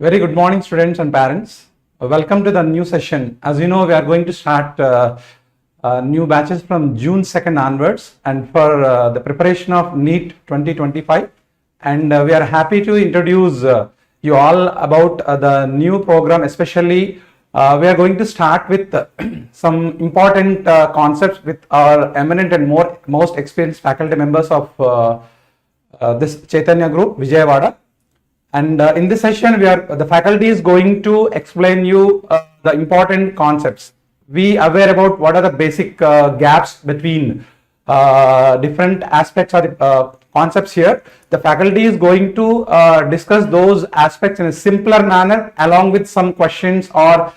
Very good morning, students and parents. Welcome to the new session. As you know, we are going to start new batches from June 2nd onwards, and for the preparation of Neet 2025. And we are happy to introduce you all about the new program. Especially, we are going to start with some important concepts with our eminent and most experienced faculty members of this Chaitanya group, Vijayawada. And in this session, the faculty is going to explain you the important concepts. We are aware about what are the basic gaps between different aspects or concepts here. The faculty is going to discuss those aspects in a simpler manner along with some questions or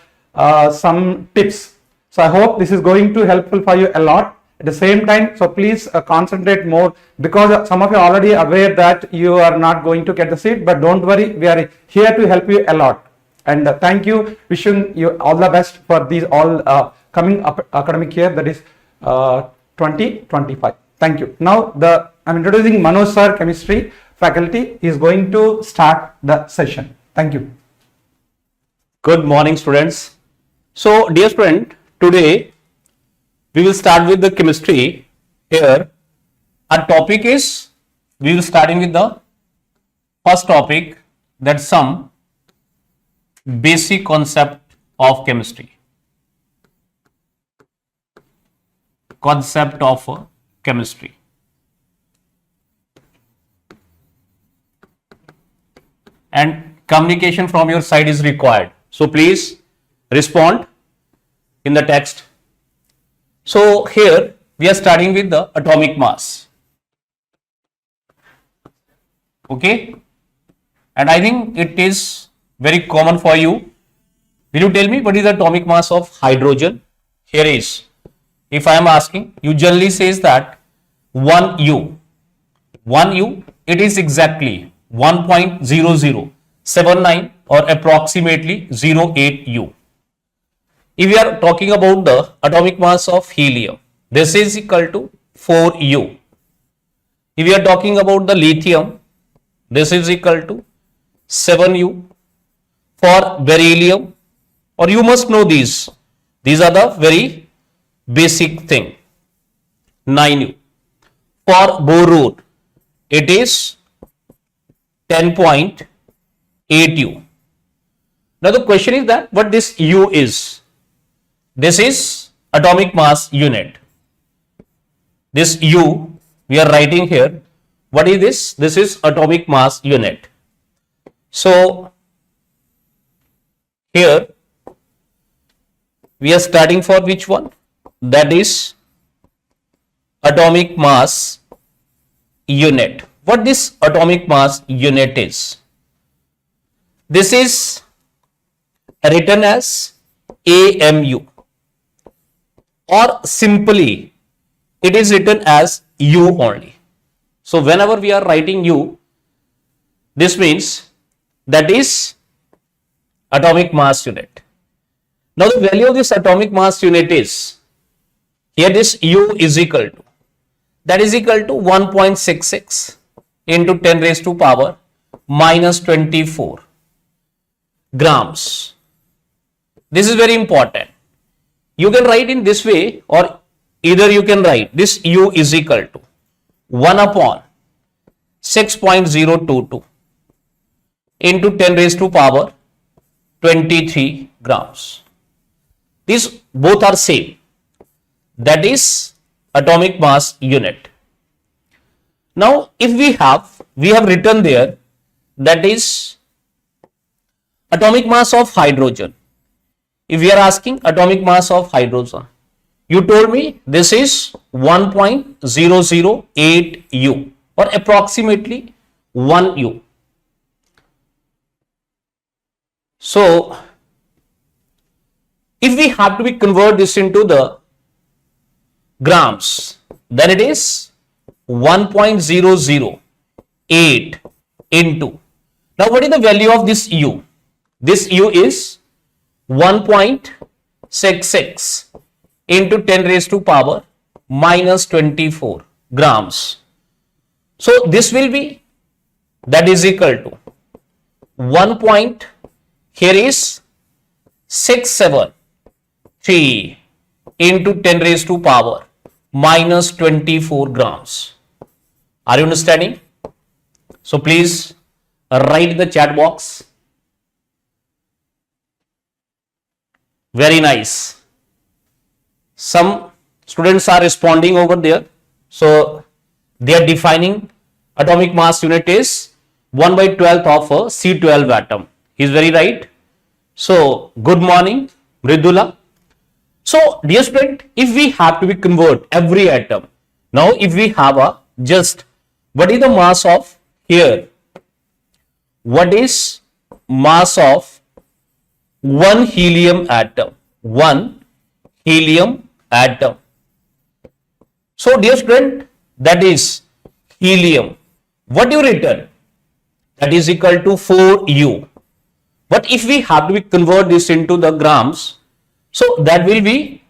some tips. So I hope this is going to helpful for you a lot. At the same time, so please concentrate more, because some of you are already aware that you are not going to get the seat, but don't worry, we are here to help you a lot. And thank you, wishing you all the best for these all coming up academic year, that is 2025. Thank you. Now I'm introducing Manoj sir, chemistry faculty. He is going to start the session. Thank you. Good morning, students. So dear student, today we will start with the chemistry. Here our topic is, we will starting with the first topic, that's some basic concept of chemistry. Concept of chemistry. And communication from your side is required. So please respond in the text. So here we are starting with the atomic mass. Okay, and I think it is very common for you. Will you tell me what is the atomic mass of hydrogen? Here is, if I am asking, you generally says that 1U. 1U, it is exactly 1.0079 or approximately 08U. If we are talking about the atomic mass of helium, this is equal to 4U. If we are talking about the lithium, this is equal to 7U. For beryllium, or you must know these are the very basic thing, 9U. For boron, it is 10.8U. Now the question is that what this U is. This is atomic mass unit. This U we are writing here. What is this? This is atomic mass unit. So here we are starting for which one? That is atomic mass unit. What this atomic mass unit is? This is written as AMU. Or simply it is written as U only. So whenever we are writing U, this means that is atomic mass unit. Now the value of this atomic mass unit is, here this U is equal to, that is equal to 1.66 into 10 raised to power minus 24 grams. This is very important. You can write in this way, or either you can write this U is equal to 1 upon 6.022 into 10 raised to power 23 grams. These both are same. That is atomic mass unit. Now if we have written there, that is atomic mass of hydrogen. If we are asking atomic mass of hydrogen, you told me this is 1.008U or approximately 1U. So if we have to convert this into the grams, then it is 1.008 into. Now what is the value of this U? This U is 1.66 into 10 raised to power minus 24 grams. So this will be, that is equal to 1.66 here is 673 into 10 raised to power minus 24 grams. Are you understanding? So please write in the chat box. Very nice. Some students are responding over there. So they are defining atomic mass unit is 1 by 12th of a C12 atom. He is very right. So good morning, Mridula. So dear student, if we have to convert every atom, now if we have a just what is the mass of here? What is mass of one helium atom? One helium atom. So dear student, that is helium. What you written? That is equal to 4U. But if we have to convert this into the grams, so that will be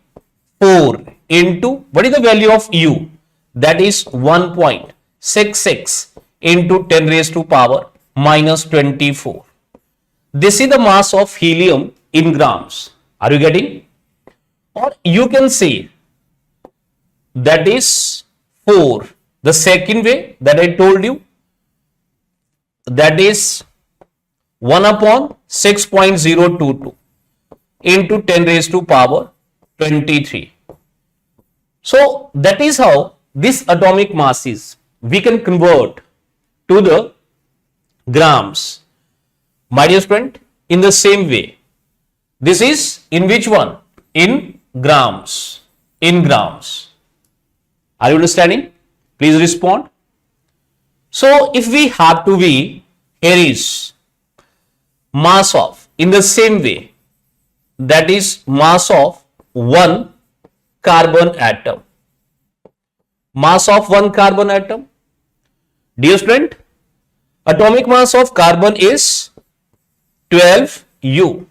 4 into, what is the value of U? That is 1.66 into 10 raised to power minus 24. This is the mass of helium in grams. Are you getting? Or you can say that is 4. The second way that I told you, that is 1 upon 6.022 into 10 raised to power 23. So that is how this atomic mass is. We can convert to the grams. My dear student, in the same way, this is in which one? In grams. In grams. Are you understanding? Please respond. So if we have to be, here is mass of, in the same way, that is mass of one carbon atom. Mass of one carbon atom. Dear student, atomic mass of carbon is 12U.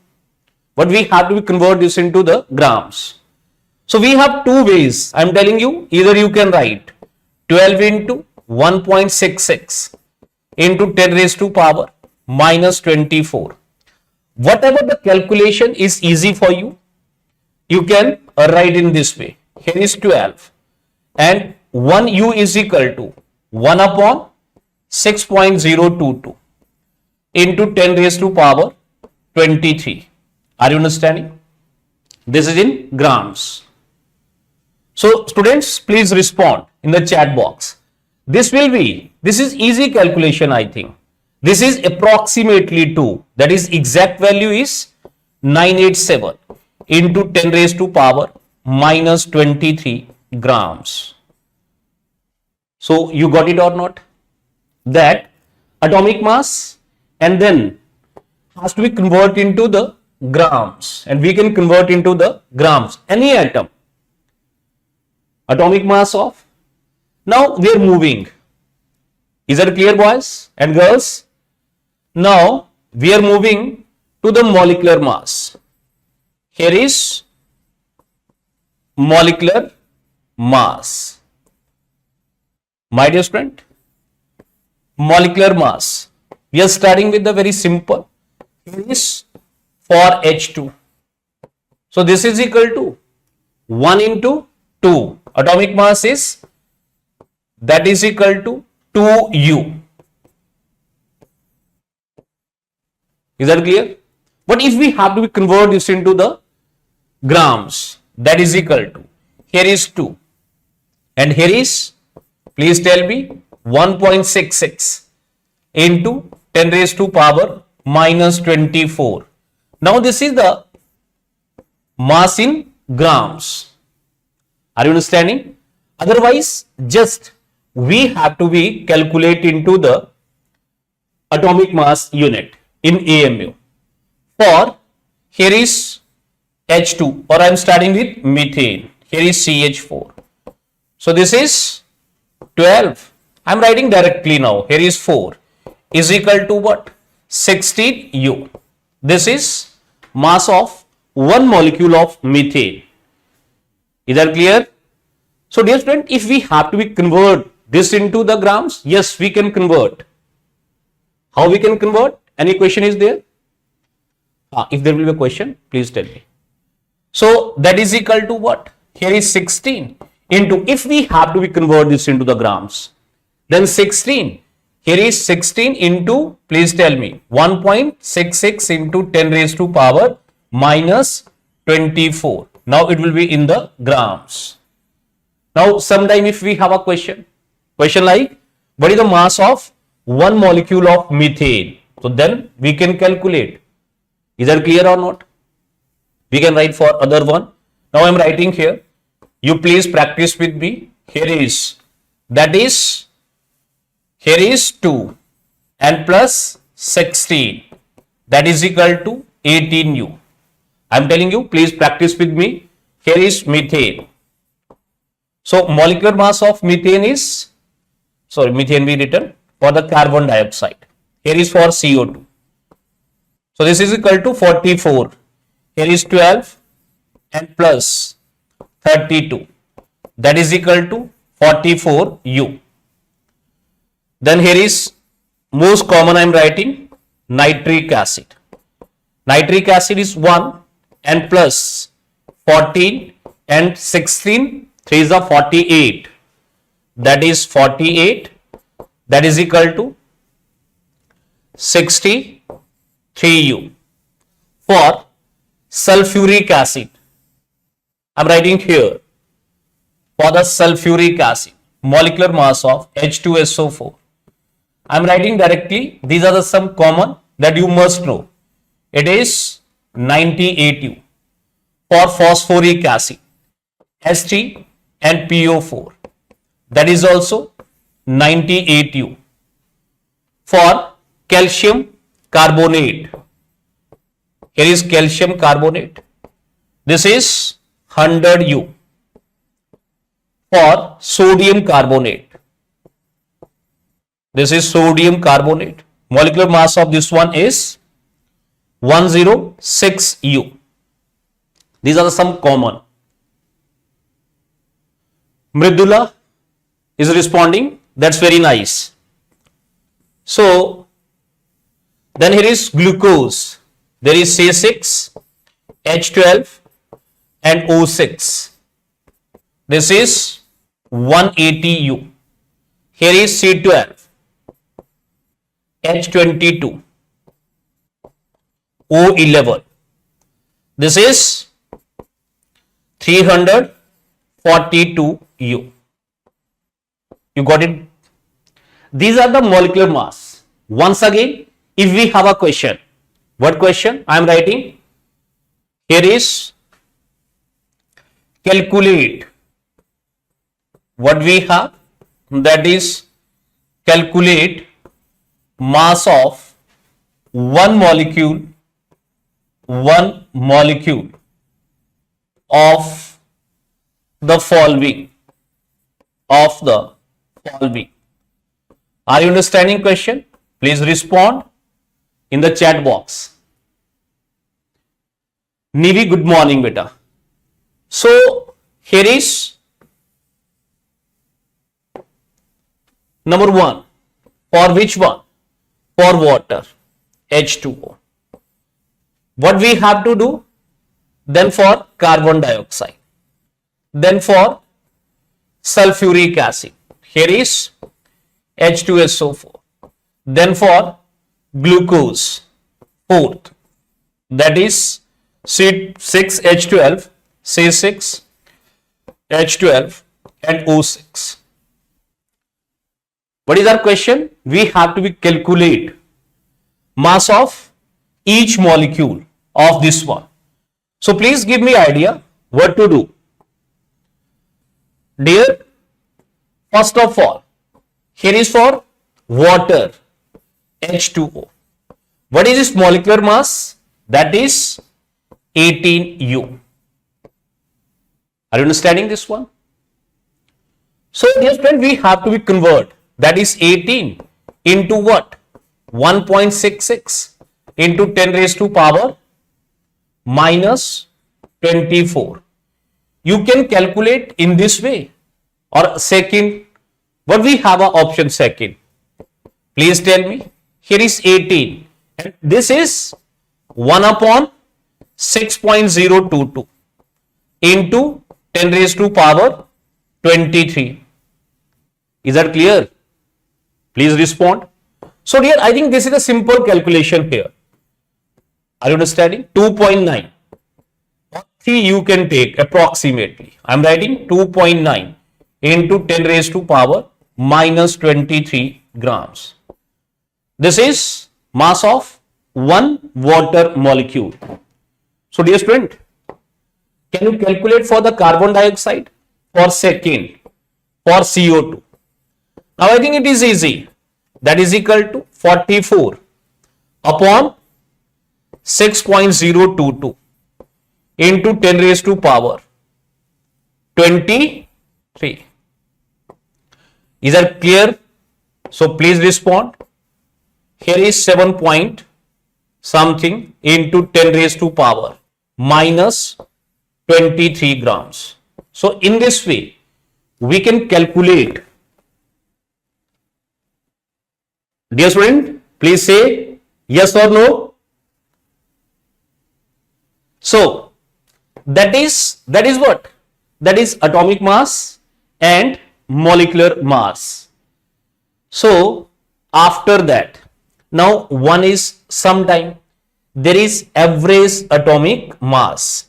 But we have to convert this into the grams. So we have two ways. I am telling you, either you can write 12 into 1.66 into 10 raised to power minus 24. Whatever the calculation is easy for you, you can write in this way. Here is 12 and 1U is equal to 1 upon 6.022 into 10 raised to power 23. Are you understanding? This is in grams. So students, please respond in the chat box. This is easy calculation, I think. This is approximately 2. That is exact value is 987 into 10 raised to power minus 23 grams. So you got it or not? That atomic mass and then has to be converted into the grams, and we can convert into the grams any atom. Atomic mass of, now we are moving. Is that clear, boys and girls? Now we are moving to the molecular mass. Here is molecular mass. My dear student, molecular mass. We are starting with the very simple. Here is for H2. So this is equal to 1 into 2. Atomic mass is, that is equal to 2U. Is that clear? But if we have to convert this into the grams, that is equal to, here is 2 and here is, please tell me, 1.66 into 10 raised to power minus 24. Now this is the mass in grams. Are you understanding? Otherwise, just we have to be calculate into the atomic mass unit in AMU. For here is H2, or I am starting with methane. Here is CH4. So this is 12. I am writing directly now. Here is 4 is equal to what? 16U. This is mass of one molecule of methane. Is that clear? So dear student, if we have to convert this into the grams, yes, we can convert. How we can convert? Any question is there? If there will be a question, please tell me. So that is equal to what? Here is 16 into, if we have to convert this into the grams, then 16. Here is 16 into, please tell me, 1.66 into 10 raised to power minus 24. Now it will be in the grams. Now sometime if we have a question like, what is the mass of one molecule of methane? So then we can calculate. Is that clear or not? We can write for other one. Now I am writing here. You please practice with me. Here is 2 and plus 16. That is equal to 18U. I am telling you, please practice with me. Here is methane. So molecular mass of methane is, methane we written for the carbon dioxide. Here is for CO2. So this is equal to 44. Here is 12 and plus 32. That is equal to 44U. Then here is most common I am writing nitric acid. Nitric acid is 1 and plus 14 and 16. 3 is 48. That is 48. That is equal to 63U. For sulfuric acid, I am writing here for the sulfuric acid, molecular mass of H2SO4. I am writing directly, these are the some common that you must know. It is 98U. For phosphoric acid, St and PO4, that is also 98U. For calcium carbonate, here is calcium carbonate, this is 100U. For sodium carbonate, this is sodium carbonate, molecular mass of this one is 106U. These are some common. Mridula is responding, that's very nice. So then here is glucose, there is C6, H12 and O6. This is 180U. Here is C12, H22, O11. This is 342U. You got it? These are the molecular mass. Once again, if we have a question, what question I am writing? Here is calculate. What we have, that is calculate mass of one molecule of the following. Are you understanding question? Please respond in the chat box. Nivi, good morning beta. So here is number 1. For which one? For water, H2O. What we have to do? Then for carbon dioxide. Then for sulfuric acid. Here is H2SO4. Then for glucose, 4th. That is C6H12, C6H12 and O6. What is our question? We have to calculate mass of each molecule of this one. So please give me idea what to do. Dear, first of all, here is for water, H2O. What is its molecular mass? That is 18U. Are you understanding this one? So dear friend, we have to convert, that is 18 into what? 1.66 into 10 raised to power minus 24. You can calculate in this way or second. What we have a option second? Please tell me. Here is 18 and this is 1 upon 6.022 into 10 raised to power 23. Is that clear? Please respond. So dear, I think this is a simple calculation here. Are you understanding? 2.9. 3 you can take approximately. I am writing 2.9 into 10 raised to power minus 23 grams. This is mass of one water molecule. So dear student, can you calculate for the carbon dioxide, for second, for CO2? Now I think it is easy. That is equal to 44 upon 6.022 into 10 raised to power 23. Is that clear? So please respond. Here is 7 point something into 10 raised to power minus 23 grams. So in this way, we can calculate. Dear student, please say yes or no. So that is what? That is atomic mass and molecular mass. So after that, now one is sometime there is average atomic mass.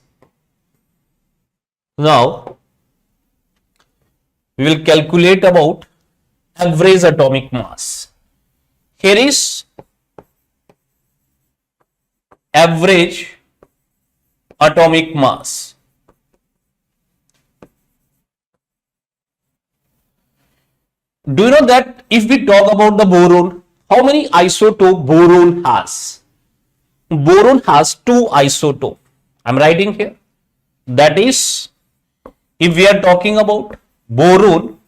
Now we will calculate about average atomic mass. Here is average atomic mass. Do you know that if we talk about the boron, how many isotope boron has? Boron has 2 isotopes. I am writing here. That is, if we are talking about boron,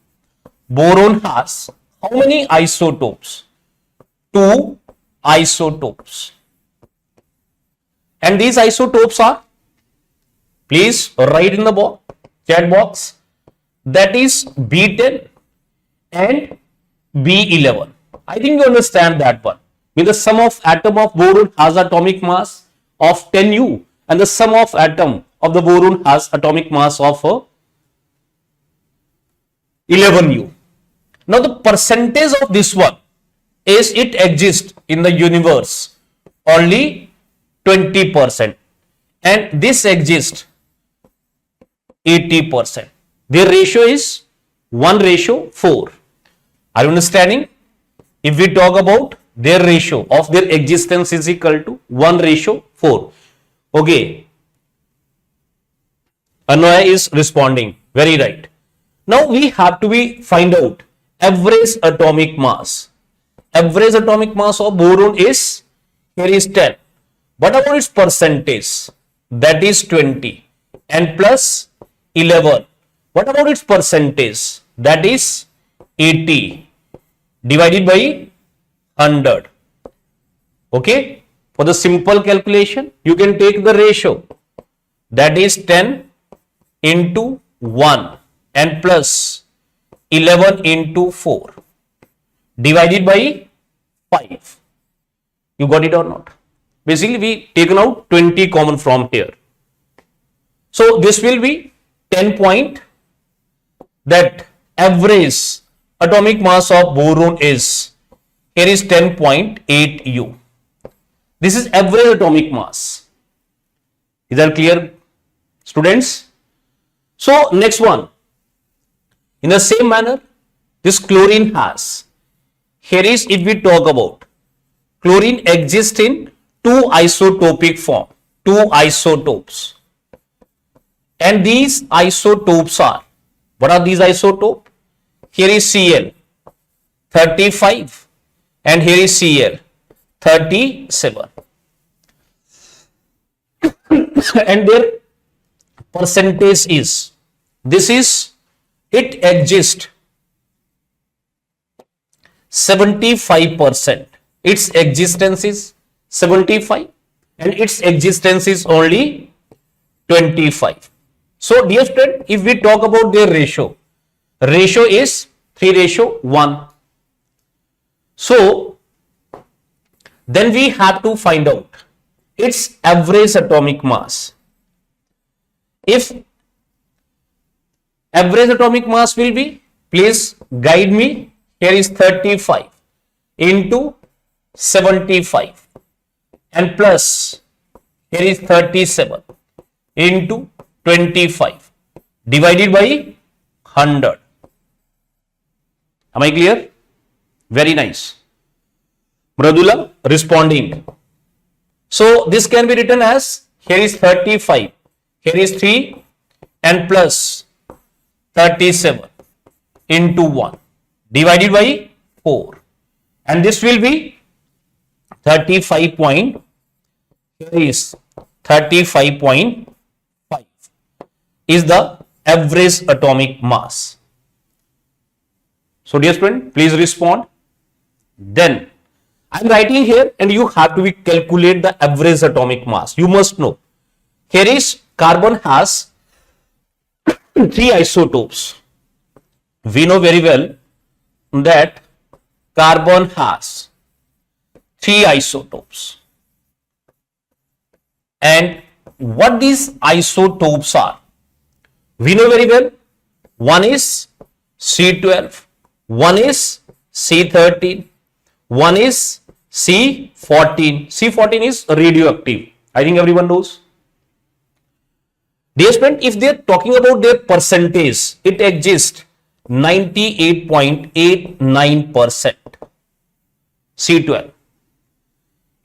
boron has how many isotopes? 2 isotopes. And these isotopes are, please write in the chat box, that is B10 and B11. I think you understand that one. With the sum of atom of boron has atomic mass of 10U and the sum of atom of the boron has atomic mass of 11U. Now the percentage of this one is it exists in the universe only 20% and this exists 80%. Their ratio is 1:4. Are you understanding? If we talk about their ratio of their existence is equal to 1:4. Okay. Anoya is responding. Very right. Now we have to find out average atomic mass. Average atomic mass of boron is, here is 10. What about its percentage? That is 20 and plus 11. What about its percentage? That is 80 divided by 100. Okay. For the simple calculation, you can take the ratio. That is 10 into 1 and plus 11 into 4 divided by 5. You got it or not? Basically, we taken out 20 common from here. So this will be 10 point. That average atomic mass of boron is, here is 10.8 U. This is average atomic mass. Is that clear, students? So next one. In the same manner, this chlorine has. Here is, if we talk about, chlorine exists in 2 isotopic form, 2 isotopes. And these isotopes are, what are these isotopes? Here is Cl 35 and here is Cl 37. And their percentage is, this is, it exists 75%. Its existence is 75 and its existence is only 25. So dear student, if we talk about their ratio is 3:1. So then we have to find out its average atomic mass. If average atomic mass will be, please guide me, here is 35 into 75 and plus here is 37 into 25 divided by 100. Am I clear? Very nice. Mradula responding. So this can be written as, here is 35, here is 3 and plus 37 into 1 divided by 4, and this will be 35 point, here is 35.5 is the average atomic mass. So dear student, please respond. Then I am writing here and you have to calculate the average atomic mass. You must know. Here is carbon has 3 isotopes. We know very well that carbon has 3 isotopes. And what these isotopes are? We know very well. One is C12, one is C13, one is C14. C14 is radioactive. I think everyone knows. Dear student, if they are talking about their percentage, it exists 98.89% C12.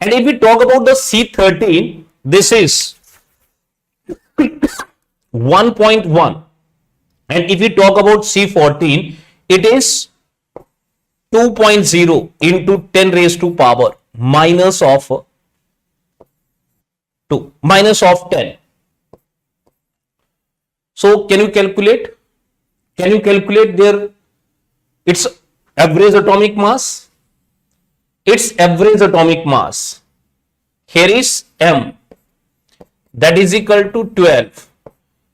And if we talk about the C13, this is 1.1. And if we talk about C14, it is 2.0 into 10 raised to power minus of 2, minus of 10. So can you calculate? Can you calculate its average atomic mass? Its average atomic mass, here is M, that is equal to 12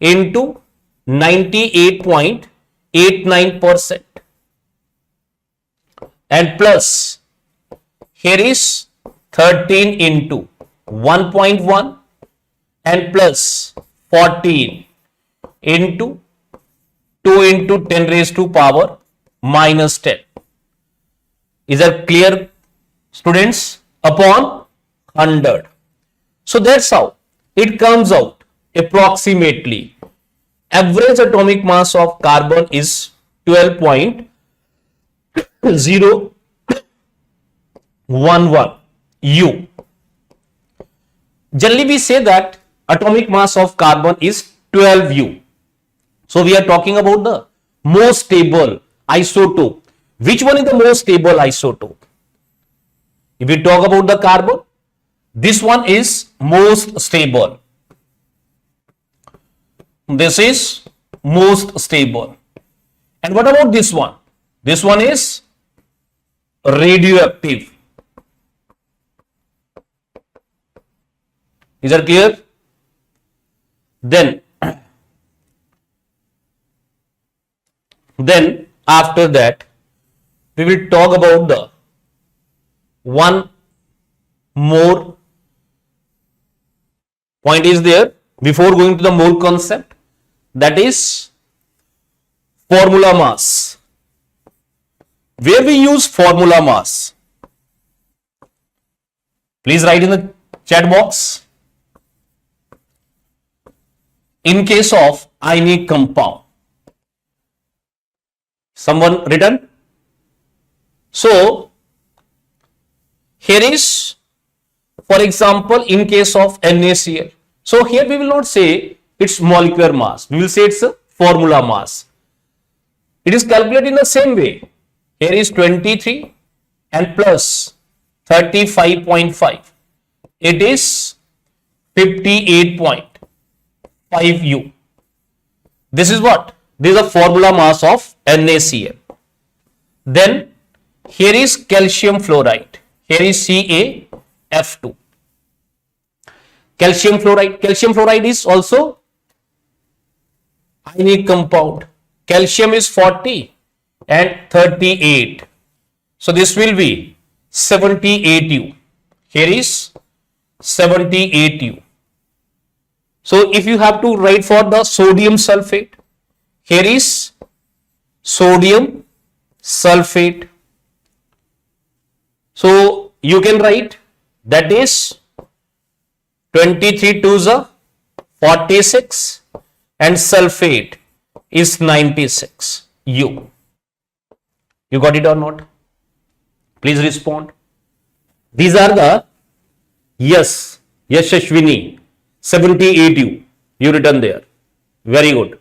into 98.89% and plus here is 13 into 1.1 and plus 14 into 2 into 10 raised to power minus 10. Is that clear, students? Upon 100. So that's how it comes out approximately. Average atomic mass of carbon is 12.011 U. Generally we say that atomic mass of carbon is 12 U. So we are talking about the most stable isotope. Which one is the most stable isotope? If we talk about the carbon, this one is most stable. This is most stable. And what about this one? This one is radioactive. Is that clear? Then after that, we will talk about the one more point is there before going to the mole concept, that is formula mass. Where we use formula mass? Please write in the chat box. In case of ionic compound. Someone written? So here is, for example, in case of NaCl. So here we will not say its molecular mass. We will say it's a formula mass. It is calculated in the same way. Here is 23 and plus 35.5. It is 58.5 U. This is what? This is the formula mass of NaCl. Then here is calcium fluoride. Here is CaF2. Calcium fluoride. Calcium fluoride is also ionic compound. Calcium is 40 and 38. So this will be 78 U. Here is 78U. So if you have to write for the sodium sulfate, here is sodium sulfate. So you can write that is 23 2s are 46 and sulfate is 96U. You got it or not? Please respond. These are the yes, Ashwini, 78U. You written there. Very good.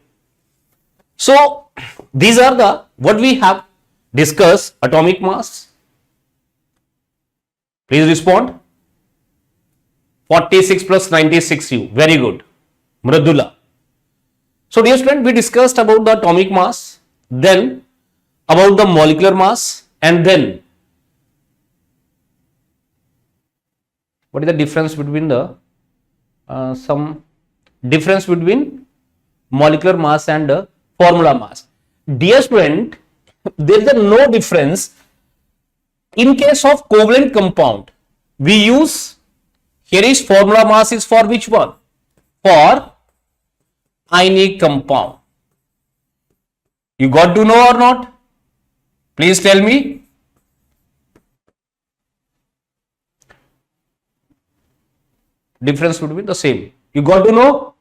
So these are the what we have discussed atomic mass. Please respond. 46 plus 96U. Very good. Mradula. So dear student, we discussed about the atomic mass, then about the molecular mass, and then what is the difference between the some difference between molecular mass and formula mass. Dear student, there is no difference. In case of covalent compound, we use, here is formula mass is for which one? For ionic compound. You got to know or not? Please tell me. Difference would be the same. You got to know?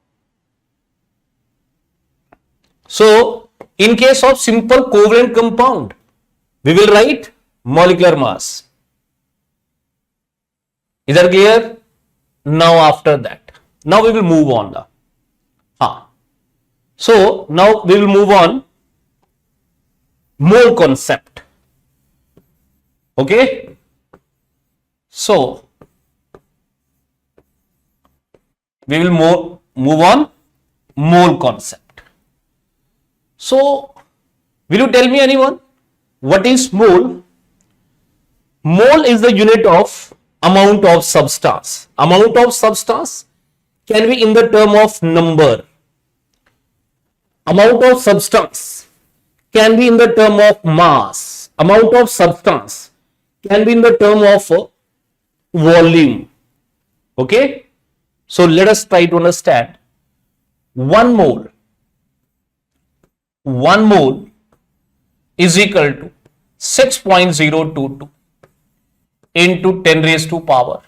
So, in case of simple covalent compound, we will write molecular mass. Is that clear? Now after that, now we will move on. So, now we will move on mole concept. Okay? So, we will move on mole concept. So, will you tell me anyone what is mole? Mole is the unit of amount of substance. Amount of substance can be in the term of number. Amount of substance can be in the term of mass. Amount of substance can be in the term of volume. Okay? So let us try to understand. 1 mole is equal to 6.022 into 10 raised to power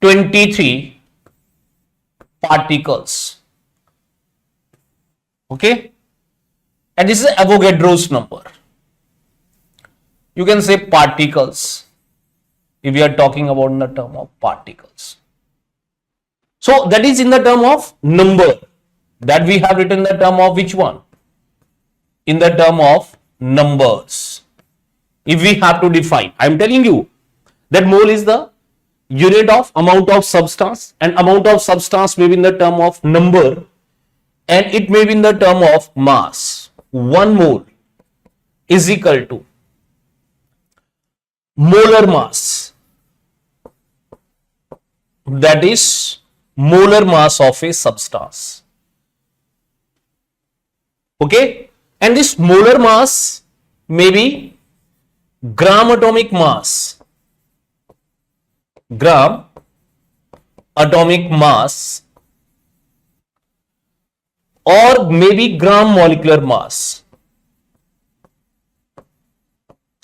23 particles. Okay? And this is Avogadro's number. You can say particles if we are talking about in the term of particles. So that is in the term of number, that we have written the term of which one? In the term of numbers. If we have to define, I am telling you that mole is the unit of amount of substance, and amount of substance may be in the term of number and it may be in the term of mass. 1 mole is equal to molar mass, that is molar mass of a substance. Okay? And this molar mass may be gram atomic mass, gram atomic mass, or maybe gram molecular mass.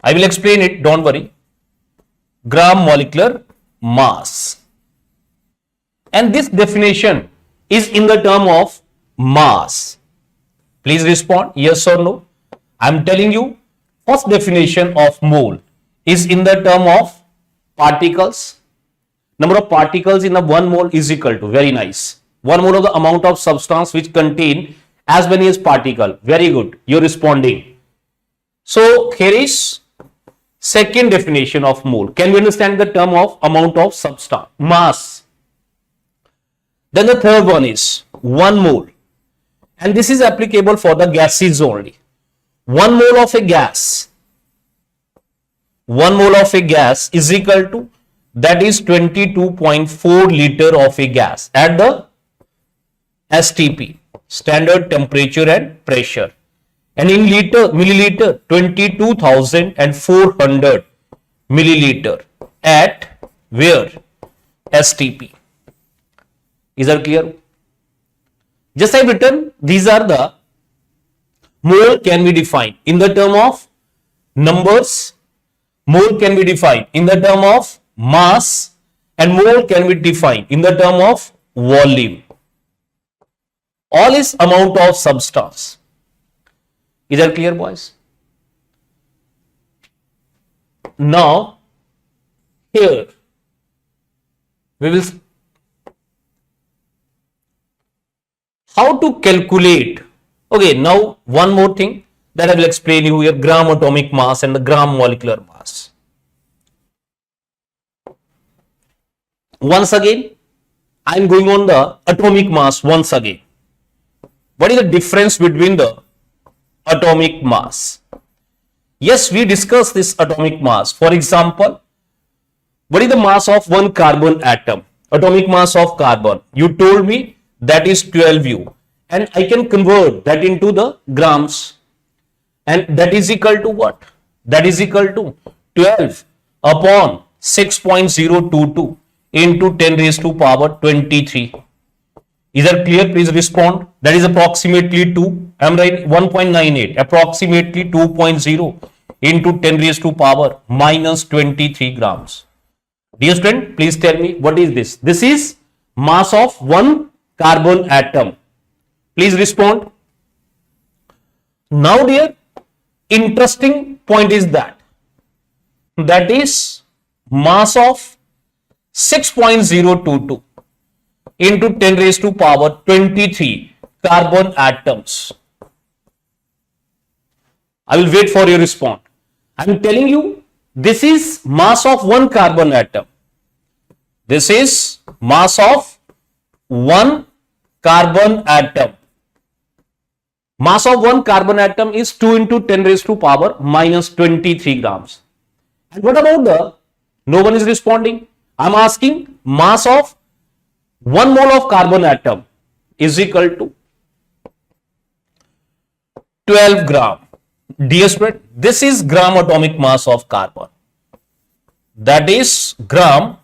I will explain it, don't worry. Gram molecular mass. And this definition is in the term of mass. Please respond yes or no. I am telling you, first definition of mole is in the term of particles. Number of particles in the 1 mole is equal to, very nice, 1 mole of the amount of substance which contain as many as particle. Very good, you're responding. So here is second definition of mole. Can we understand the term of amount of substance, mass? Then the third one is 1 mole, and this is applicable for the gases only. 1 mole of a gas, 1 mole of a gas is equal to, that is 22.4 liter of a gas at the STP, standard temperature and pressure, and in milliliter 22,400 milliliter at where? STP. Is that clear? Just I've written, these are the mole can be defined in the term of numbers, mole can be defined in the term of mass, and mole can be defined in the term of volume. All is amount of substance. Is that clear, boys? Now, here we will how to calculate. Okay, now one more thing that I will explain you here, gram atomic mass and the gram molecular mass. Once again, I am going on the atomic mass once again. What is the difference between the atomic mass? Yes, we discussed this atomic mass. For example, what is the mass of one carbon atom? Atomic mass of carbon. You told me that is 12U. And I can convert that into the grams. And that is equal to what? That is equal to 12 upon 6.022 into 10 raised to power 23. Is that clear? Please respond. That is approximately 2. I am right. 1.98. Approximately 2.0 into 10 raised to power minus 23 grams. Dear student, please tell me what is this? This is mass of one carbon atom. Please respond. Now, dear, interesting point is that is mass of 6.022 into 10 raised to power 23 carbon atoms. I will wait for your response. I am telling you, this is mass of one carbon atom. This is mass of one carbon atom. Mass of one carbon atom is 2 into 10 raised to power minus 23 grams. And what about the, no one is responding. I am asking mass of 1 mole of carbon atom is equal to 12 gram. Dear student, this is gram atomic mass of carbon. That is gram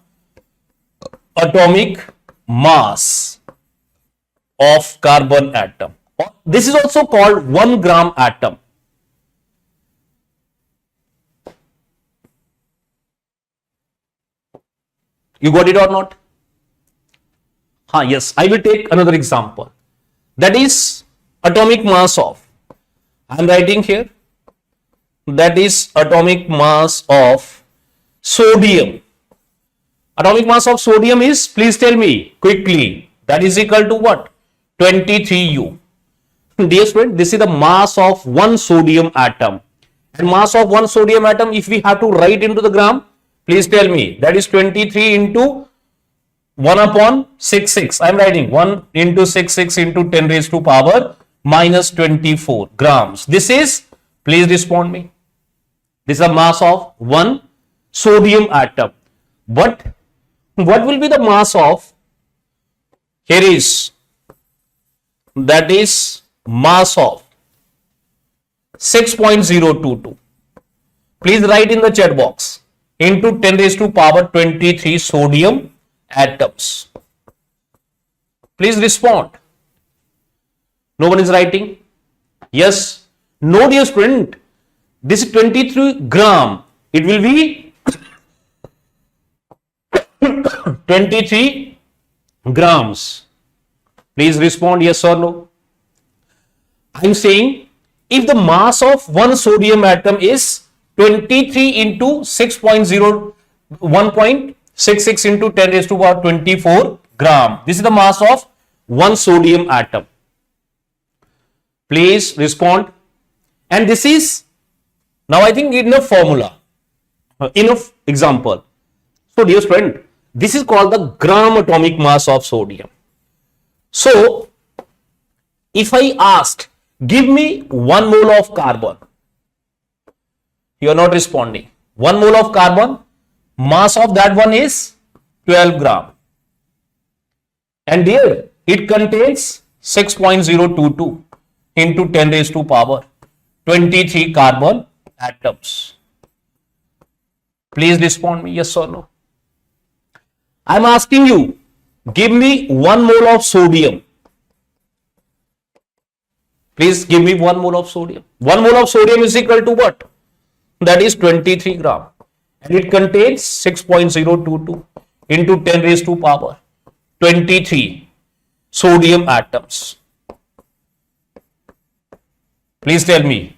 atomic mass of carbon atom. This is also called 1 gram atom. You got it or not? Yes, I will take another example. That is atomic mass of, I am writing here, that is atomic mass of sodium. Atomic mass of sodium is, please tell me quickly, that is equal to what? 23U. Dear student, this is the mass of one sodium atom. And mass of one sodium atom, if we have to write into the gram, please tell me, that is 23 into 1 upon 66. I am writing 1 into 66 into 10 raised to power minus 24 grams. This is, please respond me. This is a mass of one sodium atom. But what will be the mass of, here is, that is mass of 6.022. Please write in the chat box into 10 raised to power 23 sodium atoms. Please respond. No one is writing. Yes. No, dear student. This is 23 gram. It will be 23 grams. Please respond yes or no. I am saying if the mass of one sodium atom is 23 into 6.0, 1.66 into 10 raised to power 24 gram. This is the mass of one sodium atom. Please respond. And this is, now I think enough formula, enough example. So dear student, this is called the gram atomic mass of sodium. So if I asked, give me 1 mole of carbon, you are not responding. 1 mole of carbon, mass of that one is 12 gram. And here it contains 6.022 into 10 raised to power 23 carbon atoms. Please respond me yes or no. I'm asking you, give me 1 mole of sodium. Please give me 1 mole of sodium. 1 mole of sodium is equal to what? That is 23 gram. And it contains 6.022 into 10 raised to power 23 sodium atoms. Please tell me,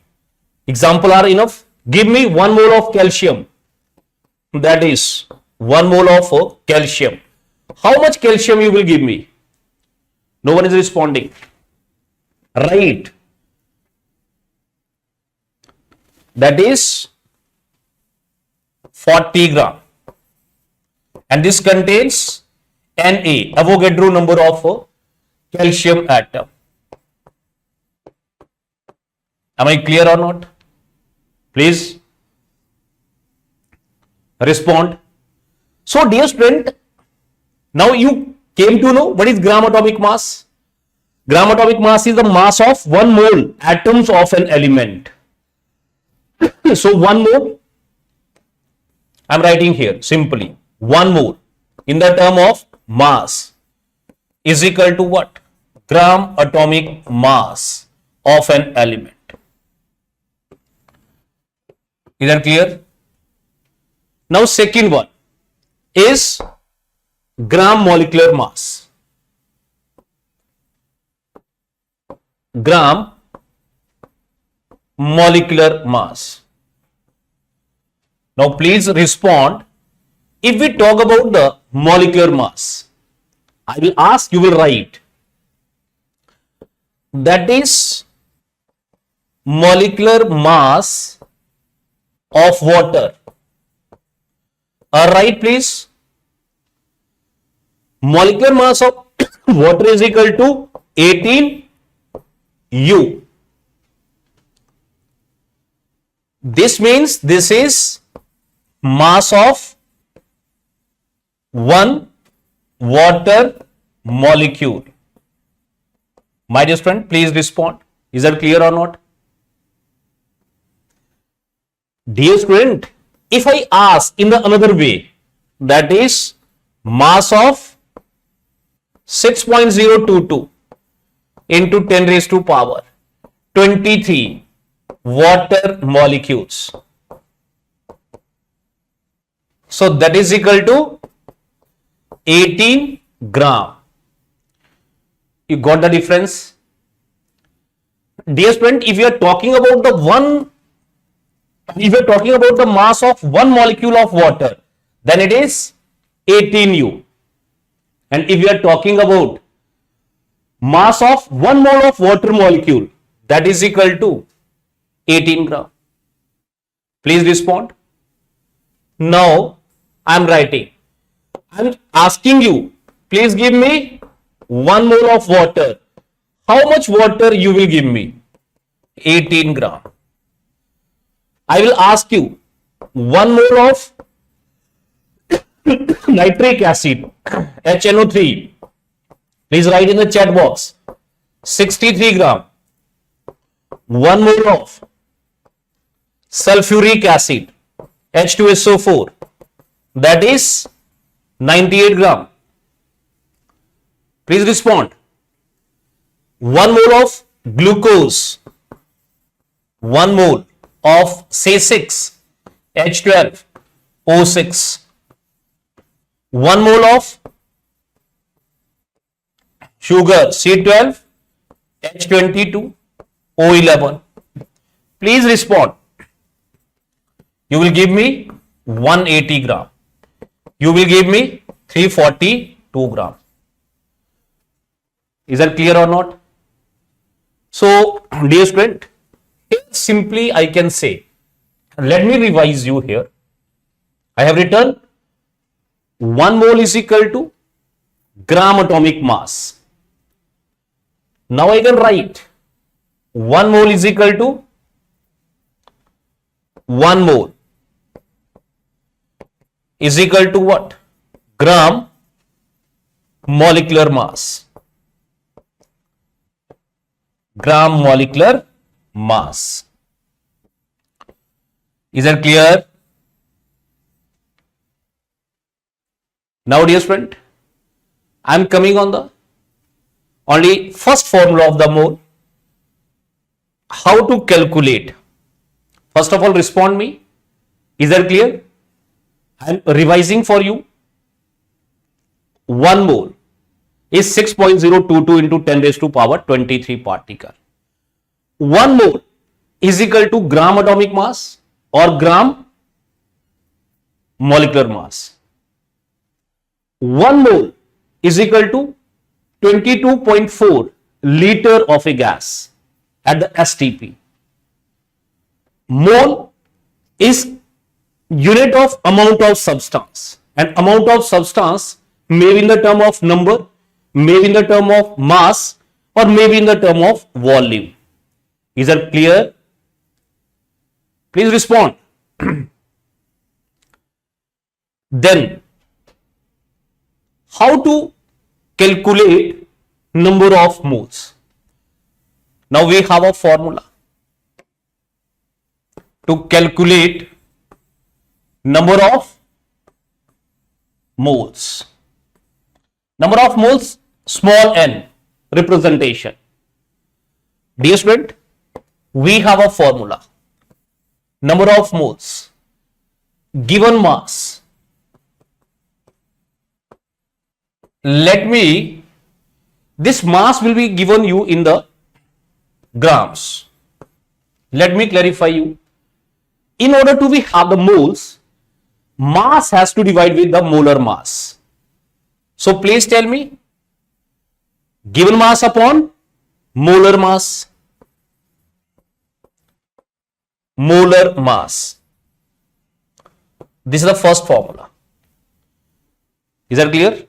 example are enough? Give me 1 mole of calcium. That is 1 mole of calcium. How much calcium you will give me? No one is responding. Right. That is 40 gram. And this contains Na, Avogadro number of calcium atom. Am I clear or not? Please respond. So, dear student, now you came to know what is gram atomic mass. Gram atomic mass is the mass of 1 mole atoms of an element. So 1 mole, I am writing here simply 1 mole in the term of mass is equal to what? Gram atomic mass of an element. Is that clear? Now second one is gram molecular mass. Gram molecular mass. Now please respond. If we talk about the molecular mass, I will ask, you will write. That is molecular mass of water. Alright, please. Molecular mass of water is equal to 18 U. This means this is mass of one water molecule. My dear friend, please respond. Is that clear or not? Dear student, if I ask in the another way, that is mass of 6.022 into 10 raised to power 23 water molecules. So that is equal to 18 gram. You got the difference? Dear student, if you are talking about the mass of one molecule of water, then it is 18 U. And if you are talking about mass of 1 mole of water molecule, that is equal to 18 gram. Please respond. Now I am writing. I am asking you, please give me 1 mole of water. How much water you will give me? 18 gram. I will ask you 1 mole of nitric acid, HNO3. Please write in the chat box. 63 gram. 1 mole of sulfuric acid, H2SO4. That is 98 gram. Please respond. 1 mole of glucose. 1 mole of C6, H12O6. 1 mole of sugar, C12, H22O11. Please respond. You will give me 180 gram. You will give me 342 gram. Is that clear or not? So, dear student, simply I can say, let me revise you here. I have written 1 mole is equal to gram atomic mass. Now I can write 1 mole is equal to 1 mole is equal to what? Gram molecular mass. Gram molecular mass. Is that clear? Now dear student, I am coming on the only first formula of the mole. How to calculate? First of all, respond me. Is that clear? I am revising for you. 1 mole is 6.022 into 10 raised to power 23 particle. 1 mole is equal to gram atomic mass or gram molecular mass. 1 mole is equal to 22.4 liter of a gas at the STP. Mole is unit of amount of substance, and amount of substance may be in the term of number, may be in the term of mass, or may be in the term of volume. Is that clear? Please respond. Then, how to calculate number of moles? Now we have a formula to calculate number of moles. Number of moles, small n, representation. Dear student, we have a formula. Number of moles, given mass. This mass will be given you in the grams. Let me clarify you. In order to have the moles, mass has to divide with the molar mass. So please tell me, given mass upon molar mass. Molar mass. This is the first formula. Is that clear?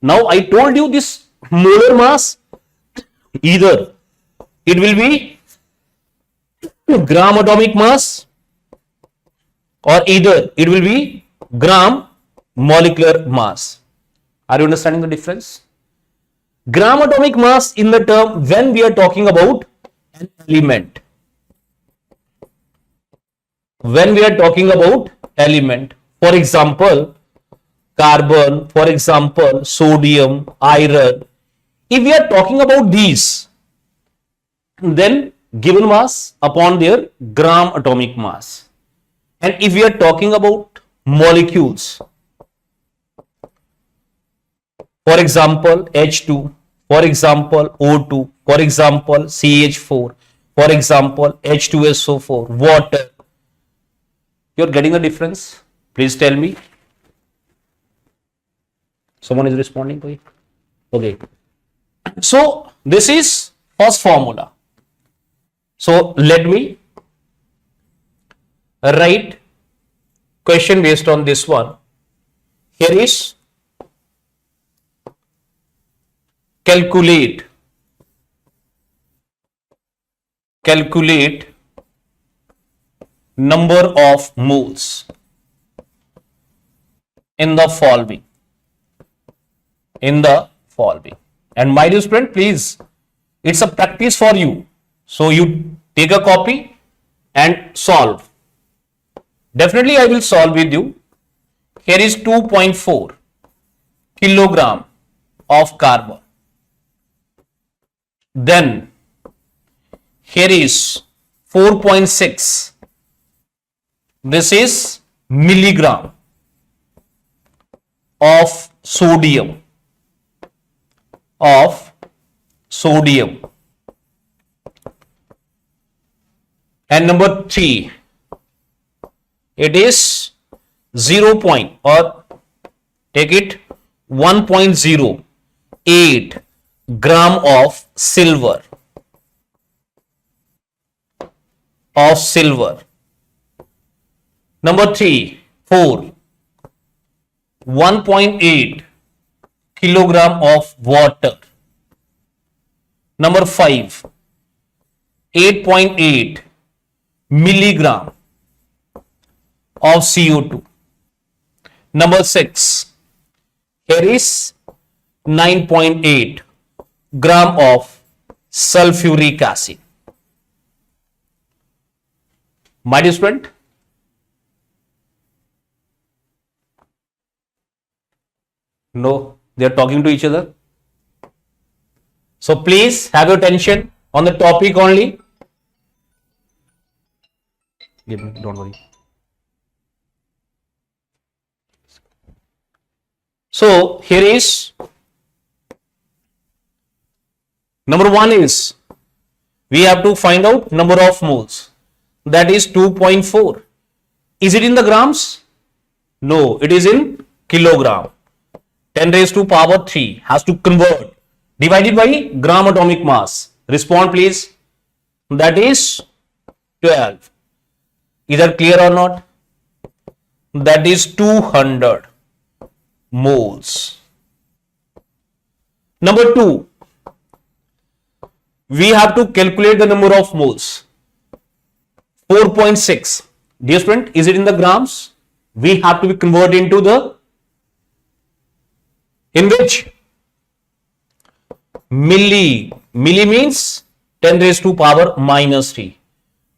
Now I told you this molar mass, either it will be gram atomic mass or either it will be gram molecular mass. Are you understanding the difference? Gram atomic mass in the term when we are talking about an element. When we are talking about element, for example, carbon, for example, sodium, iron. If we are talking about these, then given mass upon their gram atomic mass. And if we are talking about molecules, for example, H2, for example, O2, for example, CH4, for example, H2SO4, water. You are getting the difference? Please tell me. Someone is responding to it? Okay. So, this is first formula. So, let me write question based on this one. Here is calculate number of moles in the following. And my dear student, please, it's a practice for you. So you take a copy and solve. Definitely I will solve with you. Here is 2.4 kilogram of carbon. Then here is 4.6. This is milligram of sodium. And number 3, it is 0 point, or take it 1.08 gram of silver. Number 4, 1.8 kilogram of water. Number 5, 8.8 milligram of CO2. Number 6, here is 9.8 gram of sulfuric acid. My dear student, No, they are talking to each other. So please have your attention on the topic only. Give me, don't worry. So here is number one is we have to find out number of moles, that is 2.4. Is it in the grams? No, it is in kilogram. 10 raised to power 3 has to convert, divided by gram atomic mass. Respond please. That is 12. Either clear or not? That is 200 moles. Number 2, we have to calculate the number of moles. 4.6. Dear student, is it in the grams? We have to be converted into the, in which? Milli. Milli means 10 raised to power minus 3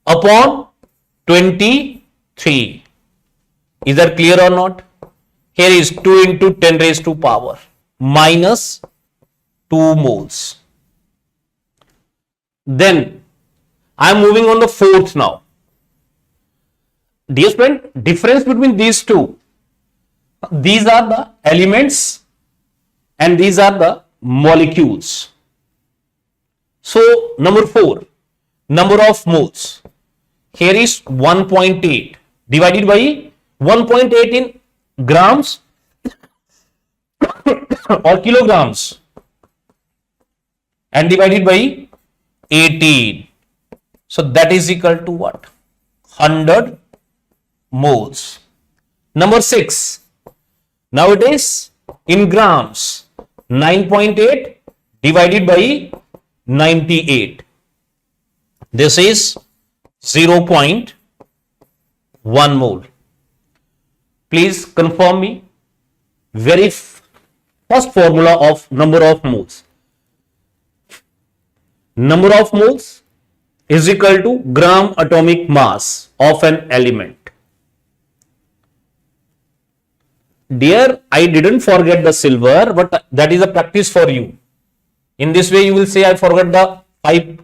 upon 23. Is that clear or not? Here is 2 into 10 raised to power minus 2 moles. Then I am moving on the fourth now. Dear student, difference between these two. These are the elements and these are the molecules. So number 4, number of moles. Here is 1.8 divided by 1.8 in grams or kilograms and divided by 18. So that is equal to what? 100 moles. Number 6. Now it is in grams. 9.8 divided by 98. This is 0.1 mole. Please confirm me. Very first formula of number of moles. Number of moles is equal to gram atomic mass of an element. Dear, I didn't forget the silver, but that is a practice for you. In this way, you will say, I forgot the 5.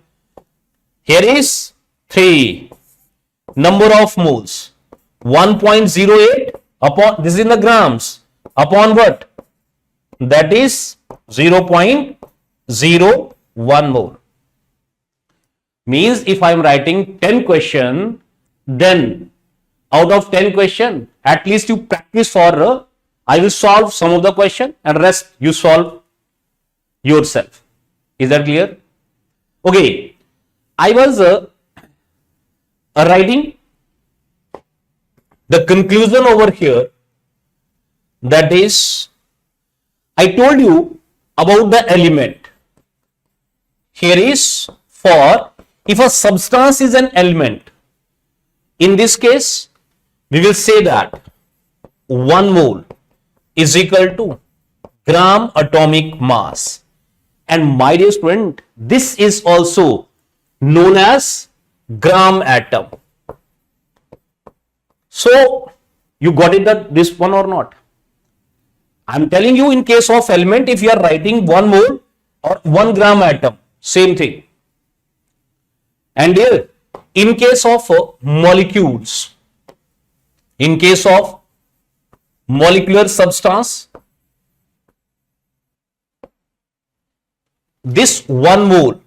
Here is 3. Number of moles. 1.08 upon, this is in the grams, upon what? That is 0.01 mole. Means if I am writing 10 question, then out of 10 question, at least you practice for, I will solve some of the question and rest you solve yourself. Is that clear? Okay. I was writing the conclusion over here, that is, I told you about the element. Here is for, if a substance is an element, in this case, we will say that 1 mole is equal to gram atomic mass. And my dear student, this is also known as gram atom. So, you got it, that this one or not? I am telling you, in case of element, if you are writing 1 mole or 1 gram atom, same thing. And here, in case of molecules, in case of molecular substance, this 1 mole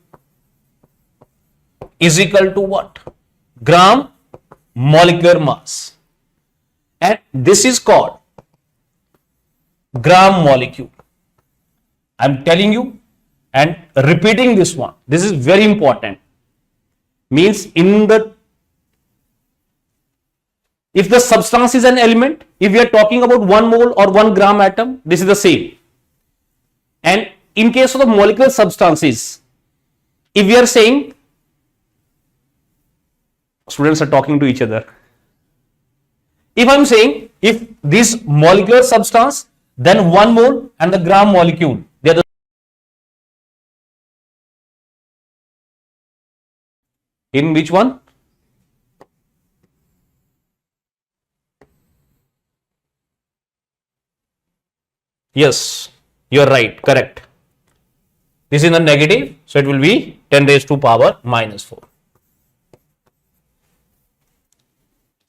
is equal to what? Gram molecular mass. And this is called gram molecule. I am telling you and repeating this one. This is very important. Means in the, if the substance is an element, if we are talking about 1 mole or 1 gram atom, this is the same. And in case of the molecular substances, if we are saying, students are talking to each other. If I am saying, if this molecular substance, then 1 mole and the gram molecule, they are the, in which one? Yes, you're right, correct. This is a negative, so it will be 10 raised to power minus 4.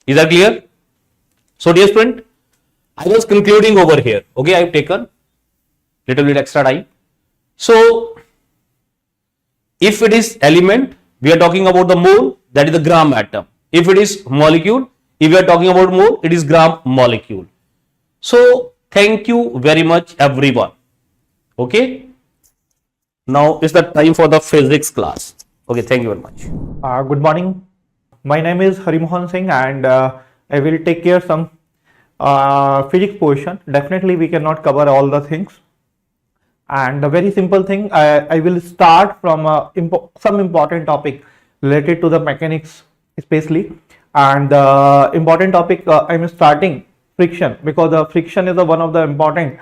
Is that clear? So dear student, I was concluding over here. Okay, I have taken little bit extra time. So if it is element, we are talking about the mole, that is the gram atom. If it is molecule, if we are talking about mole, it is gram molecule. So thank you very much everyone. Okay. Now is the time for the physics class. Okay, thank you very much. Good morning. My name is Harimohan Singh and I will take care some physics portion. Definitely we cannot cover all the things. And a very simple thing, I will start from some important topic related to the mechanics especially. And the important topic I am starting friction, because the friction is one of the important,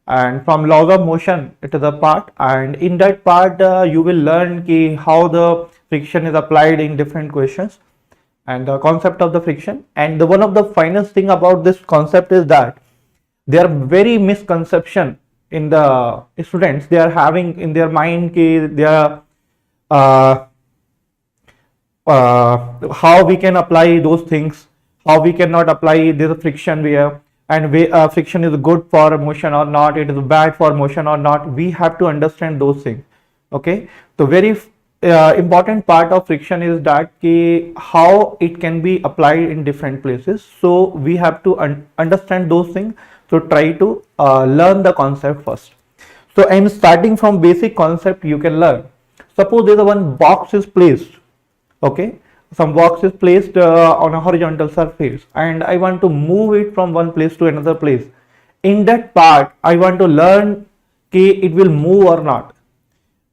and from laws of motion it is a part, and in that part you will learn how the friction is applied in different questions and the concept of the friction. And one of the finest thing about this concept is that there are very misconception in the students. They are having in their mind they are how we can apply those things, how we cannot apply this friction where, and friction is good for motion or not, it is bad for motion or not. We have to understand those things. Okay, so very important part of friction is that how it can be applied in different places. So we have to understand those things. So try to learn the concept first. So I am starting from basic concept you can learn. Suppose there is one box is placed. Okay, some box is placed on a horizontal surface and I want to move it from one place to another place. In that part I want to learn it will move or not.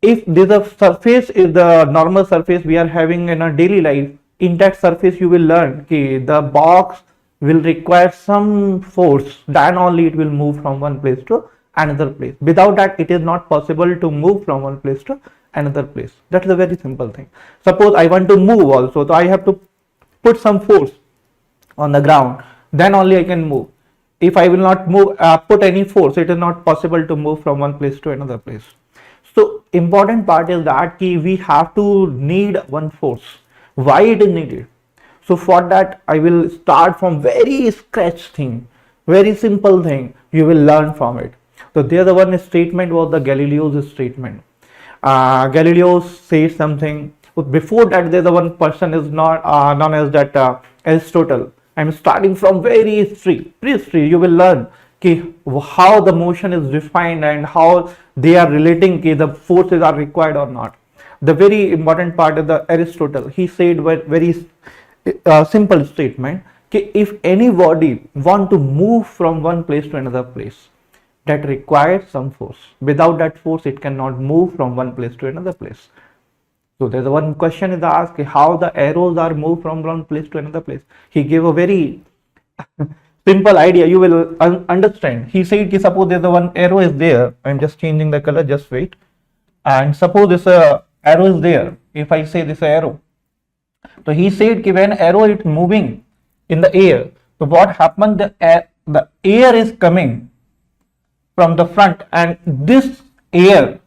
If this surface is the normal surface we are having in our daily life, in that surface you will learn the box will require some force, then only it will move from one place to another place. Without that it is not possible to move from one place to another place. That is a very simple thing. Suppose I want to move also, so I have to put some force on the ground, then only I can move. If I will not move, put any force, it is not possible to move from one place to another place. So important part is that we have to need one force. Why it is needed? So for that I will start from very scratch thing, very simple thing. You will learn from it. So there the one statement was the Galileo's statement. Galileo says something. Before that there the one person is not known as that Aristotle. I am starting from very history. You will learn how the motion is defined and how they are relating, the forces are required or not. The very important part is the Aristotle. He said very simple statement, if any body want to move from one place to another place, that requires some force. Without that force it cannot move from one place to another place. So there's one question is asked, how the arrows are moved from one place to another place. He gave a very simple idea, you will understand. He said, suppose there's one arrow is there, I'm just changing the color, just wait. And suppose this arrow is there. If I say this arrow, so he said when arrow is moving in the air, so what happened, the air is coming from the front and this air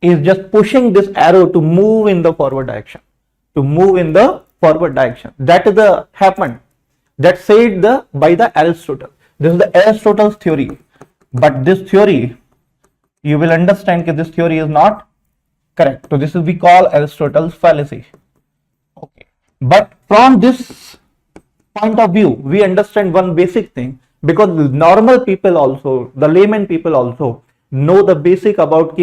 is just pushing this arrow to move in the forward direction. That is the happened. That said by the Aristotle. This is the Aristotle's theory. But this theory, you will understand that this theory is not correct. So this is we call Aristotle's fallacy. Okay. But from this point of view, we understand one basic thing, because normal people also, the layman people also know the basic about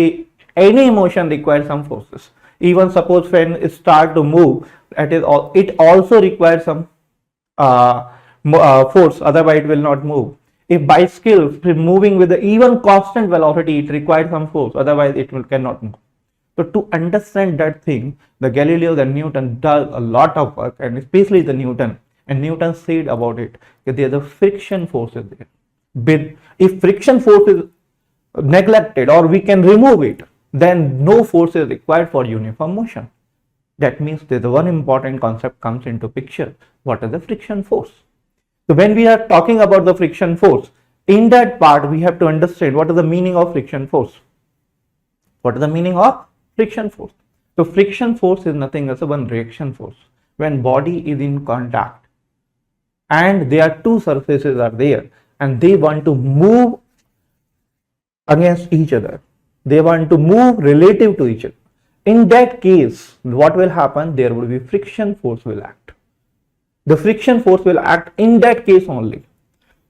any motion requires some forces. Even suppose when it start to move, it also requires some force, otherwise it will not move. If bicycle moving with the even constant velocity, it requires some force, otherwise it cannot move. So to understand that thing, the Galileo and Newton does a lot of work, and especially the Newton. And Newton said about it that there is a friction force is there. If friction force is neglected or we can remove it, then no force is required for uniform motion. That means there is one important concept comes into picture. What is the friction force? So when we are talking about the friction force, In that part, we have to understand what is the meaning of friction force. What is the meaning of friction force? So friction force is nothing else but one reaction force. When body is in contact and there are two surfaces are there and they want to move against each other, they want to move relative to each other. In that case, what will happen? There will be friction force will act. The friction force will act in that case only.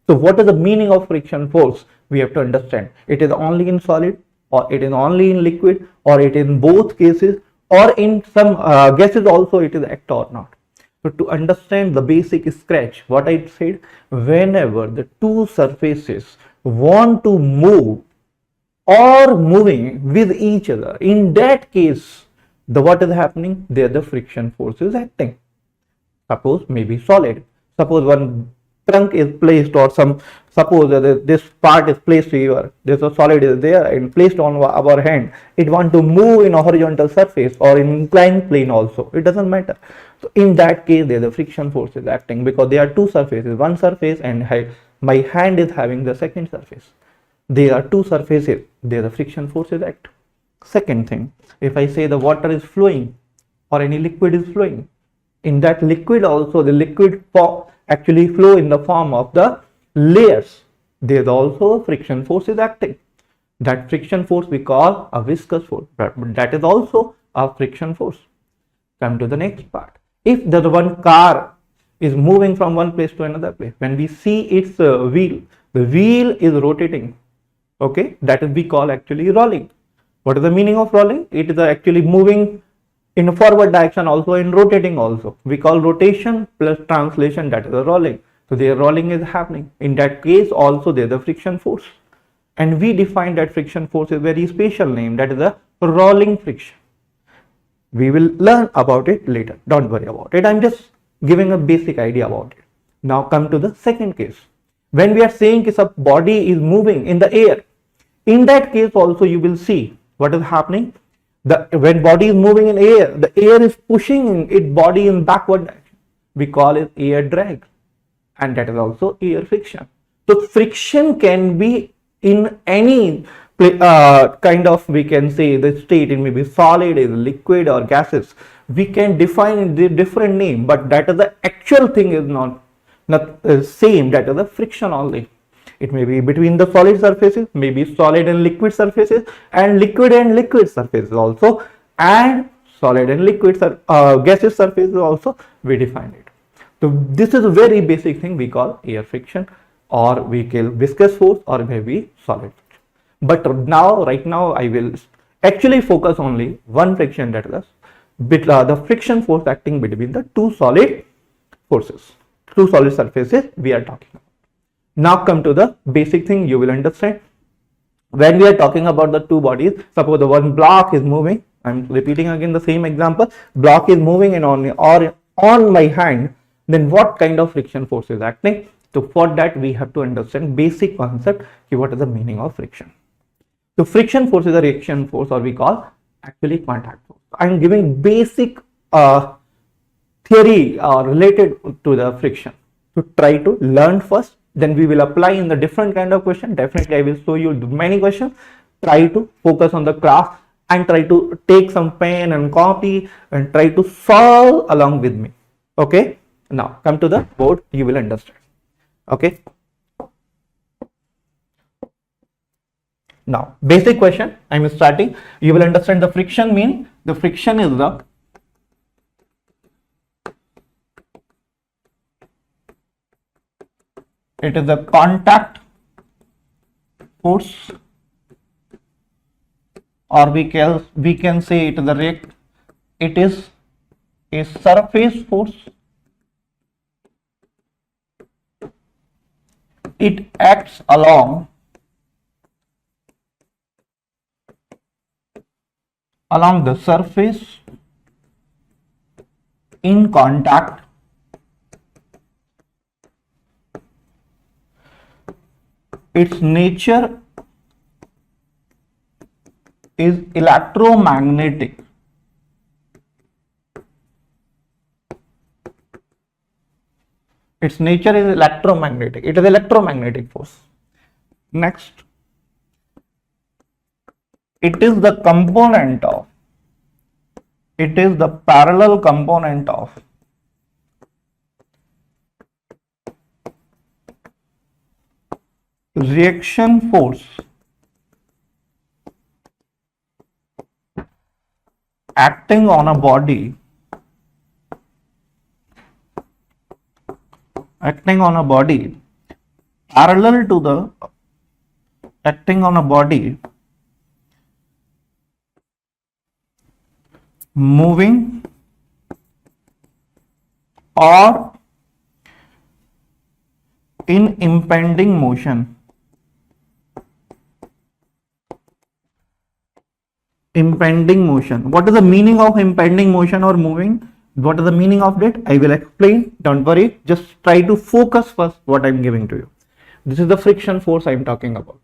So what is the meaning of friction force? We have to understand. It is only in solid, or it is only in liquid, or it is in both cases, or in some gases also it is act or not. So to understand the basic scratch, what I said, whenever the two surfaces want to move or moving with each other, in that case, what is happening? There the friction force is acting. Suppose maybe solid. Suppose one trunk is placed, or suppose this part is placed here, there's a solid is there and placed on our hand. It want to move in a horizontal surface or in inclined plane also. It doesn't matter. So in that case, there the friction force is acting because there are two surfaces. One surface and my hand is having the second surface. There are two surfaces. There the friction force is act. Second thing, if I say the water is flowing or any liquid is flowing, in that liquid also the liquid actually flow in the form of the layers. There is also a friction force is acting. That friction force we call a viscous force, but that is also a friction force. Come to the next part. If the one car is moving from one place to another place, when we see its wheel, the wheel is rotating. Okay, that is we call actually rolling. What is the meaning of rolling? It is actually moving in a forward direction, also in rotating also. We call rotation plus translation, that is the rolling. So the rolling is happening. In that case also there is a friction force. And we define that friction force is very special name, that is a rolling friction. We will learn about it later. Don't worry about it. I'm just giving a basic idea about it. Now come to the second case. When we are saying if a body is moving in the air, in that case also you will see what is happening. When body is moving in air, the air is pushing its body in backward direction. We call it air drag, and that is also air friction. So friction can be in any kind of, we can say the state, it may be solid, is liquid or gases. We can define the different name, but that is the actual thing is not same. That is the friction only. It may be between the solid surfaces, maybe solid and liquid surfaces, and liquid surfaces also, and solid and liquid gaseous surfaces also. We define it. So this is a very basic thing we call air friction, or we call viscous force, or maybe solid friction. But now, right now, I will actually focus only one friction, that is the friction force acting between the two solid forces, two solid surfaces we are talking about. Now come to the basic thing you will understand. When we are talking about the two bodies, suppose the one block is moving. I'm repeating again the same example. Block is moving in on my hand. Then what kind of friction force is acting? So for that we have to understand basic concept. What is the meaning of friction? So friction force is a reaction force, or we call actually contact force. I'm giving basic theory related to the friction. So try to learn first. Then we will apply in the different kind of question. Definitely I will show you many questions. Try to focus on the class and try to take some pen and copy and try to solve along with me. Okay, now come to the board, you will understand. Okay, now basic question I am starting. You will understand the friction mean. The friction is the contact force, or we can say it is a surface force. It acts along the surface in contact its nature is electromagnetic. Its nature is electromagnetic. It is electromagnetic force. Next, it is the component of, it is the parallel component of reaction force acting on a body, parallel to the acting on a body moving or in impending motion. Impending motion. What is the meaning of impending motion or moving? What is the meaning of it? I will explain. Don't worry. Just try to focus first what I'm giving to you. This is the friction force I'm talking about.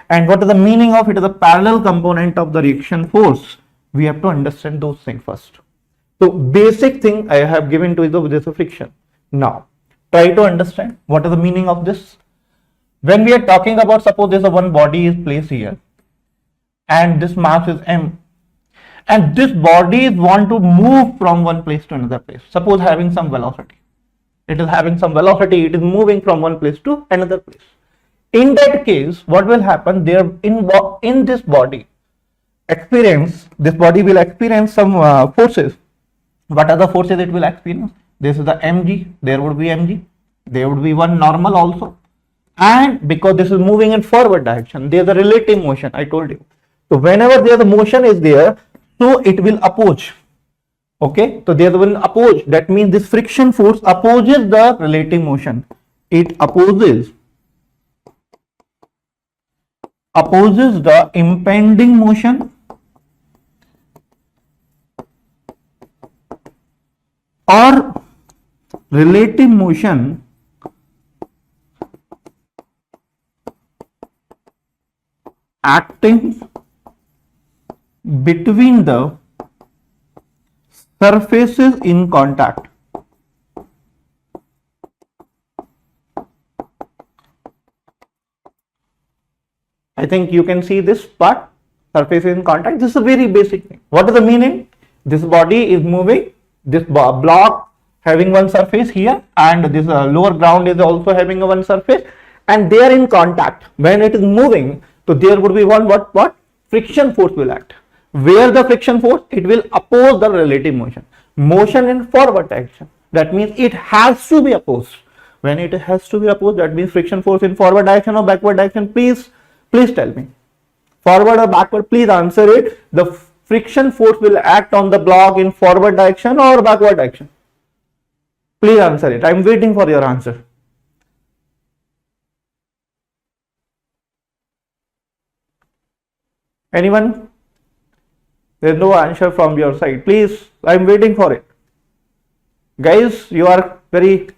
And what is the meaning of it? Is a parallel component of the reaction force. We have to understand those things first. So basic thing I have given to you is the friction. Now try to understand what is the meaning of this. When we are talking about, suppose there's a one body is placed here and this mass is m, and this body want to move from one place to another place. Suppose having some velocity, it is having some velocity, it is moving from one place to another place. In that case, what will happen there? In this body will experience some forces. What are the forces it will experience? This is the mg, there would be mg, there would be one normal also, and because this is moving in forward direction, there is a relative motion, I told you. So whenever there the motion is there, so it will oppose. Okay, so there will oppose. That means this friction force opposes the relative motion. It opposes the impending motion or relative motion acting between the surfaces in contact. I think you can see this part, surfaces in contact. This is a very basic thing. What is the meaning? This body is moving, this block having one surface here, and this lower ground is also having a one surface, and they are in contact. When it is moving, so there would be one what friction force will act. Where the friction force? It will oppose the relative motion. Motion in forward direction. That means it has to be opposed. When it has to be opposed, that means friction force in forward direction or backward direction. Please tell me. Forward or backward? Please answer it. The friction force will act on the block in forward direction or backward direction. Please answer it. I am waiting for your answer. Anyone? There is no answer from your side. Please, I am waiting for it. Guys, you are very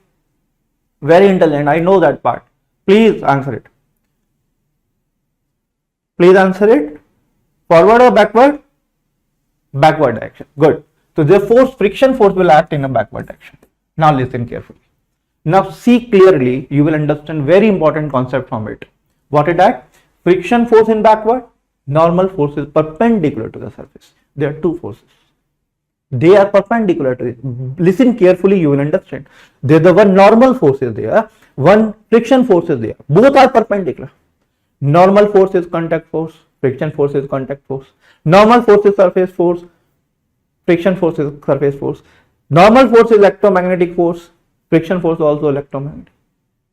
intelligent. I know that part. Please answer it. Please answer it. Forward or backward? Backward direction. Good. So the friction force will act in a backward direction. Now listen carefully. Now see clearly, you will understand very important concept from it. What is that? Friction force in backward, normal force is perpendicular to the surface. There are two forces. They are perpendicular to it. Listen carefully, you will understand. There the one normal force is there, one friction force is there. Both are perpendicular. Normal force is contact force, friction force is contact force. Normal force is surface force, friction force is surface force. Normal force is electromagnetic force, friction force also electromagnetic.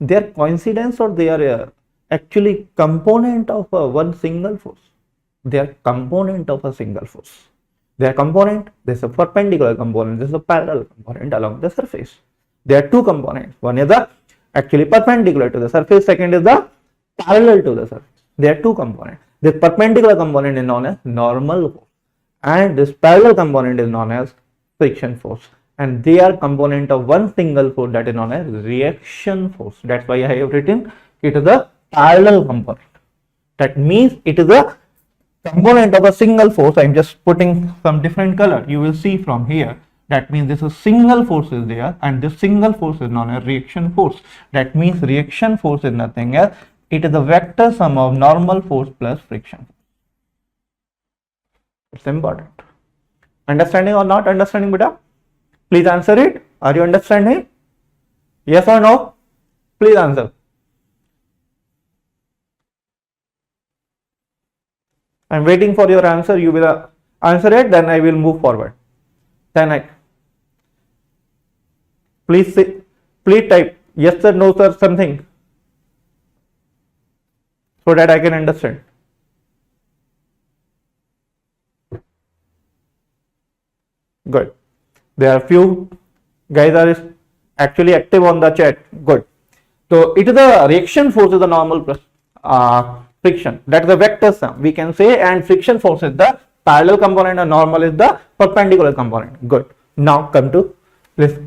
They are coincidence or they are actually component of one single force. They are component of a single force. They are component. There is a perpendicular component. There is a parallel component along the surface. There are two components. One is the actually perpendicular to the surface. Second is the parallel to the surface. There are two components. This perpendicular component is known as normal force, and this parallel component is known as friction force. And they are component of one single force that is known as reaction force. That's why I have written it is a parallel component. That means it is a component of a single force. I am just putting some different color. You will see from here. That means this is single force is there, and this single force is known as reaction force. That means reaction force is nothing else. It is the vector sum of normal force plus friction. It's important. Understanding or not understanding, beta? Please answer it. Are you understanding? Yes or no? Please answer. I'm waiting for your answer. You will answer it, then I will move forward. Please say, please type yes sir, no sir, something, so that I can understand. Good. There are few guys are actually active on the chat. Good. So it is the reaction force is the normal plus friction. That is the vector sum we can say, and friction force is the parallel component and normal is the perpendicular component. Good. Now come to this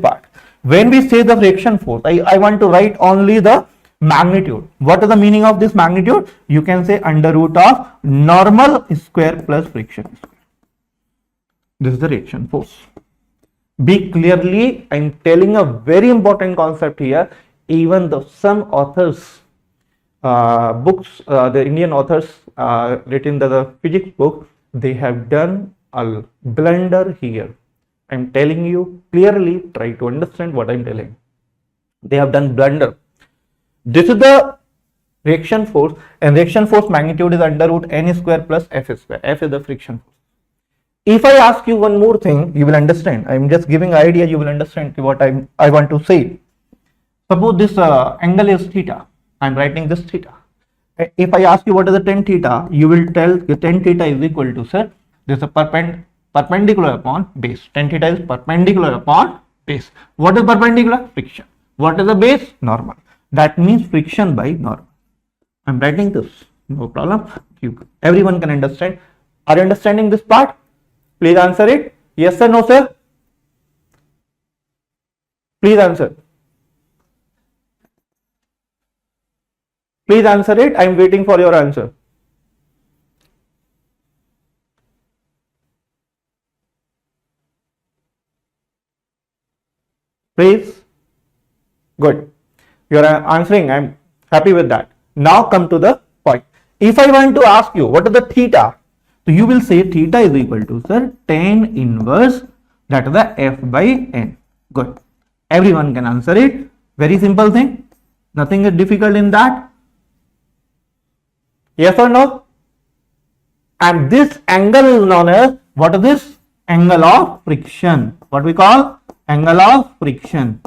part. When we say the friction force, I want to write only the magnitude. What is the meaning of this magnitude? You can say under root of normal square plus friction square. This is the reaction force. Be clearly, I am telling a very important concept here. Even though some authors books, the Indian authors written the physics book, they have done a blunder here. I am telling you clearly, try to understand what I am telling. They have done blunder. This is the reaction force, and reaction force magnitude is under root n square plus f square. F is the friction force. If I ask you one more thing, you will understand. I am just giving idea, you will understand what I want to say. Suppose this angle is theta. I am writing this theta. If I ask you what is the tan theta, you will tell tan theta is equal to, sir, this is a perpendicular upon base. Tan theta is perpendicular upon base. What is perpendicular? Friction. What is the base? Normal. That means friction by normal. I am writing this. No problem. Everyone can understand. Are you understanding this part? Please answer it. Yes or no, sir? Please answer. Please answer it. I am waiting for your answer. Please. Good. You are answering. I am happy with that. Now come to the point. If I want to ask you what is the theta, so you will say theta is equal to, sir, tan inverse, that is the f by n. Good. Everyone can answer it. Very simple thing. Nothing is difficult in that. Yes or no? And this angle is known as, what is this? Angle of friction. What we call? Angle of friction.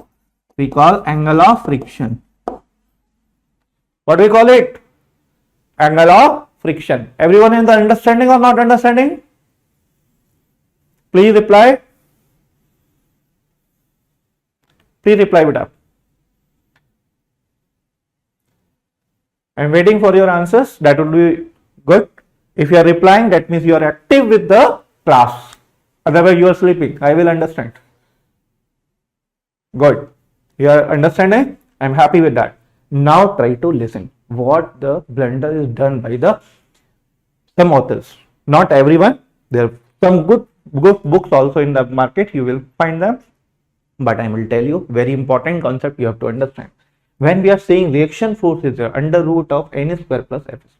We call angle of friction. What we call it? Angle of friction. Everyone in the understanding or not understanding? Please reply. Please reply, beta. I am waiting for your answers. That would be good. If you are replying, that means you are active with the class. Otherwise, you are sleeping. I will understand. Good. You are understanding? I am happy with that. Now try to listen. What the blunder is done by some authors. Not everyone. There are some good books also in the market. You will find them. But I will tell you very important concept you have to understand. When we are saying reaction force is under root of n square plus f square,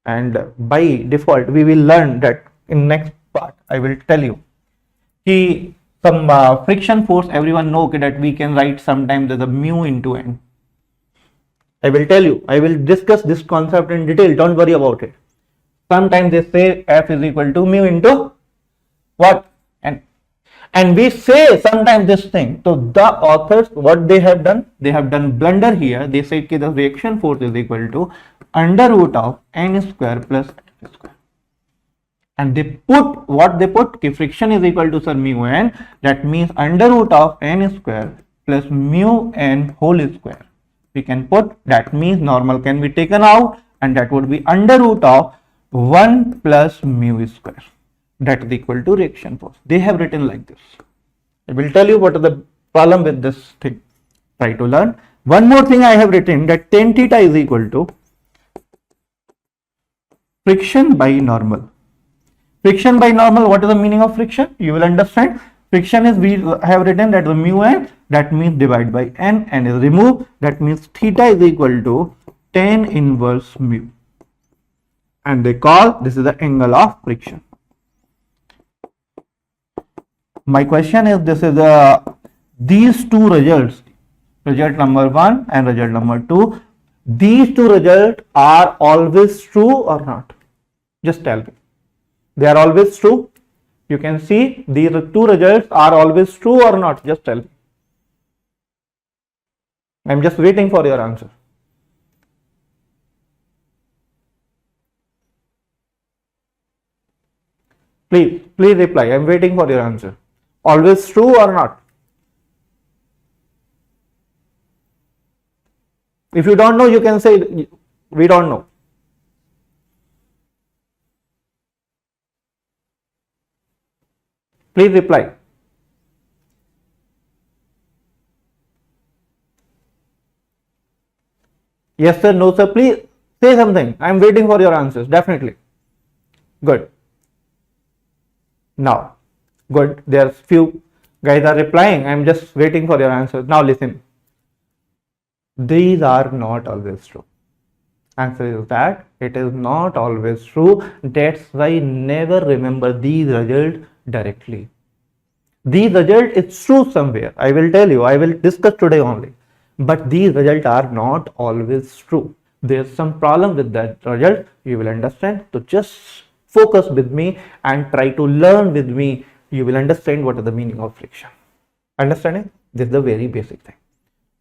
and by default we will learn that in next part. I will tell you some friction force. Everyone know that we can write sometimes as a mu into n. I will tell you. I will discuss this concept in detail. Don't worry about it. Sometimes they say f is equal to mu into what? And we say sometimes this thing. So the authors, what they have done blunder here. They say the reaction force is equal to under root of n square plus f square. And they put what they put? Friction is equal to, sir, mu n. That means under root of n square plus mu n whole square. We can put, that means normal can be taken out, and that would be under root of 1 plus mu square. That is equal to reaction force. They have written like this. I will tell you what is the problem with this thing. Try to learn. One more thing I have written, that tan theta is equal to friction by normal. Friction by normal, what is the meaning of friction? You will understand. Friction is, we have written that the mu n, that means divide by n, and is removed, that means theta is equal to tan inverse mu, and they call this is the angle of friction. My question is, this is these two results, result number 1 and result number 2, these two results are always true or not? Just tell me. They are always true? You can see these two results are always true or not? Just tell me. I'm just waiting for your answer. Please reply. I'm waiting for your answer. Always true or not? If you don't know, you can say we don't know. Please reply. Yes sir, no sir, please say something. I am waiting for your answers, definitely. Good. Now, good, there's few guys are replying. I am just waiting for your answers. Now listen. These are not always true. Answer is that it is not always true. That's why never remember these results directly. These results is true somewhere. I will tell you. I will discuss today only. But these results are not always true. There's some problem with that result. You will understand. So just focus with me and try to learn with me. You will understand what is the meaning of friction. Understanding? This is the very basic thing.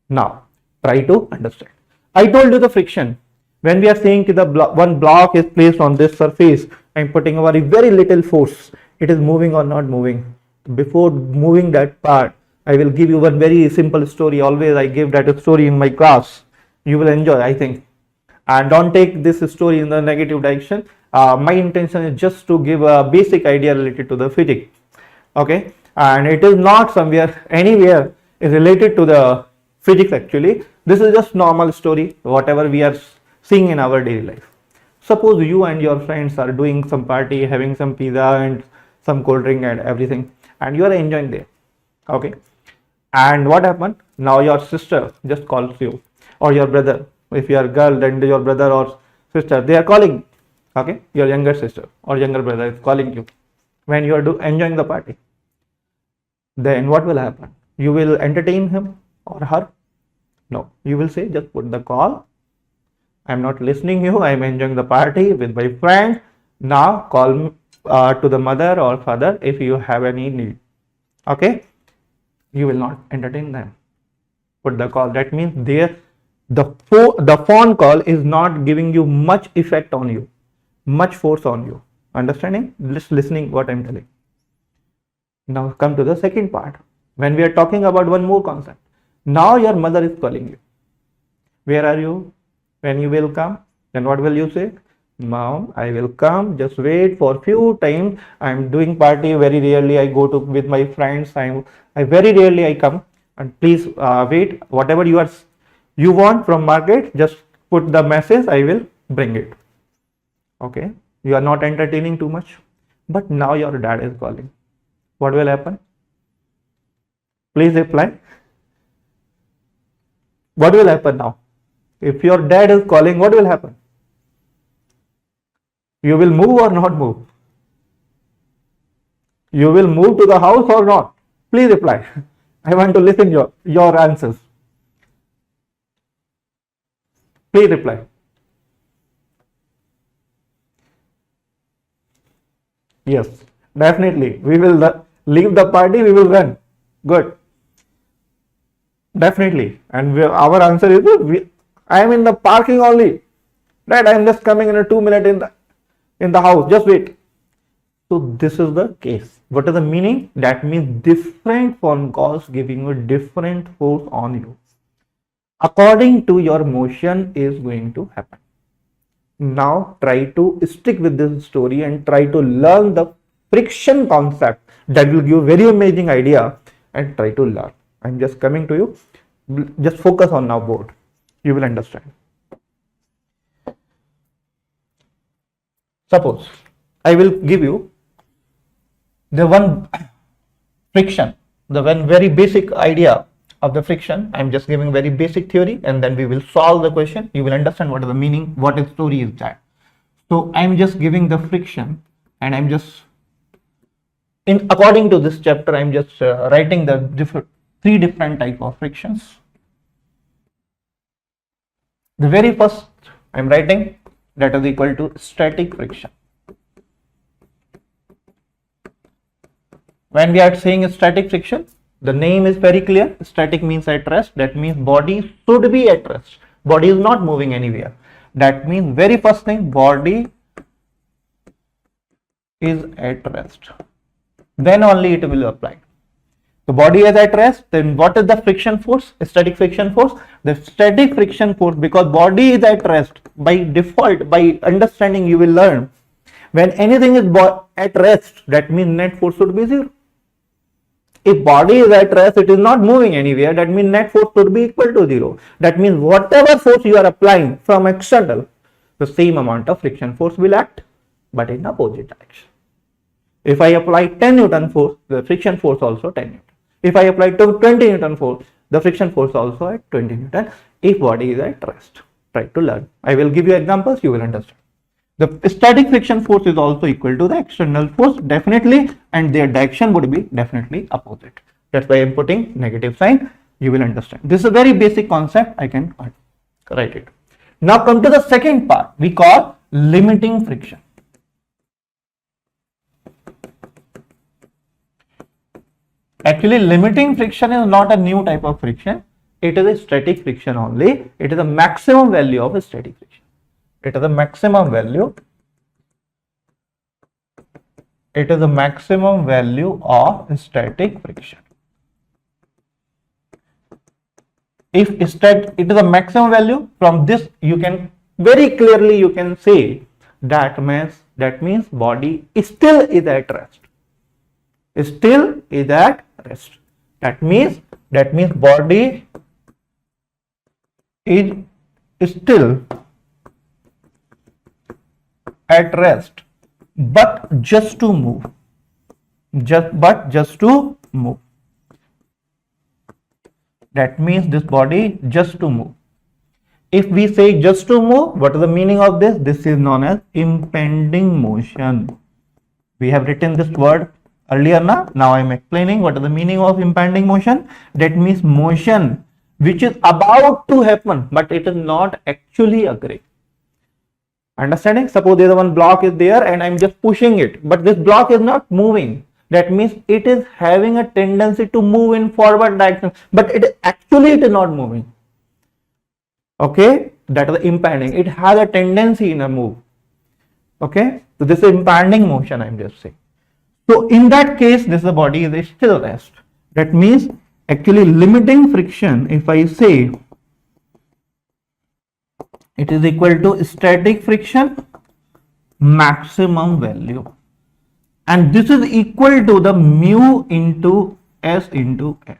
Now, try to understand. I told you the friction. When we are saying that one block is placed on this surface, I am putting a very little force. It is moving or not moving. Before moving that part, I will give you one very simple story. Always I give that story in my class. You will enjoy, I think. And don't take this story in the negative direction. My intention is just to give a basic idea related to the physics. Okay, and it is not somewhere anywhere related to the physics actually. This is just normal story, whatever we are seeing in our daily life. Suppose you and your friends are doing some party, having some pizza and some cold drink and everything, and you are enjoying there. Okay, and what happened? Now your sister just calls you, or your brother. If you are a girl, then your brother or sister, they are calling. Okay, your younger sister or younger brother is calling you when you are enjoying the party. Then what will happen? You will entertain him or her? No, you will say just put the call. I'm not listening you. I'm enjoying the party with my friend. Now call to the mother or father if you have any need. Okay, you will not entertain them. Put the call. That means the phone call is not giving you much effect on you, much force on you. Understanding? Just listening what I'm telling. Now come to the second part. When we are talking about one more concept. Now your mother is calling you. Where are you? When you will come? Then what will you say? Mom, I will come. Just wait for few times. I'm doing party very rarely. I go to with my friends. I very rarely I come. And please wait. Whatever you want from market, just put the message. I will bring it. Okay. You are not entertaining too much. But now your dad is calling. What will happen? Please reply. What will happen now? If your dad is calling, what will happen? You will move or not move? You will move to the house or not? Please reply. I want to listen your answers. Please reply. Yes, definitely. We will leave the party, we will run. Good. Definitely. And our answer is, I am in the parking only. Right? I am just coming in a 2 minute in the house. Just wait. So this is the case. What is the meaning? That means different phone calls giving you different force on you. According to your motion is going to happen. Now try to stick with this story and try to learn the friction concept. That will give you very amazing idea and try to learn. I'm just coming to you. Just focus on now board. You will understand. Suppose I will give you the one friction, the one very basic idea of the friction. I'm just giving very basic theory, and then we will solve the question. You will understand what is the meaning, what is story is that. So I'm just giving the friction, and I'm just according to this chapter, I'm just writing the three different type of frictions. The very first I'm writing that is equal to static friction. When we are saying static friction, the name is very clear. Static means at rest. That means body should be at rest. Body is not moving anywhere. That means very first thing, body is at rest. Then only it will apply. The body is at rest. Then what is the friction force? Static friction force. The static friction force, because body is at rest, by default, by understanding, you will learn when anything is at rest, that means net force should be zero. If body is at rest, it is not moving anywhere, that means net force should be equal to zero. That means whatever force you are applying from external, the same amount of friction force will act, but in opposite direction. If I apply 10 Newton force, the friction force also 10 Newton. If I apply 20 Newton force, the friction force also at 20 Newton, if body is at rest. Try to learn. I will give you examples, you will understand. The static friction force is also equal to the external force, definitely, and their direction would be definitely opposite. That's why I'm putting negative sign. You will understand. This is a very basic concept. I can write it. Now come to the second part. We call limiting friction. Actually, limiting friction is not a new type of friction. It is a static friction only. It is a maximum value of a static friction. It is a maximum value. It is a maximum value of static friction. If it is a maximum value, from this you can very clearly you can say that means body still is at rest. Still is at rest. That means body is still at rest, but just to move. Just to move. That means this body just to move. If we say just to move, what is the meaning of this? This is known as impending motion. We have written this word earlier now. Now I am explaining what is the meaning of impending motion. That means motion which is about to happen, but it is not actually occurring. Understanding? Suppose there is one block is there and I am just pushing it, but this block is not moving. That means it is having a tendency to move in forward direction, but it is not moving. Okay, that is the impending. It has a tendency in a move. Okay, so this is impending motion. I am just saying. So in that case, this body is still rest. That means actually limiting friction. If I say it is equal to static friction maximum value, and this is equal to the mu into S into L.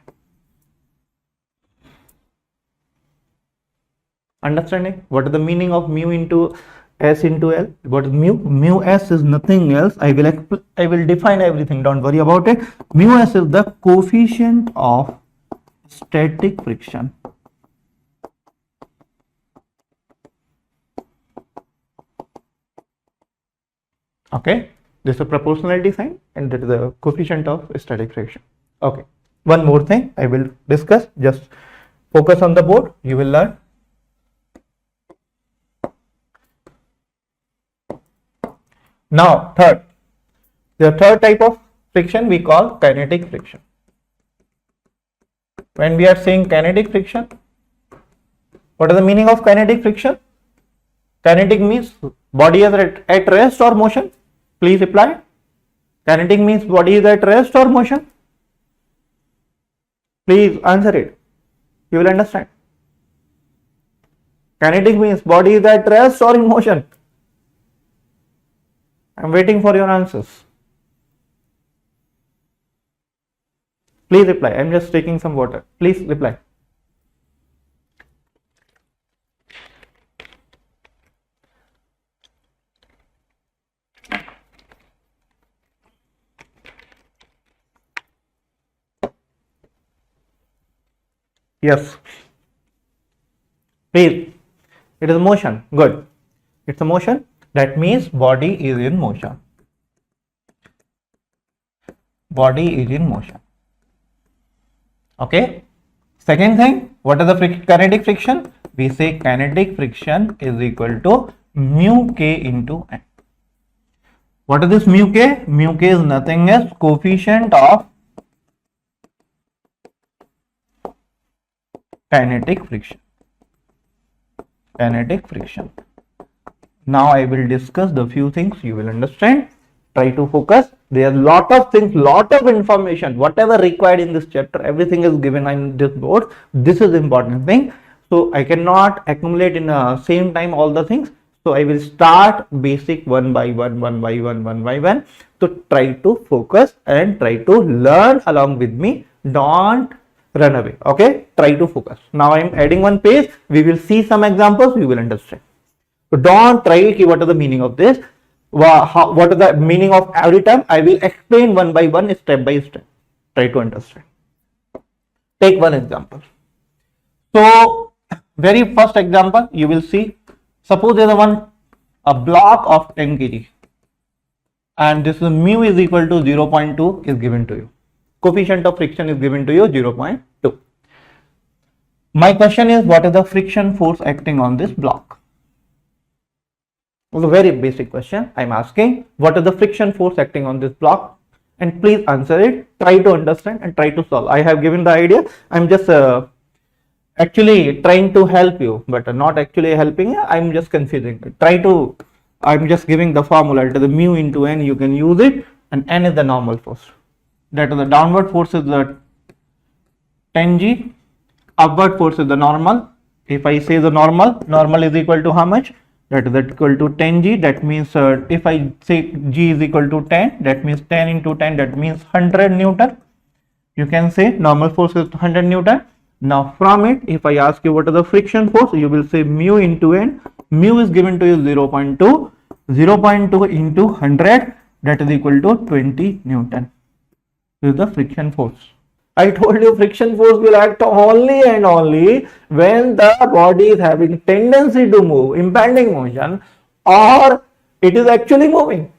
Understanding what is the meaning of mu into S into L? What is mu? Mu S is nothing else. I will define everything. Don't worry about it. Mu S is the coefficient of static friction. Okay, this is a proportionality sign, and that is the coefficient of static friction. Okay, one more thing I will discuss. Just focus on the board. You will learn. Now, the third type of friction we call kinetic friction. When we are saying kinetic friction, what is the meaning of kinetic friction? Kinetic means body is at rest or motion. Please reply. Kinetic means body is at rest or motion. Please answer it. You will understand. Kinetic means body is at rest or in motion. I am waiting for your answers. Please reply. I am just taking some water. Please reply. Yes. Please. It is motion. Good. It's a motion. That means body is in motion. Body is in motion. Okay. Second thing, what is the kinetic friction? We say kinetic friction is equal to mu k into n. What is this mu k? Mu k is nothing as coefficient of kinetic friction. Kinetic friction. Now I will discuss the few things you will understand. Try to focus. There are lot of things, lot of information, whatever required in this chapter, everything is given in this board. This is the important thing. So I cannot accumulate in the same time all the things. So I will start basic one by one. So try to focus and try to learn along with me. Don't run away. Okay, try to focus. Now I am adding one page. We will see some examples. You will understand. So don't try to what is the meaning of this. What is the meaning of every term? I will explain one by one, step by step. Try to understand. Take one example. So very first example you will see. Suppose there is a block of 10 kg and this is mu is equal to 0.2 is given to you. Coefficient of friction is given to you 0.2. My question is, what is the friction force acting on this block? It's a very basic question. I'm asking, what is the friction force acting on this block? And please answer it. Try to understand and try to solve. I have given the idea. I'm just actually trying to help you, but not actually helping you. I'm just confusing. I'm just giving the formula. It is the mu into n. You can use it, and n is the normal force. That is the downward force is the 10g. Upward force is the normal. If I say the normal is equal to how much? That is equal to 10g. That means if I say g is equal to 10, that means 10 into 10, that means 100 Newton. You can say normal force is 100 Newton. Now from it, if I ask you what is the friction force, you will say mu into n. Mu is given to you 0.2. 0.2 into 100, that is equal to 20 Newton. This is the friction force. I told you friction force will act only and only when the body is having tendency to move, impending motion, or it is actually moving.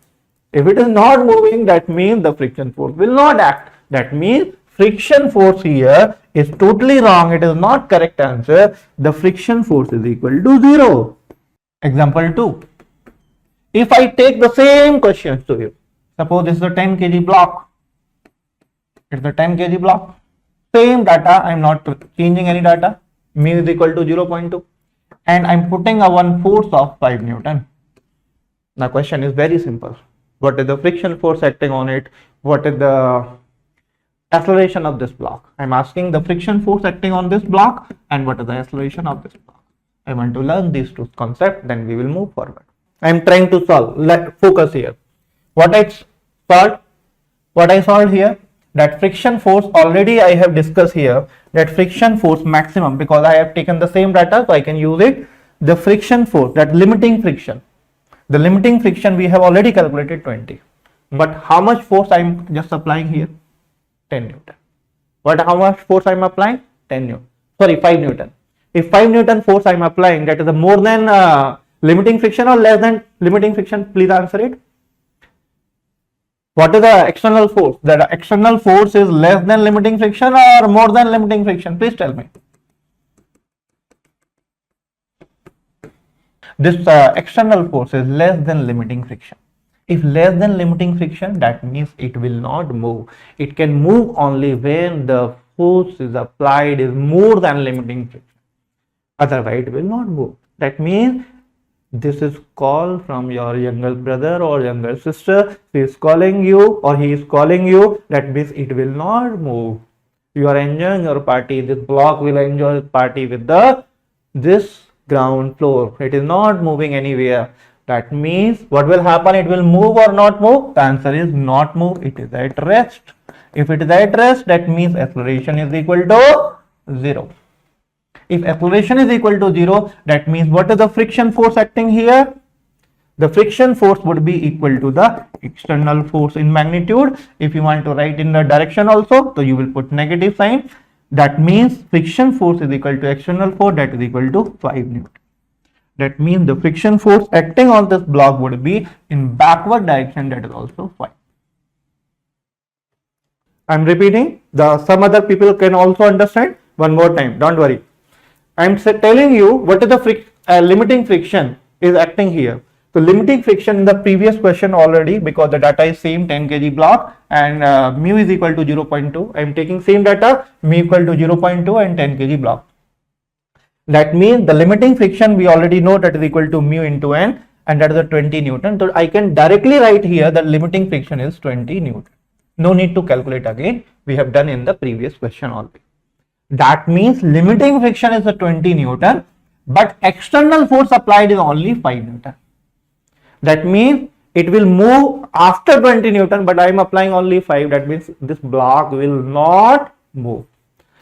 If it is not moving, that means the friction force will not act. That means friction force here is totally wrong. It is not correct answer. The friction force is equal to 0. Example 2. If I take the same questions to you, suppose this is a 10 kg block. It's the 10 kg block. Same data, I'm not changing any data. Mu is equal to 0.2 and I'm putting a one force of 5 Newton. The question is very simple. What is the friction force acting on it? What is the acceleration of this block? I'm asking the friction force acting on this block and what is the acceleration of this block. I want to learn these two concepts, then we will move forward. I'm trying to solve. Let's focus here. What I solved here, that friction force already I have discussed here, that friction force maximum, because I have taken the same data so I can use it. The friction force, that limiting friction, the limiting friction we have already calculated 20, but how much force I'm just applying here? 10 Newton. How much force I'm applying? 10 Newton. Sorry, 5 Newton. If 5 Newton force I'm applying, that is more than limiting friction or less than limiting friction? Please answer it. What is the external force? The external force is less than limiting friction or more than limiting friction? Please tell me. This external force is less than limiting friction. If less than limiting friction, that means it will not move. It can move only when the force is applied is more than limiting friction. Otherwise, it will not move. That means this is call from your younger brother or younger sister. She is calling you or he is calling you. That means it will not move. You are enjoying your party. This block will enjoy its party with this ground floor. It is not moving anywhere. That means what will happen? It will move or not move? The answer is not move. It is at rest. If it is at rest, that means acceleration is equal to 0. If acceleration is equal to 0, that means what is the friction force acting here? The friction force would be equal to the external force in magnitude. If you want to write in the direction also, so you will put negative sign. That means friction force is equal to external force, that is equal to 5 Newton. That means the friction force acting on this block would be in backward direction, that is also 5. I'm repeating, some other people can also understand. One more time, don't worry. I'm telling you what is the limiting friction is acting here. So limiting friction in the previous question already, because the data is same 10 kg block and mu is equal to 0.2. I'm taking same data, mu equal to 0.2 and 10 kg block. That means the limiting friction we already know that is equal to mu into n, and that is a 20 Newton. So I can directly write here that limiting friction is 20 Newton. No need to calculate again. We have done in the previous question already. That means limiting friction is a 20 Newton, but external force applied is only 5 Newton. That means it will move after 20 Newton, but I am applying only 5. That means this block will not move.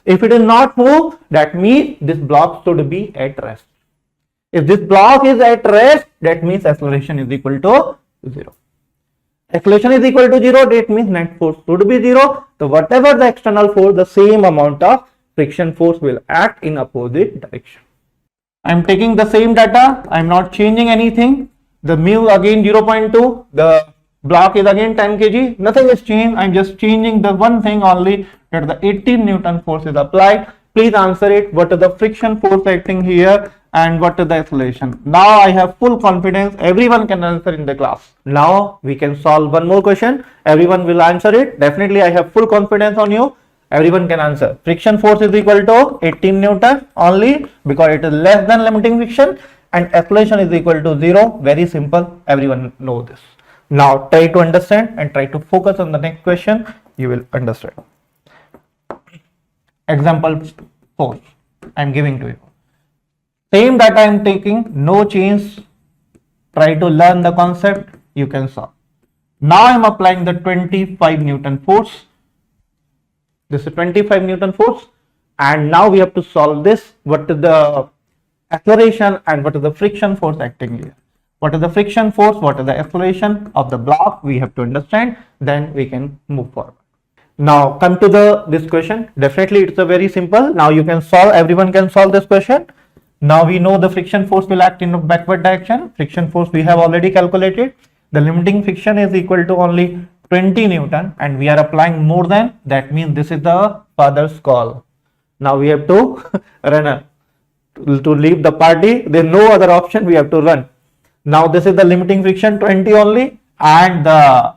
If it will not move, that means this block should be at rest. If this block is at rest, that means acceleration is equal to 0. Acceleration is equal to 0, that means net force should be 0. So whatever the external force, the same amount of friction force will act in opposite direction. I am taking the same data, I am not changing anything. The mu again 0.2, the block is again 10 kg, nothing is changed. I am just changing the one thing only, that the 18 Newton force is applied. Please answer it. What is the friction force acting here and what is the acceleration? Now I have full confidence everyone can answer in the class. Now we can solve one more question. Everyone will answer it. Definitely I have full confidence on you. Everyone can answer. Friction force is equal to 18 Newton only, because it is less than limiting friction, and acceleration is equal to 0. Very simple. Everyone knows this. Now try to understand and try to focus on the next question. You will understand. Example 4 I am giving to you. Same data I am taking, no change. Try to learn the concept, you can solve. Now I am applying the 25 Newton force. This is 25 Newton force, and now we have to solve this. What is the acceleration and what is the friction force acting here? What is the friction force? What is the acceleration of the block? We have to understand, then we can move forward. Now come to this question. Definitely it's a very simple. Now you can solve, everyone can solve this question. Now we know the friction force will act in a backward direction. Friction force we have already calculated. The limiting friction is equal to only 20 Newton, and we are applying more than. That means this is the father's call. Now we have to run to leave the party. There is no other option, we have to run. Now this is the limiting friction 20 only, and the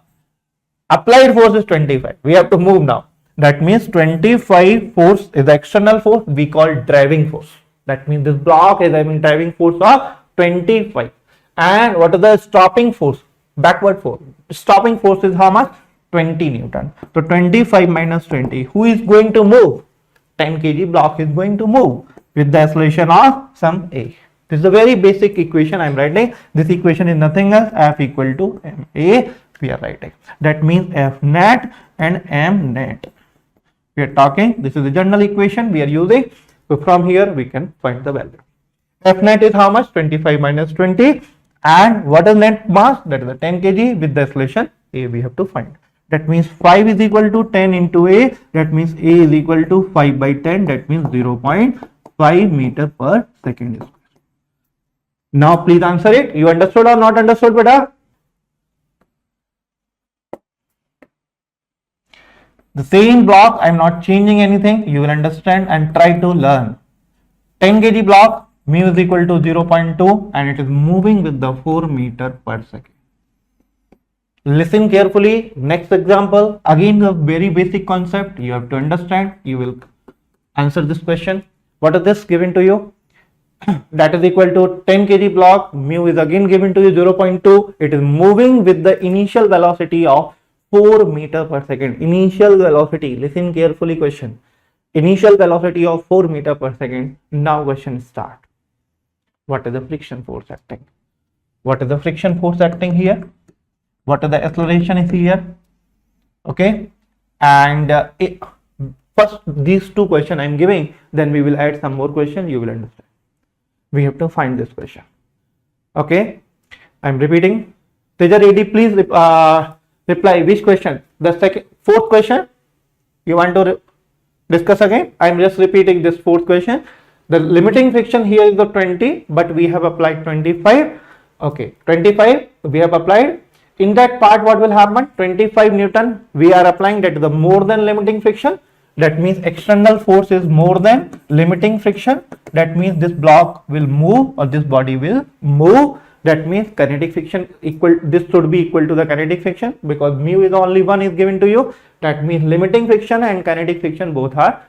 applied force is 25. We have to move now. That means 25 force is the external force we call driving force. That means this block is having driving force of 25. And what is the stopping force? Backward force. Stopping force is how much? 20 Newton. So 25 minus 20. Who is going to move? 10 kg block is going to move with the acceleration of some A. This is a very basic equation I am writing. This equation is nothing else. F equal to ma. We are writing. That means F net and M net. We are talking. This is the general equation we are using. So from here we can find the value. F net is how much? 25 minus 20. And what is net mass? That is the 10 kg with the acceleration A we have to find. That means 5 is equal to 10 into A. That means A is equal to 5 by 10. That means 0.5 meter per second square. Now please answer it. You understood or not understood, beta? The same block, I am not changing anything. You will understand and try to learn. 10 kg block, mu is equal to 0.2, and it is moving with the 4 meter per second. Listen carefully. Next example, again a very basic concept. You have to understand. You will answer this question. What is this given to you? That is equal to 10 kg block. Mu is again given to you 0.2. It is moving with the initial velocity of 4 meter per second. Initial velocity. Listen carefully question. Initial velocity of 4 meter per second. Now question start. What is the friction force acting? What is the friction force acting here? What is the acceleration is here? Okay. And first these two questions I am giving. Then we will add some more questions. You will understand. We have to find this question. Okay. I am repeating. Teja AD, please reply which question? The fourth question you want to Discuss again. I'm just repeating this fourth question. The limiting friction here is the 20, but we have applied 25. Okay, 25 we have applied. In that part, what will happen? 25 Newton we are applying, that is the more than limiting friction. That means external force is more than limiting friction. That means this block will move, or this body will move. That means kinetic friction equal, this should be equal to the kinetic friction, because mu is only one is given to you. That means limiting friction and kinetic friction both are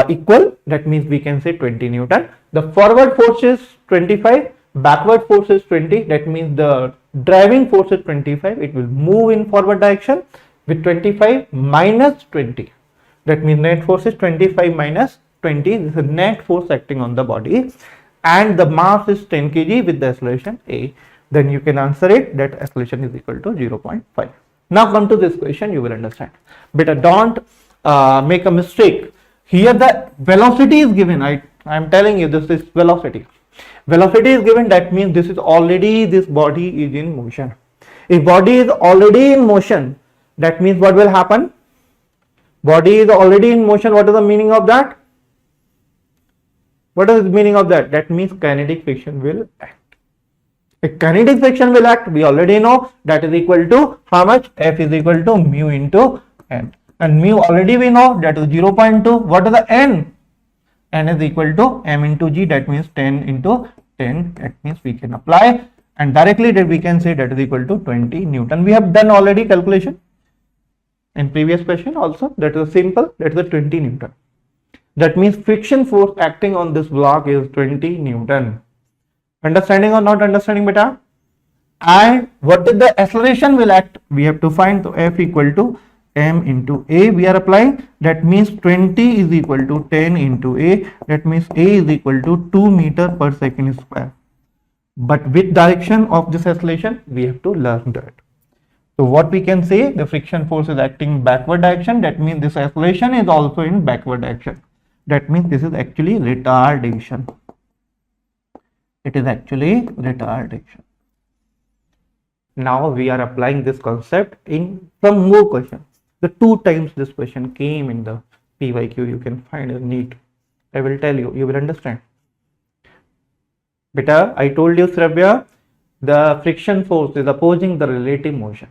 equal. That means we can say 20 Newton. The forward force is 25, backward force is 20. That means the driving force is 25. It will move in forward direction with 25 minus 20. That means net force is 25 minus 20. This is net force acting on the body, and the mass is 10 kg with the acceleration a. Then you can answer it that acceleration is equal to 0.5. Now come to this question, you will understand. But don't make a mistake. Here the velocity is given. I am telling you, this is velocity. Velocity is given. That means this is already, this body is in motion. If body is already in motion, that means what will happen? Body is already in motion. What is the meaning of that? What is the meaning of that? That means kinetic friction will act. If kinetic friction will act, we already know that is equal to how much? F is equal to mu into n. And mu already we know that is 0.2. What is the n? N is equal to m into g. That means 10 into 10. That means we can apply, and directly that we can say that is equal to 20 Newton. We have done already calculation in previous question also. That is simple. That is the 20 Newton. That means friction force acting on this block is 20 Newton. Understanding or not understanding, beta? And what is the acceleration will act? We have to find. So F equal to m into a we are applying. That means 20 is equal to 10 into a. That means a is equal to 2 meter per second square. But with direction of this acceleration, we have to learn that. So what we can say, the friction force is acting backward direction. That means this acceleration is also in backward direction. That means this is actually retardation. It is actually retardation. Now we are applying this concept in some more questions. The 2 times this question came in the PYQ, you can find a Neet. I will tell you, you will understand. Beta, I told you, Shravya, the friction force is opposing the relative motion.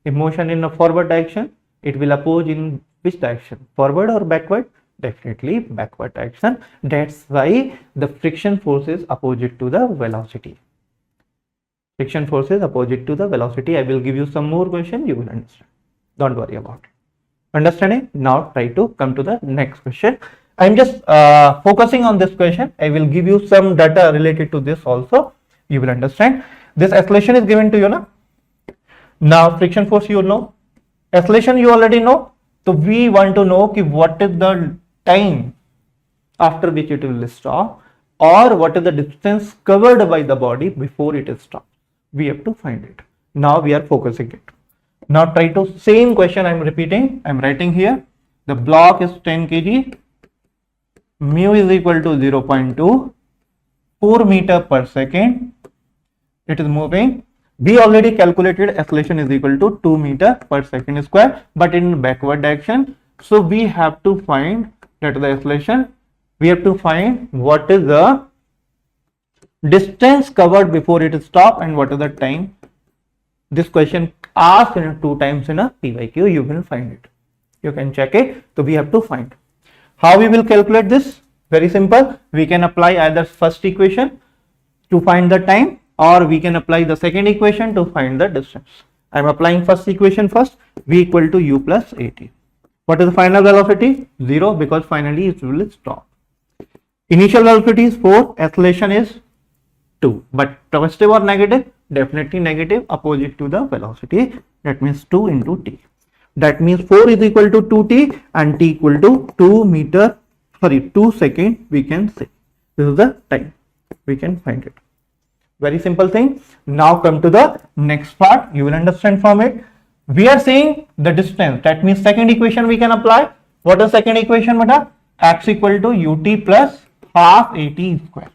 If motion in a forward direction, it will oppose in which direction? Forward or backward? Definitely backward direction. That's why the friction force is opposite to the velocity. Friction force is opposite to the velocity. I will give you some more question, you will understand. Don't worry about it. Understanding? Now try to come to the next question. I am just focusing on this question. I will give you some data related to this also. You will understand. This acceleration is given to you now. Now friction force you know. Acceleration you already know. So we want to know what is the time after which it will stop, or what is the distance covered by the body before it is stopped. We have to find it. Now we are focusing it. Now try to, same question I am repeating. I am writing here. The block is 10 kg. Mu is equal to 0.2. 4 meter per second. It is moving. We already calculated acceleration is equal to 2 meter per second square, but in backward direction. So we have to find that the acceleration. We have to find what is the distance covered before it stops and what is the time. This question asked in 2 times in a PYQ. You will find it. You can check it. So we have to find. How we will calculate this? Very simple. We can apply either first equation to find the time, or we can apply the second equation to find the distance. I am applying first equation first. V equal to u plus at. What is the final velocity? 0, because finally it will stop. Initial velocity is 4. Acceleration is 2. But positive or negative? Definitely negative, opposite to the velocity. That means 2 into t. That means 4 is equal to 2t and t equal to 2 second we can say. This is the time. We can find it. Very simple thing. Now come to the next part. You will understand from it. We are saying the distance. That means second equation we can apply. What is second equation, beta? X equal to ut plus half at square.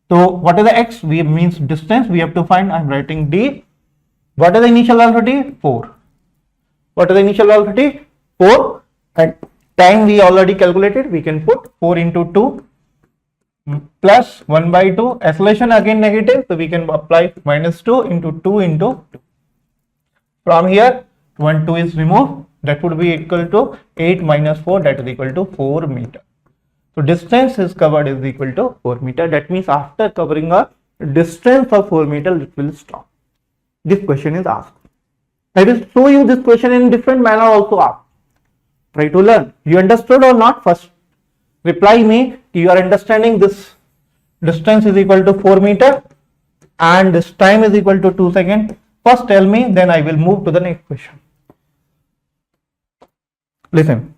So what is the x? We means distance. We have to find. I am writing d. What is the initial velocity? 4. What is the initial velocity? 4. And Time we already calculated, we can put 4 into 2 plus 1 by 2. Acceleration again negative, so we can apply minus 2 into 2 into 2. From here, 1 2 is removed, that would be equal to 8 minus 4, that is equal to 4 meter. So distance is covered is equal to 4 meter. That means after covering a distance of 4 meter, it will stop. This question is asked. I will show you this question in different manner also asked. Try to learn. You understood or not? First reply me. You are understanding this distance is equal to 4 meter and this time is equal to 2 seconds. First tell me, then I will move to the next question. Listen.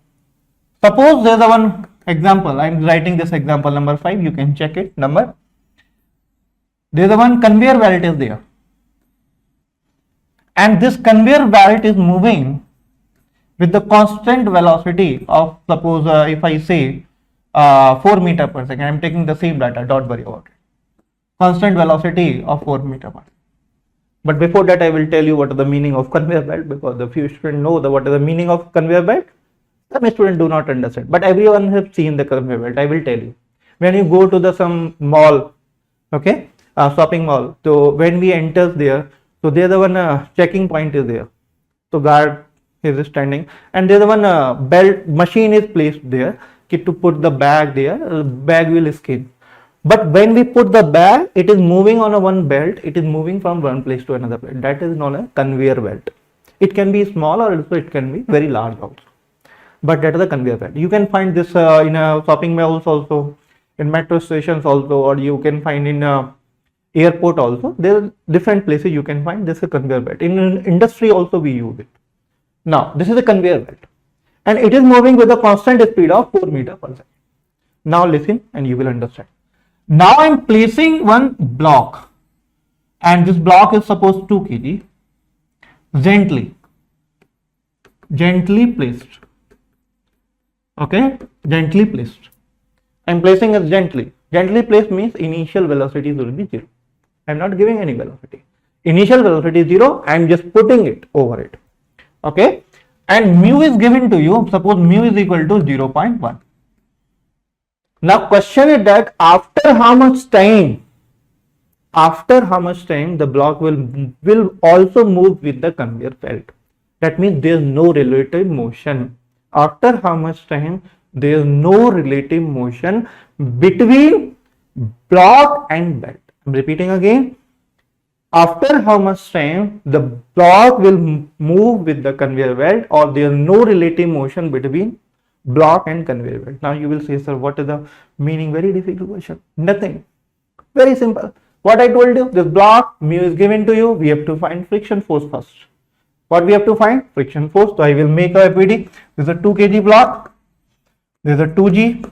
Suppose there is a one example. I am writing this example number 5. You can check it. Number. There is a one conveyor belt is there. And this conveyor belt is moving with the constant velocity of, suppose if I say 4 meter per second, I am taking the same data, don't worry about it. Constant velocity of 4 meter per second. But before that, I will tell you what is the meaning of conveyor belt, because the few students know what is the meaning of conveyor belt. Some students do not understand, but everyone has seen the conveyor belt. I will tell you. When you go to the some mall, okay, shopping mall, so when we enter there, so there the one checking point is there. So guard is standing, and there the one belt machine is placed there to put the bag there. The bag will scan. But when we put the bag, it is moving on a one belt. It is moving from one place to another place. That is known as conveyor belt. It can be small or also it can be very large also. But that is the conveyor belt. You can find this in shopping malls also, in metro stations also, or you can find in airport also. There are different places you can find this conveyor belt. In industry also we use it. Now this is a conveyor belt, and it is moving with a constant speed of 4 meter per second. Now listen and you will understand. Now I am placing one block, and this block is supposed 2 kg, gently placed. Okay, gently placed. I am placing it gently. Gently placed means initial velocity will be 0. I am not giving any velocity. Initial velocity is 0. I am just putting it over it. Okay, and mu is given to you. Suppose mu is equal to 0.1. Now question is that after how much time the block will also move with the conveyor belt. That means there is no relative motion. After how much time there is no relative motion between block and belt. I am repeating again. After how much time the block will move with the conveyor belt, or there is no relative motion between block and conveyor belt. Now you will say, sir, what is the meaning? Very difficult question. Nothing. Very simple. What I told you, this block mu is given to you. We have to find friction force first. What we have to find? Friction force. So I will make a FBD. This is a 2 kg block. There is a 2g.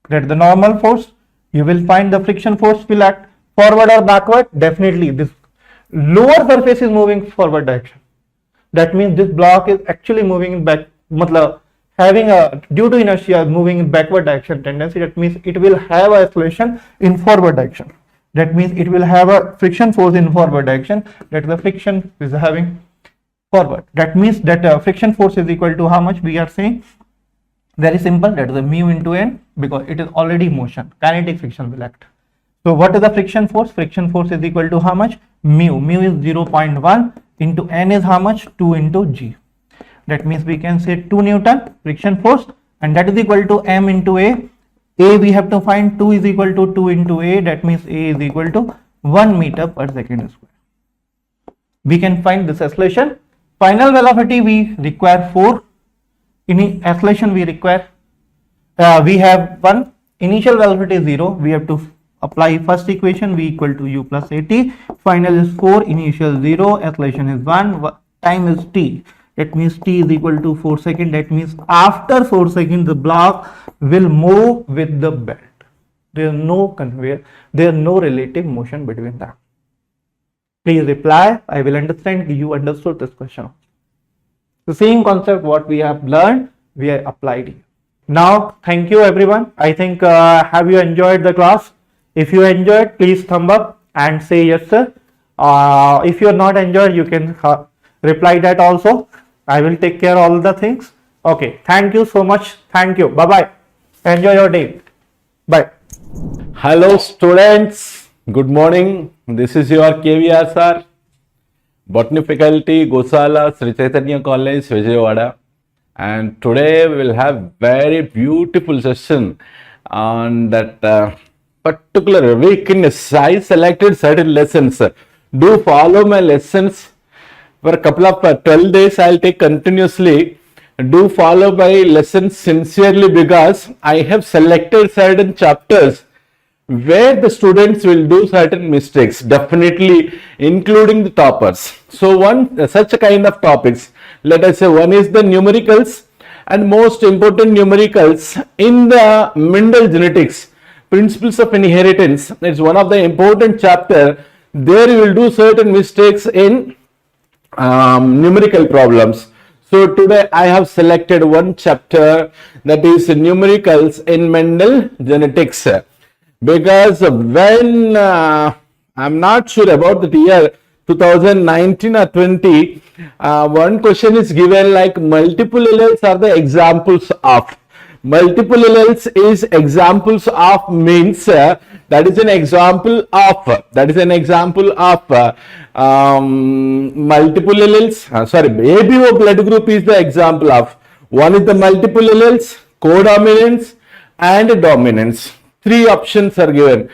That is the normal force. You will find the friction force will act forward or backward. Definitely this lower surface is moving forward direction. That means this block is actually moving in back, having a, due to inertia, moving in backward direction tendency. That means it will have a acceleration in forward direction. That means it will have a friction force in forward direction. That the friction is having forward. That means that friction force is equal to how much we are saying? Very simple. That is the mu into n, because it is already motion. Kinetic friction will act. So what is the friction force? Friction force is equal to how much? Mu. Mu is 0.1 into n is how much? 2 into g. That means we can say 2 Newton friction force, and that is equal to m into a. A we have to find 2 is equal to 2 into a. That means a is equal to 1 meter per second square. We can find this acceleration. Final velocity we require 4. In acceleration we require, we have 1. Initial velocity is 0. We have to apply first equation, v equal to u plus at. Final is 4. Initial 0. Acceleration is 1. Time is t. That means t is equal to 4 seconds. That means after 4 seconds the block will move with the belt. There is no conveyor. There is no relative motion between them. Please reply. I will understand you understood this question. The same concept what we have learned, we have applied here. Now, thank you everyone. I think have you enjoyed the class? If you enjoyed, please thumb up and say yes sir. If you are not enjoyed, you can reply that also. I will take care all the things. Okay. Thank you so much. Thank you. Bye bye. Enjoy your day. Bye. Hello students, good morning. This is your KVR sir, Botany faculty, Gosala, Sri Chaitanya College, Vijayawada. And today we will have very beautiful session on that particular weakness. I selected certain lessons. Do follow my lessons for a couple of 12 days. I'll take continuously. Do follow my lessons sincerely because I have selected certain chapters where the students will do certain mistakes, definitely including the toppers. So such a kind of topics, let us say one is the numericals, and most important numericals in the Mendel genetics, principles of inheritance. It's one of the important chapter. There you will do certain mistakes in numerical problems. So today I have selected one chapter, that is numericals in Mendel genetics, because when I'm not sure about the year 2019 or 20, one question is given like multiple alleles are the examples of. Multiple alleles is examples of means that is an example of multiple alleles. ABO blood group is the example of. One is the multiple alleles, codominance and dominance. Three options are given.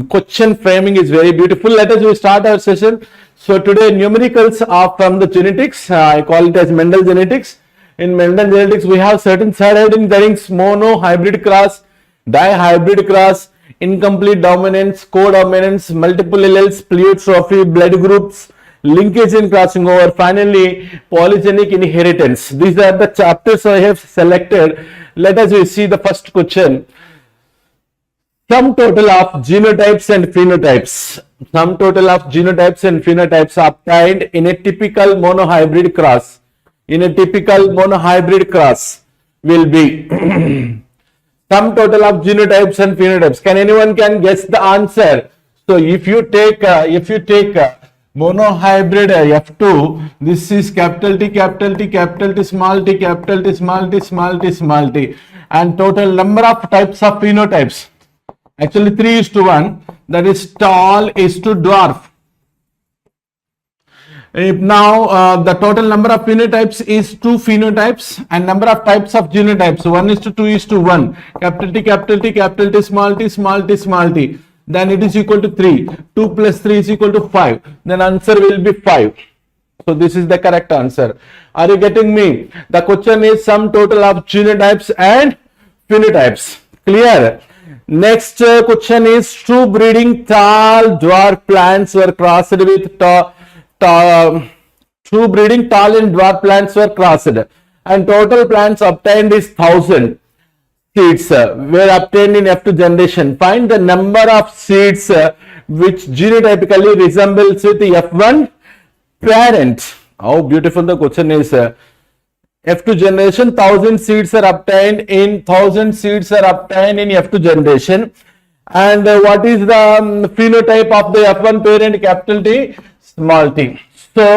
Question framing is very beautiful. Let us start our session. So today numericals are from the genetics. I call it as Mendel genetics. In Mendel genetics, we have certain headings: mono, hybrid cross, dihybrid cross, incomplete dominance, codominance, multiple alleles, pleiotrophy, blood groups, linkage and crossing over, finally polygenic inheritance. These are the chapters I have selected. Let us see the first question. Sum total of genotypes and phenotypes. Sum total of genotypes and phenotypes obtained in a typical monohybrid cross. In a typical monohybrid cross will be sum total of genotypes and phenotypes. Can anyone guess the answer? So if you take monohybrid F2, this is capital T, capital T, capital T, small t, capital T, small t, small t, small t, and total number of types of phenotypes. Actually 3:1, that is tall is to dwarf. Now the total number of phenotypes is 2 phenotypes, and number of types of genotypes 1:2:1. Capital T, capital T, capital T, small t, small t, small t. Then it is equal to 3. 2 plus 3 is equal to 5. Then answer will be 5. So this is the correct answer. Are you getting me? The question is sum total of genotypes and phenotypes. Clear? Next question is true breeding tall dwarf plants were crossed with true breeding tall and dwarf plants were crossed, and total plants obtained is 1000 seeds were obtained in F2 generation. Find the number of seeds which genotypically resembles with the F1 parent. How beautiful the question is. F2 generation, 1000 seeds are obtained in F2 generation. And what is the phenotype of the F1 parent? Capital T, small t. So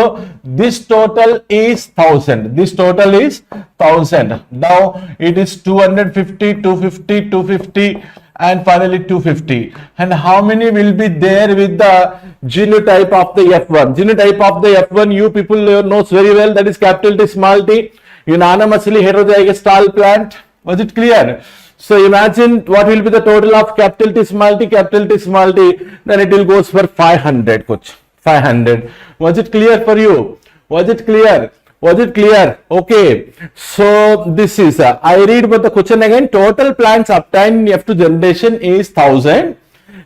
this total is 1000. This total is 1000. Now it is 250, 250, 250, and finally 250. And how many will be there with the genotype of the F1? Genotype of the F1 you people knows very well, that is capital T, small t. Unanimously heterozygous tall plant. Was it clear? So imagine what will be the total of capital T, small t, capital T, small t. Then it will goes for 500. Kuch 500. Was it clear for you? Was it clear? Was it clear? Okay. So this is I read but the question again. Total plants obtained in F2 generation is 1000.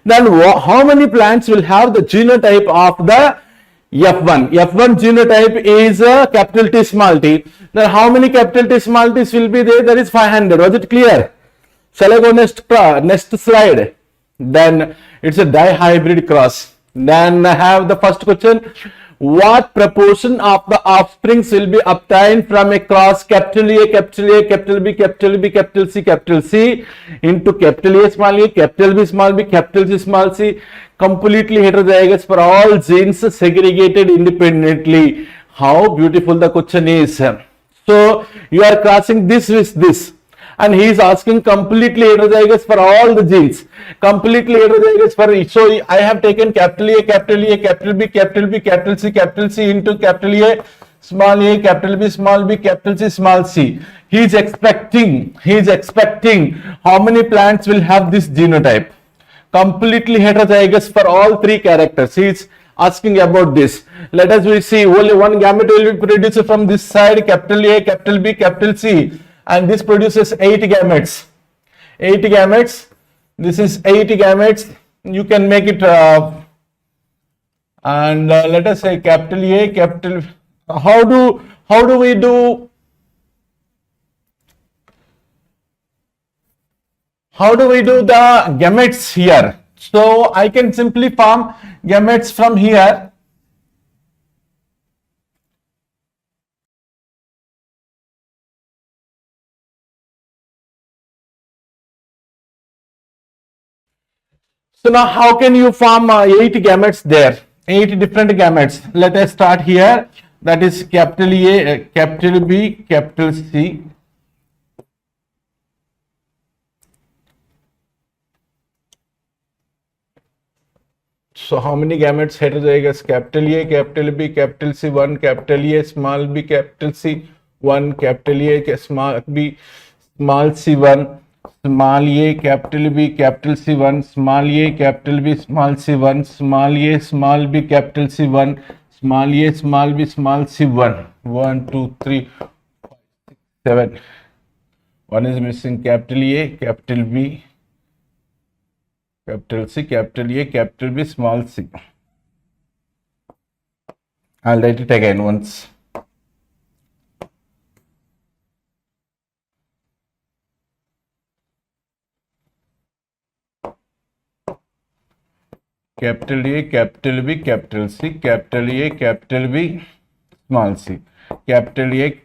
Then how many plants will have the genotype of the F1? F1 genotype is capital T, small t. Then how many capital T, small t's will be there? That is 500. Was it clear? Shall I go next slide? Then it's a dihybrid cross. Then I have the first question. What proportion of the offsprings will be obtained from a cross capital A, capital A, capital B, capital B, capital C into capital A, small a, capital B, small b, capital C, small c, completely heterozygous for all genes segregated independently. How beautiful the question is. So you are crossing this with this. And he is asking completely heterozygous for all the genes, completely heterozygous for each. So I have taken capital A, capital E, capital B, capital B, capital C into capital A, small a, capital B, small b, capital C, small c. He is expecting how many plants will have this genotype, completely heterozygous for all three characters. He is asking about this. Let us we see only one gamete will be produced from this side, capital A, capital B, capital C. And this produces 8 gametes. 8 gametes. This is 8 gametes. You can make it and let us say capital A, capital. How do we do? How do we do the gametes here? So I can simply form gametes from here. So now how can you form 8 gametes there? 8 different gametes. Let us start here. That is capital A, capital B, capital C. So how many gametes heterozygous? Capital A, capital B, capital C, 1, capital A, small b, capital C, 1, capital A, small b, small c, 1. Small a, capital B, capital C, 1, small a, capital B, small c, 1, small a, small b, capital C, 1, small a, small b, small c, 1. 1, 2, 3, 4, 5, 6, 7. One is missing, capital A, capital B, capital C, capital A, capital B, small c. I'll write it again once. Capital A, capital B, capital C, capital A, capital B, small c, capital A,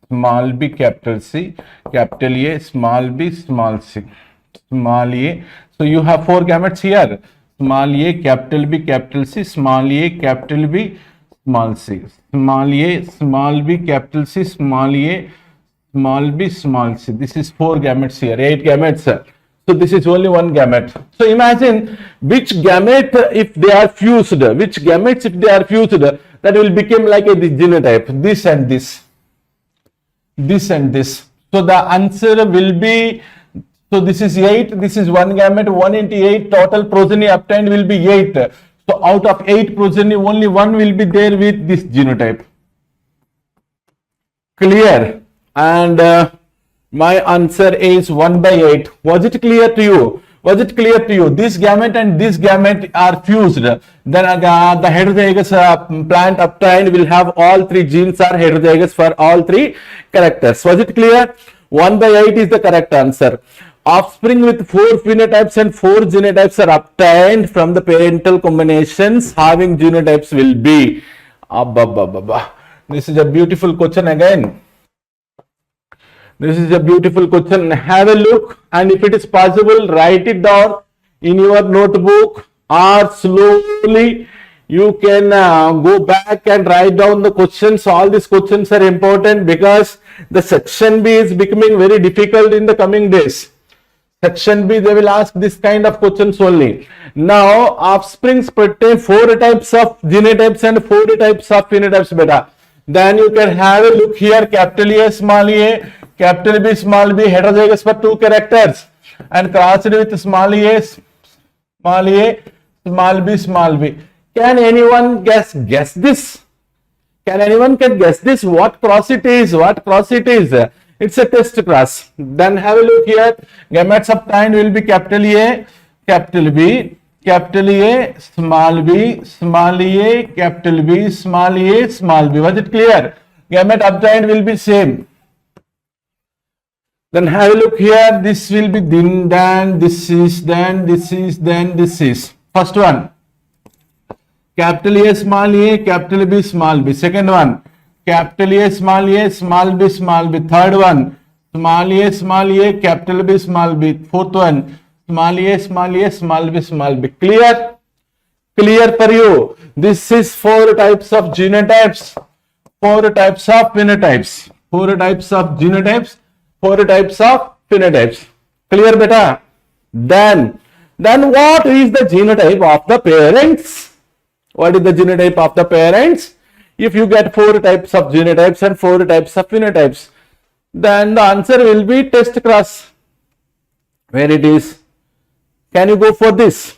small b, capital C, capital A, small b, small c, small a. So you have 4 gametes here. Small a, capital B, capital C, small a, capital B, small c, small a, small b, capital C, small a, small b, small c. This is 4 gametes here, 8 gametes. So this is only one gamete. So imagine which gamete if they are fused, which gametes if they are fused, that will become like a genotype, this and this, this and this. So the answer will be, so this is 8, this is one gamete, 1 into 8, total progeny obtained will be 8. So out of 8 progeny, only one will be there with this genotype. Clear? And my answer is 1 by 8. Was it clear to you? Was it clear to you? This gamete and this gamete are fused. Then the heterozygous plant obtained will have all 3 genes are heterozygous for all 3 characters. Was it clear? 1 by 8 is the correct answer. Offspring with 4 phenotypes and 4 genotypes are obtained from the parental combinations having genotypes will be. This is a beautiful question again. This is a beautiful question. Have a look, and if it is possible, write it down in your notebook, or slowly you can go back and write down the questions. All these questions are important because the section B is becoming very difficult in the coming days. Section B, they will ask this kind of questions only. Now, offsprings pertain 4 types of genotypes and 4 types of phenotypes beta. Then you can have a look here, capital A, small a, capital B, small b, heterozygous for 2 characters, and crossed with small a, small b, small b. Can anyone guess this? Can anyone guess this? What cross it is? What cross it is? It's a test cross. Then have a look here. Gametes obtained will be capital A, capital B, capital A, small b, small a, capital B, small a, small b. Was it clear? Gamete obtained will be same. Then have a look here. This will be then this is, then this is, then this is. First one, capital A, small a, capital B, small b. Second one, capital A, small b, small b. Third one, small a, capital B, small b. Fourth one, small a, small b, small b. Clear? Clear for you? This is 4 types of genotypes, 4 types of phenotypes. 4 types of genotypes, 4 types of phenotypes. Clear beta? Then what is the genotype of the parents? What is the genotype of the parents? If you get 4 types of genotypes and 4 types of phenotypes, then the answer will be test cross. Where it is? Can you go for this?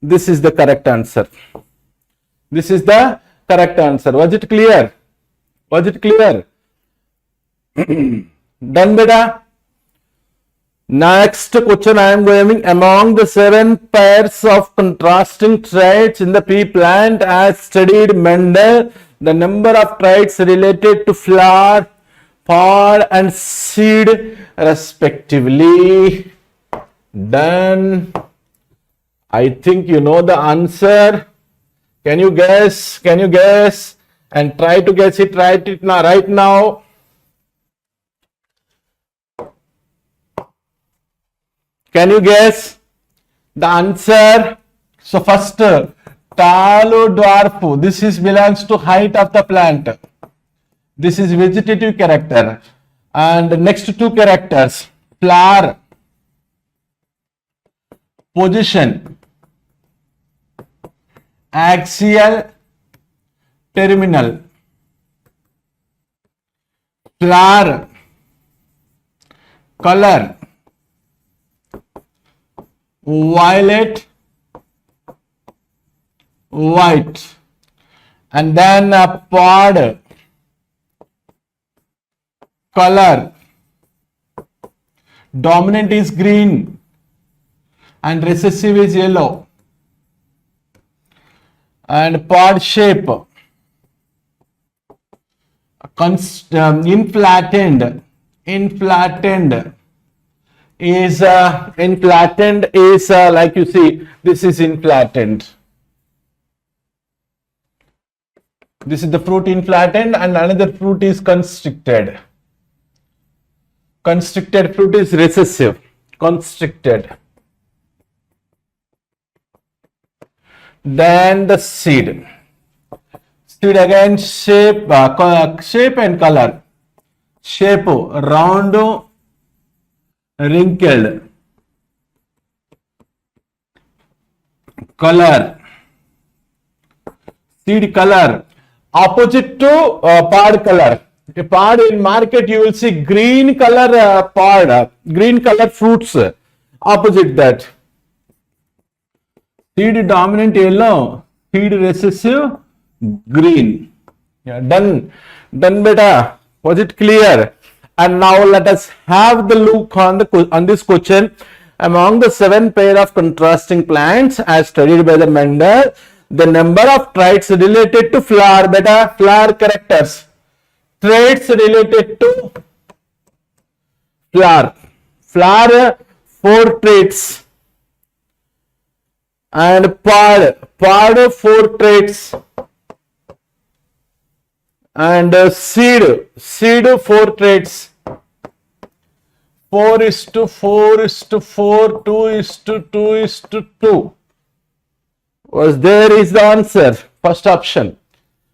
This is the correct answer. This is the correct answer. Was it clear? Was it clear? Done beta? Next question I am going, among the 7 pairs of contrasting traits in the pea plant as studied Mendel, the number of traits related to flower, pod and seed respectively. Done. I think you know the answer. Can you guess? Can you guess? And try to guess it right now. Can you guess the answer? So first, talo dwarf. This is belongs to height of the plant. This is vegetative character. And next 2 characters, flower, position, axial, terminal, flower, color, violet, white, and then a pod, color, dominant is green and recessive is yellow, and pod shape, inflattened is like you see, this is inflattened. This is the fruit inflattened and another fruit is constricted. Constricted fruit is recessive. Constricted. Then the seed. Seed again, shape and color. Shape, round, wrinkled. Color, seed color, opposite to pod color. A pod in market you will see green color pod, green color fruits. Opposite that. Seed dominant yellow, seed recessive green. Yeah, done beta. Was it clear? And now let us have the look on this question. Among the 7 pair of contrasting plants as studied by the Mendel, the number of traits related to flower, beta, flower characters. Traits related to flower. Flower, 4 traits. And pod, 4 traits. And seed, 4 traits. 4:4:4, 2:2:2. Was there is the answer. First option.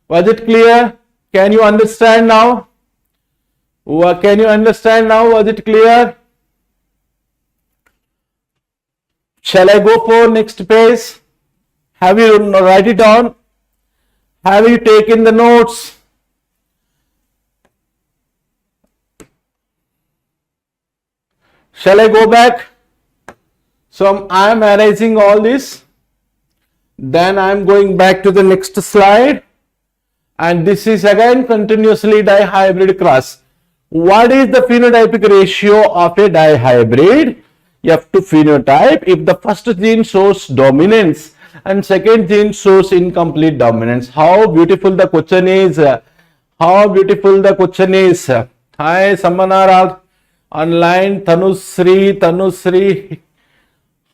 Was it clear? Can you understand now? Can you understand now? Was it clear? Shall I go for next page? Have you write it down? Have you taken the notes? Shall I go back? So I am erasing all this. Then I am going back to the next slide. And this is again continuously dihybrid cross. What is the phenotypic ratio of a dihybrid? F to phenotype if the first gene shows dominance and second gene shows incomplete dominance. How beautiful the question is. How beautiful the question is. Hi, someone are online. Tanusri,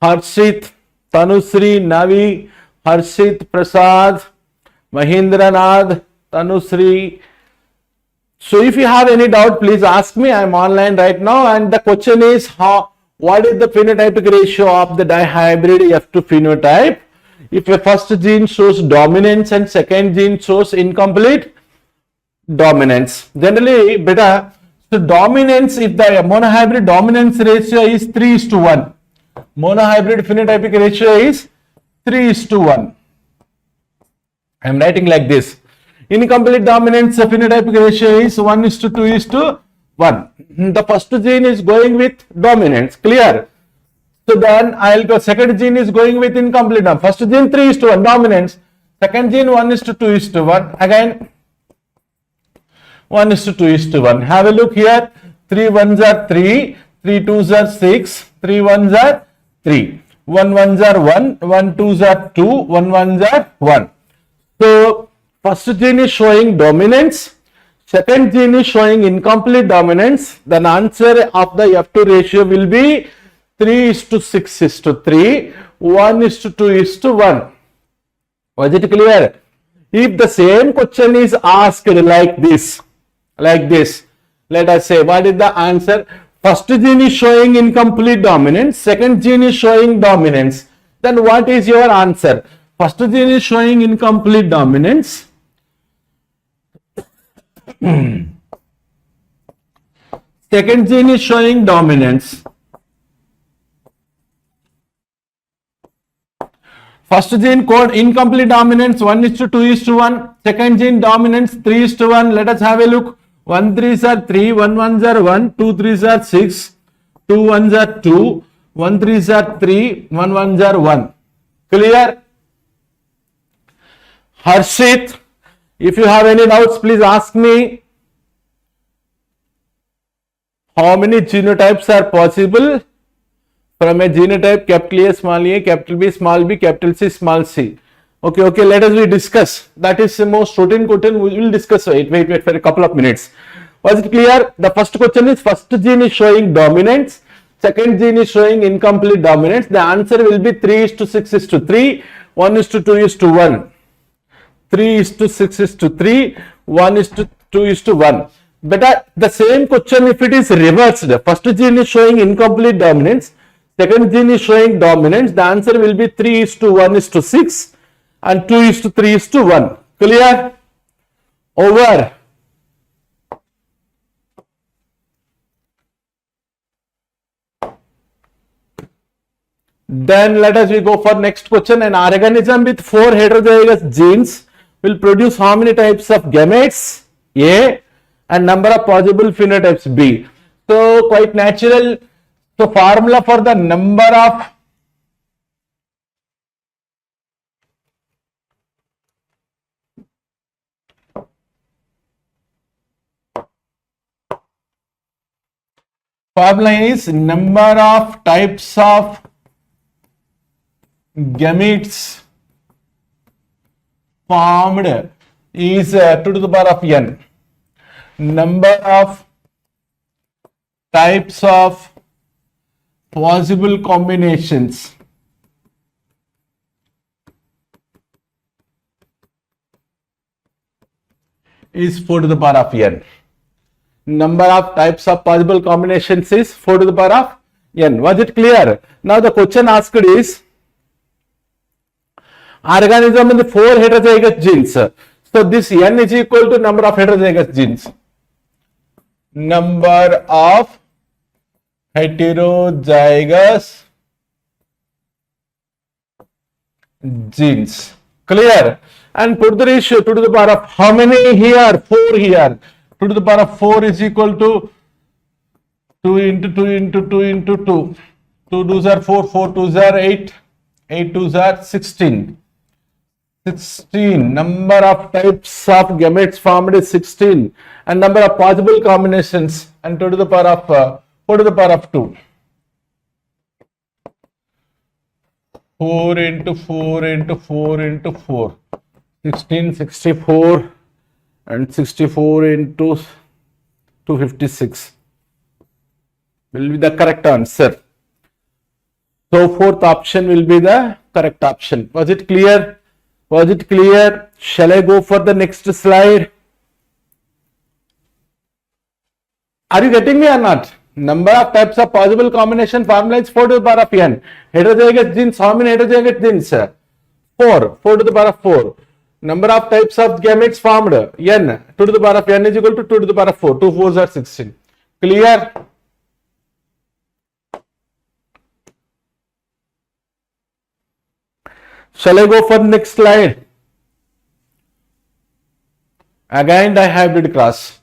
Harshit, Tanusri, Navi, Harshit, Prasad, Mahendranath, Tanusri. So if you have any doubt, please ask me. I am online right now, and the question is what is the phenotypic ratio of the dihybrid F to phenotype if a first gene shows dominance and second gene shows incomplete dominance. Generally, beta, so dominance, if the monohybrid dominance ratio is 3:1, monohybrid phenotypic ratio is 3:1. I am writing like this. Incomplete dominance phenotypic ratio is 1:2:1. The first gene is going with dominance, clear? So then I'll go, second gene is going with incomplete dominance. First gene 3:1 dominance, second gene 1:2:1. Again 1:2:1. Have a look here. 3 1s are 3, 3 2s are 6, 3 1s are 3, 1 1s are 1, 1 2s are 2, 1 1s are 1. So first gene is showing dominance, second gene is showing incomplete dominance. Then answer of the F2 ratio will be 3:6:3, 1:2:1. Was it clear? If the same question is asked like this, let us say, what is the answer? First gene is showing incomplete dominance, second gene is showing dominance. Then what is your answer? First gene is showing incomplete dominance. Second gene is showing dominance. First gene code incomplete dominance 1:2:1. Second gene dominance 3:1. Let us have a look. 1 3s are 3, 1 1s are 1, 2 3s are 6, 2 1s are 2, 1 3s are 3, 1 1s are 1. Clear? Harshit, if you have any doubts, please ask me. How many genotypes are possible from a genotype capital A, small a, capital B, small b, capital C, small c? Okay, let us we discuss. That is the most routine question. We will discuss. Wait for a couple of minutes. Was it clear? The first question is, first gene is showing dominance, second gene is showing incomplete dominance. The answer will be 3:6:3, 1:2:1. 3:6:3, 1:2:1. But the same question if it is reversed, first gene is showing incomplete dominance, second gene is showing dominance, the answer will be 3:1:6 and 2:3:1. Clear? Over. Then let us we go for next question. An organism with 4 heterozygous genes will produce how many types of gametes? A, and number of possible phenotypes B. So quite natural. So formula for the number of formula is number of types of gametes formed is 2 to the power of n. Number of types of possible combinations is 4 to the power of n. Number of types of possible combinations is 4 to the power of n. Was it clear? Now the question asked is, organism with 4 heterozygous genes. So this n is equal to number of heterozygous genes. Number of heterozygous genes. Clear? And put the ratio 2 to the power of how many here? 4 here. 2 to the power of 4 is equal to 2 into 2 into 2 into 2. 2 2s are 4, 4 2s are 8, 8 2s are 16. 16. Number of types of gametes formed is 16, and number of possible combinations and 2 to the power of 4 to the power of 2. 4 into 4 into 4 into 4. 16, 64 and 64 into 256 will be the correct answer. So fourth option will be the correct option. Was it clear? Was it clear? Shall I go for the next slide? Are you getting me or not? Number of types of possible combination formula is 4 to the power of n. Heterozygous genes, how many heterozygous genes? 4. 4 to the power of 4. Number of types of gametes formed, n. 2 to the power of n is equal to 2 to the power of 4. 2 4s are 16. Clear? Shall I go for next slide? Again, dihybrid cross.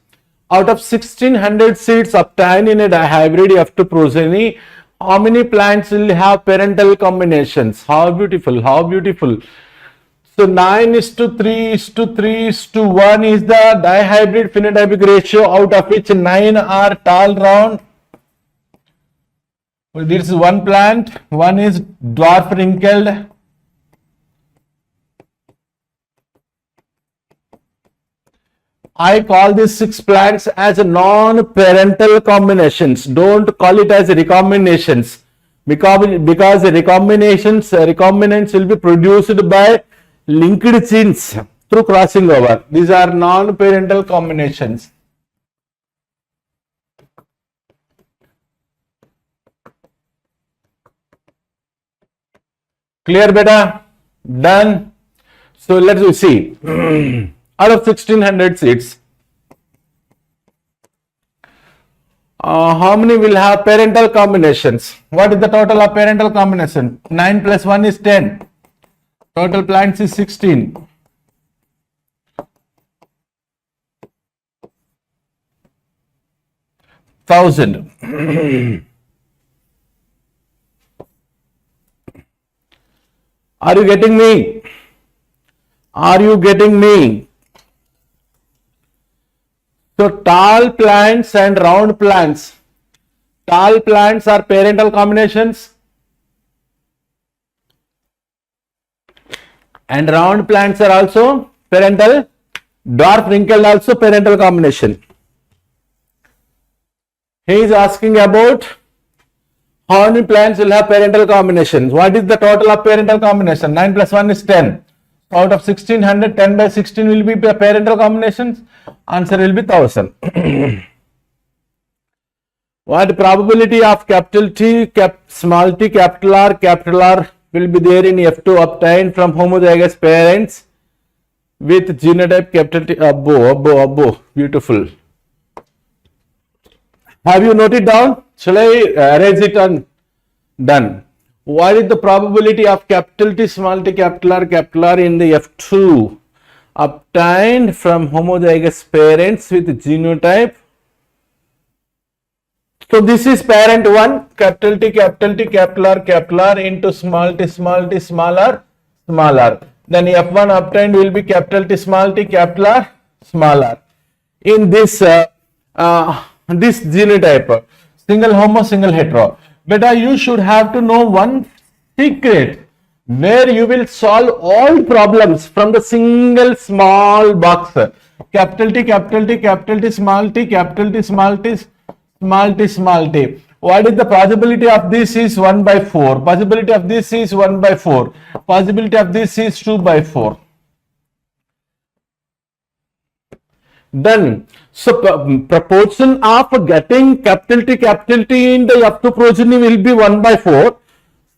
Out of 1600 seeds obtained in a dihybrid F2 progeny, how many plants will have parental combinations? How beautiful, how beautiful. So 9:3:3:1 is the dihybrid phenotypic ratio, out of which 9 are tall round. Well, this is one plant, one is dwarf wrinkled. I call these 6 plants as non-parental combinations. Don't call it as recombinations, because the recombinants will be produced by linked genes through crossing over. These are non-parental combinations. Clear, beta? Done. So let's see. Out of 1600 seeds, how many will have parental combinations? What is the total of parental combination? 9 plus 1 is 10. Total plants is 16. Thousand. Are you getting me? Are you getting me? So tall plants and round plants. Tall plants are parental combinations, and round plants are also parental. Dwarf wrinkled also parental combination. He is asking about how many plants will have parental combinations. What is the total of parental combination? 9 plus 1 is 10. Out of 1600, 10 by 16 will be parental combinations. Answer will be 1000. What probability of capital T, small t, capital R will be there in F2 obtained from homozygous parents with genotype capital T? Abbo. Beautiful. Have you noted down? Shall I erase it and done? What is the probability of capital T, small t, capital R in the F2 obtained from homozygous parents with genotype? So this is parent 1, capital T, capital R into small t, small r. Then F1 obtained will be capital T, capital R, small r. In this this genotype, single homo, single hetero. Beta, you should have to know one secret where you will solve all problems from the single small box. Capital T, small t, capital T, small t. What is the possibility of this is 1 by 4. Possibility of this is 1 by 4. Possibility of this is 2 by 4. Done. So proportion of getting capital T in the F2 progeny will be 1 by 4.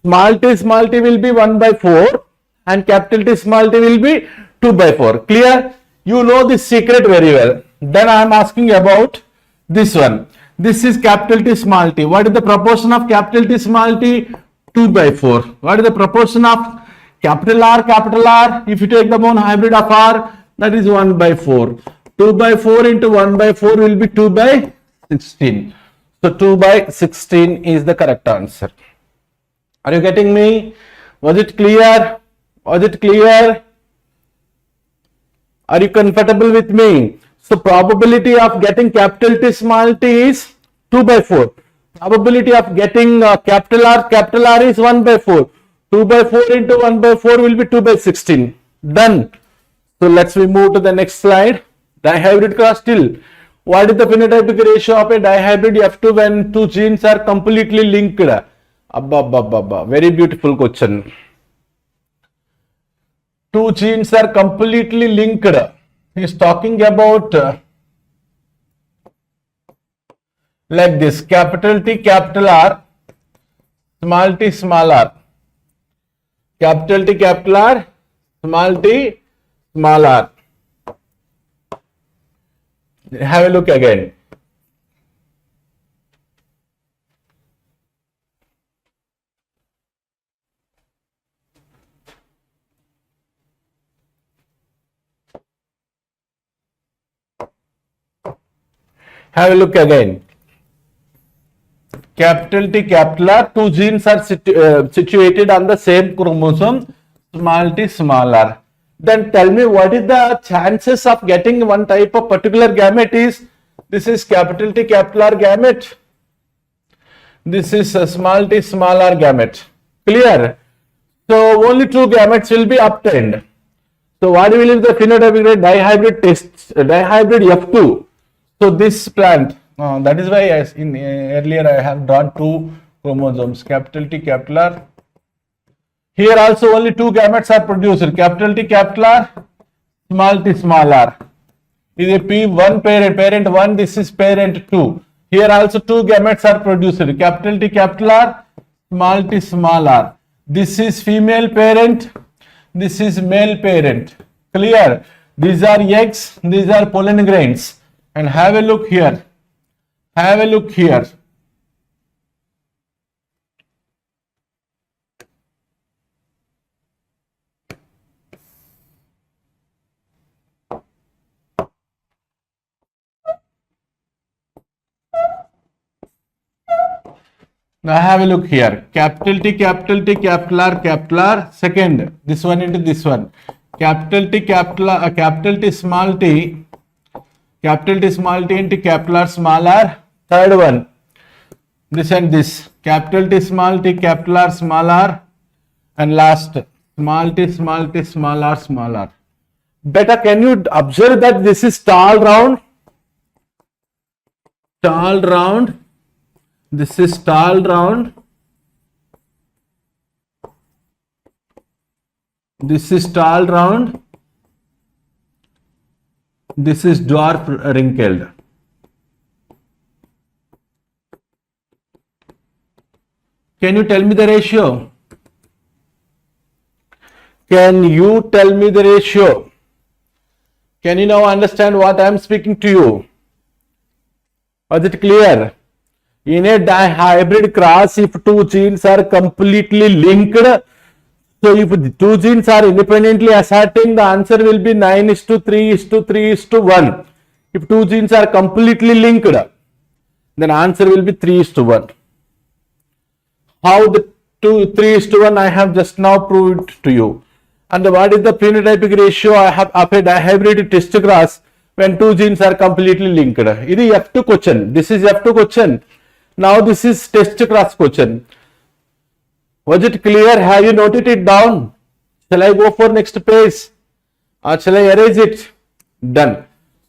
Small t will be 1 by 4 and capital T small t will be 2 by 4. Clear? You know this secret very well. Then I am asking about this one. This is capital T small t. What is the proportion of capital T small t? 2 by 4. What is the proportion of capital R? If you take the monohybrid of R, that is 1 by 4. 2 by 4 into 1 by 4 will be 2 by 16. So 2 by 16 is the correct answer. Are you getting me? Was it clear? Was it clear? Are you comfortable with me? So probability of getting capital T small t is 2 by 4. Probability of getting capital R is 1 by 4. 2 by 4 into 1 by 4 will be 2 by 16. Done. So let's move to the next slide. Dihybrid cross still. What is the phenotypic ratio of a dihybrid F2 when two genes are completely linked? Very beautiful question. Two genes are completely linked. He is talking about like this: capital T, capital R, small t, small r. Capital T, capital R, small t, small r. Have a look again. Have a look again. Capital T, capital R, two genes are situated on the same chromosome, small t, small r. Then tell me what is the chances of getting one type of particular gamete is, this is capital T, capital R gamete. This is a small t, small r gamete. Clear? So only two gametes will be obtained. So what will be the phenotypic rate? Dihybrid test, dihybrid F2. So this plant, that is why earlier I have drawn two chromosomes, capital T, capital R. Here also only two gametes are produced, capital T, capital R, small t, small r. Is a P1 parent, parent 1, this is parent 2. Here also two gametes are produced, capital T, capital R, small t, small r. This is female parent, this is male parent. Clear? These are eggs, these are pollen grains. And have a look here. Have a look here. Now have a look here. Capital T, capital T, capital R, capital R. Second, this one into this one. Capital T, capital R, capital T, small t. Capital T, small t into capital R, small r. Third one, this and this. Capital T, small t, capital R, small r. And last, small t, small t, small r, small r. Better, can you observe that this is tall round? Tall round. This is tall round. This is tall round. This is dwarf wrinkled. Can you tell me the ratio? Can you tell me the ratio? Can you now understand what I am speaking to you? Was it clear? In a dihybrid cross, if two genes are completely linked, so if the two genes are independently asserting, the answer will be 9:3:3:1. If two genes are completely linked, then answer will be 3:1. How the 3:1 I have just now proved to you. And what is the phenotypic ratio I have of a dihybrid test cross when two genes are completely linked? This is F2 question. This is F2 question. Now this is test cross question. Was it clear? Have you noted it down? Shall I go for next page or shall I erase it? Done.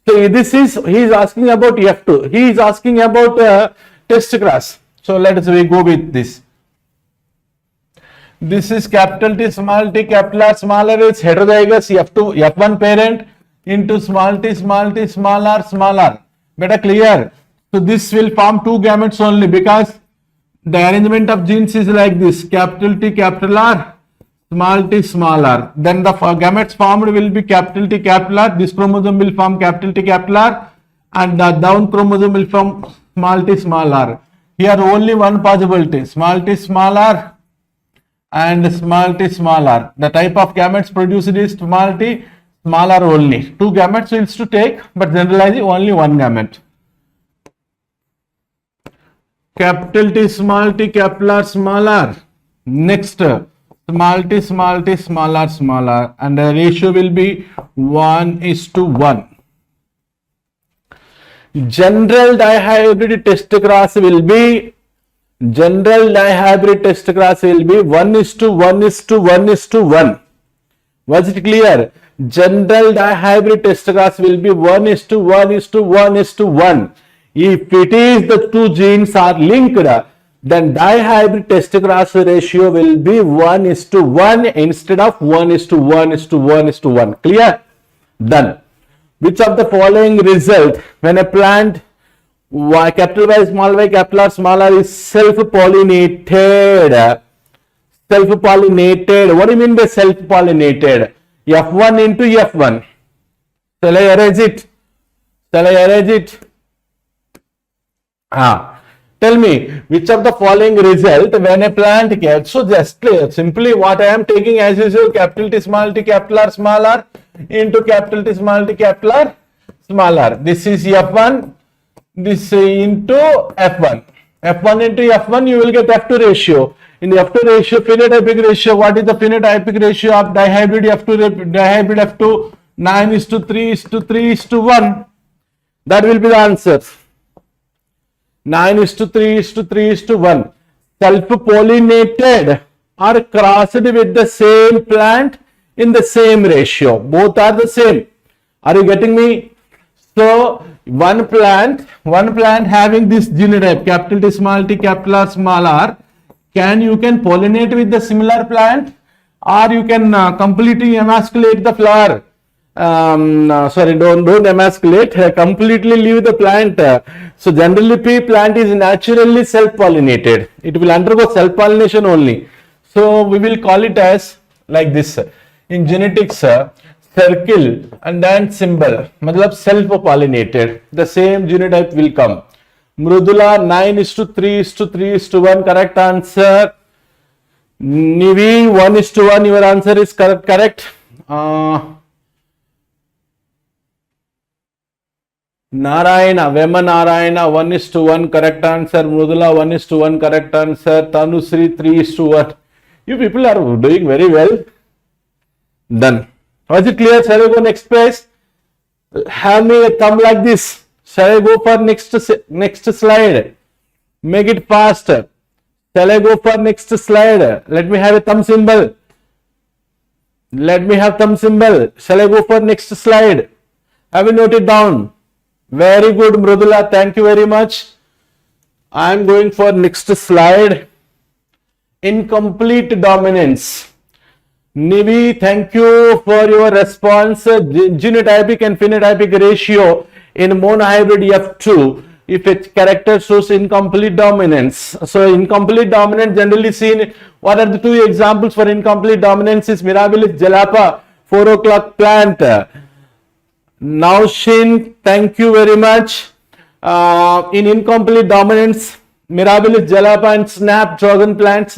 So this is, he is asking about F2. He is asking about test cross. So let us go with this. This is capital T, small t, capital R, small r is heterozygous F2, F1 parent into small t, small t, small r, small r. Better clear? So this will form two gametes only because the arrangement of genes is like this, capital T, capital R, small t, small r. Then the gametes formed will be capital T, capital R. This chromosome will form capital T, capital R, and the down chromosome will form small t, small r. Here only one possibility, small t, small r and small t, small r. The type of gametes produced is small t, small r only. Two gametes will to take, but generalizing only one gamete. Capital T, small t, capital R, small r. Next, small t, small t, small r, small r. And the ratio will be 1:1. General dihybrid test cross will be, general dihybrid test cross will be 1:1:1:1. Was it clear? General dihybrid test cross will be 1:1:1:1. If it is the two genes are linked, then dihybrid test cross ratio will be 1:1 instead of 1:1:1:1. Clear? Done. Which of the following result when a plant capital Y, small y, capital R, small r is self-pollinated? Self-pollinated. What do you mean by self-pollinated? F1 into F1. Shall I erase it? Shall I erase it? Tell me which of the following result when a plant gets, so just simply what I am taking as usual, capital T, capital R, small r into capital T, capital R, small r. This is F1, this into F1. F1 into F1, you will get F2 ratio. In the F2 ratio, phenotypic ratio, what is the phenotypic ratio of dihybrid F2, 9:3:3:1. That will be the answer. 9:3:3:1. Self-pollinated or crossed with the same plant in the same ratio. Both are the same. Are you getting me? So one plant having this genotype, capital T, capital R, small r, you can pollinate with the similar plant, or you can completely emasculate the flower. Don't emasculate, completely leave the plant. So generally pea plant is naturally self-pollinated. It will undergo self-pollination only. So we will call it as like this. In genetics, circle and then symbol, matlab self-pollinated. The same genotype will come. Mrudula 9:3:3:1, correct answer. Nivi 1:1, your answer is correct. Narayana, Vema Narayana 1:1, correct answer. Mrudula 1:1, correct answer. Tanusri 3:1. You people are doing very well. Done. Was it clear? Shall I go next page? Have me a thumb like this. Shall I go for next slide? Make it faster. Shall I go for next slide? Let me have a thumb symbol. Let me have thumb symbol. Shall I go for next slide? Have you noted down? Very good, Mrudula. Thank you very much. I am going for next slide. Incomplete dominance. Nivi, thank you for your response. Genotypic and phenotypic ratio in monohybrid F2 if its character shows incomplete dominance. So incomplete dominance generally seen. What are the two examples for incomplete dominance? Is Mirabilis jalapa, 4 o'clock plant. Naushin, thank you very much. In incomplete dominance, Mirabilis jalapa and snapdragon plant is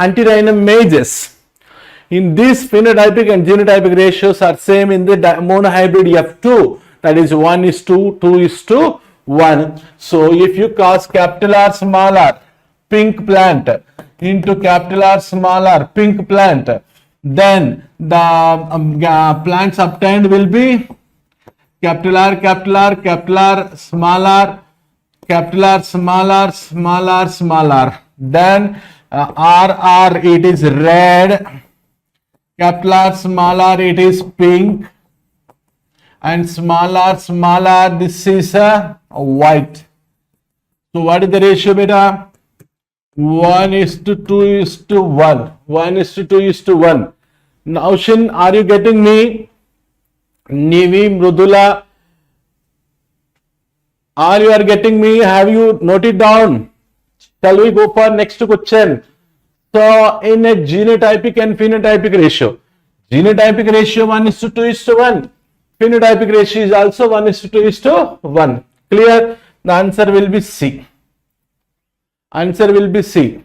antirrhinum majus. In this, phenotypic and genotypic ratios are same in the monohybrid F2, that is 1:2, 2:1. So if you cause capital R small r pink plant into capital R small r pink plant, then the plants obtained will be capital R, small r, capital R, small r, small r, small r. Then R, it is red, capital R, small r, it is pink, and small r, this is white. So what is the ratio, beta? 1:2:1. 1:2:1. Now, Shin, are you getting me? Nivi, Mrudula, are you are getting me? Have you noted down? Shall we go for next question? So, in a genotypic and phenotypic ratio, genotypic ratio 1:2:1, phenotypic ratio is also 1:2:1. Clear? The answer will be C. Answer will be C.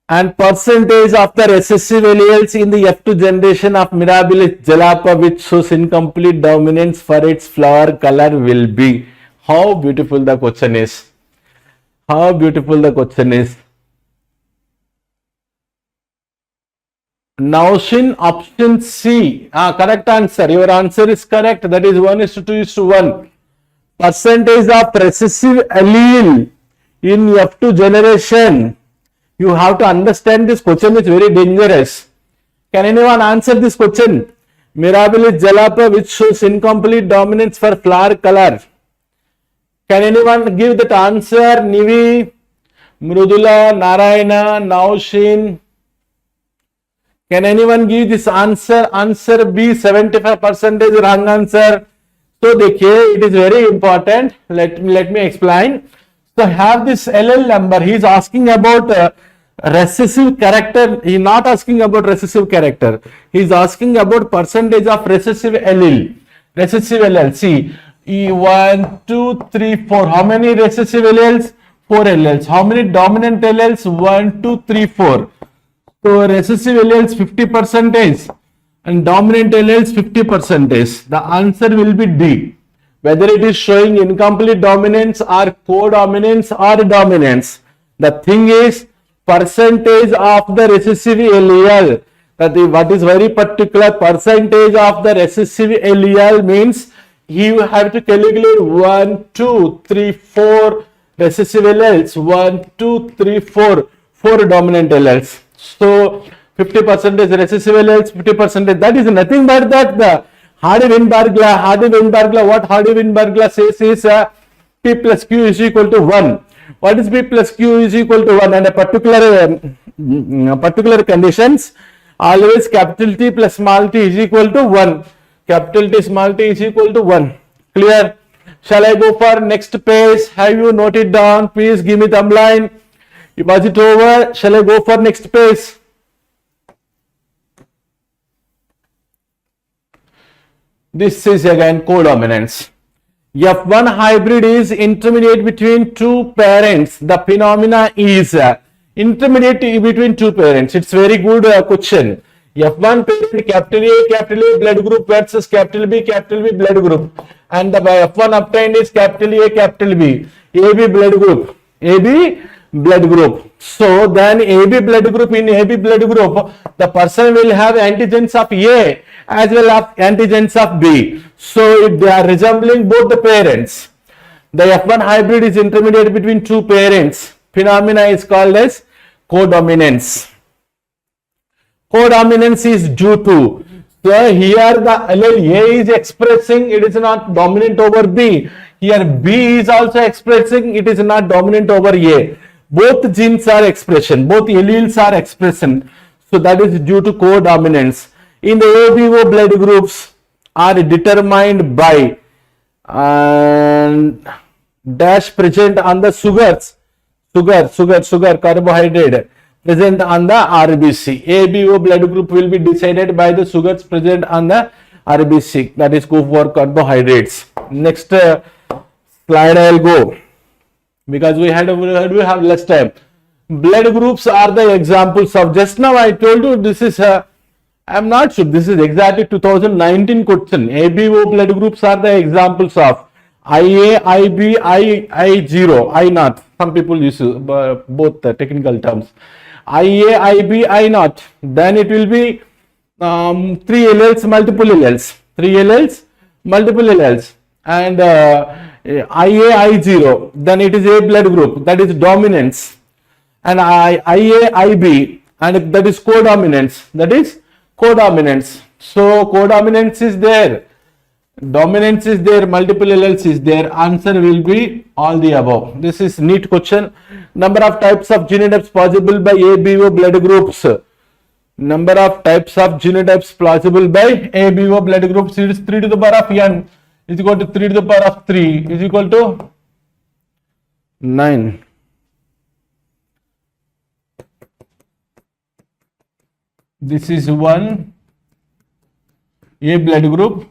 And percentage of the recessive alleles in the F2 generation of Mirabilis jalapa which shows incomplete dominance for its flower color will be. How beautiful the question is. How beautiful the question is. Naushin, option C. Correct answer. Your answer is correct. That is 1:2:1. Percentage of recessive allele in F2 generation. You have to understand this question is very dangerous. Can anyone answer this question? Mirabilis jalapa which shows incomplete dominance for flower color. Can anyone give that answer? Nivi, Mrudula, Narayana, Naushin. Can anyone give this answer? Answer B, 75% wrong answer. So, dekhiye, it is very important. Let me explain. So, have this LL number. He is asking about recessive character, he is not asking about recessive character. He is asking about percentage of recessive allele. Recessive allele. See, 1, 2, 3, 4. How many recessive alleles? 4 alleles. How many dominant alleles? 1, 2, 3, 4. So recessive alleles 50% and dominant alleles 50%. The answer will be D. Whether it is showing incomplete dominance or codominance or dominance. The thing is percentage of the recessive allele. What is very particular, percentage of the recessive allele means you have to calculate 1, 2, 3, 4 recessive alleles, 1, 2, 3, 4, 4 dominant alleles. So 50% recessive alleles, 50%. That is nothing but that the Hardy-Weinberg law, what Hardy-Weinberg law says is P plus Q is equal to 1. What is P plus Q is equal to 1? And a particular conditions, always capital T plus small t is equal to 1. Capital T small t is equal to 1. Clear? Shall I go for next page? Have you noted down? Please give me thumb line. Was it over? Shall I go for next page? This is again codominance. F1 hybrid is intermediate between two parents. The phenomena is intermediate between two parents. It's very good question. F1 parent capital A blood group versus capital B blood group. And the F1 obtained is capital A, capital B. AB blood group. AB blood group. So then AB blood group, in AB blood group, the person will have antigens of A as well as antigens of B. So if they are resembling both the parents, the F1 hybrid is intermediate between two parents. Phenomena is called as codominance. Codominance is due to, so here the allele A is expressing, it is not dominant over B. Here B is also expressing, it is not dominant over A. Both genes are expression, both alleles are expression. So that is due to codominance. In the ABO blood groups are determined by dash present on the sugar carbohydrate present on the RBC. ABO blood group will be decided by the sugars present on the RBC, that is go for carbohydrates. Next slide I will go because we have less time. Blood groups are the examples of, just now I told you this is I am not sure this is exactly 2019 question. ABO blood groups are the examples of IA, IB, I0, I naught. Some people use both the technical terms. IA, IB, I naught. Then it will be 3 alleles, multiple alleles. 3 alleles, multiple alleles. And IA, I0. Then it is A blood group. That is dominance. And IA, IB. And that is codominance. That is codominance. So codominance is there, dominance is there, multiple alleles is there. Answer will be all the above. This is neat question. Number of types of genotypes possible by ABO blood groups. Number of types of genotypes possible by ABO blood groups is 3 to the power of n is equal to 3 to the power of 3 is equal to 9. This is one A blood group.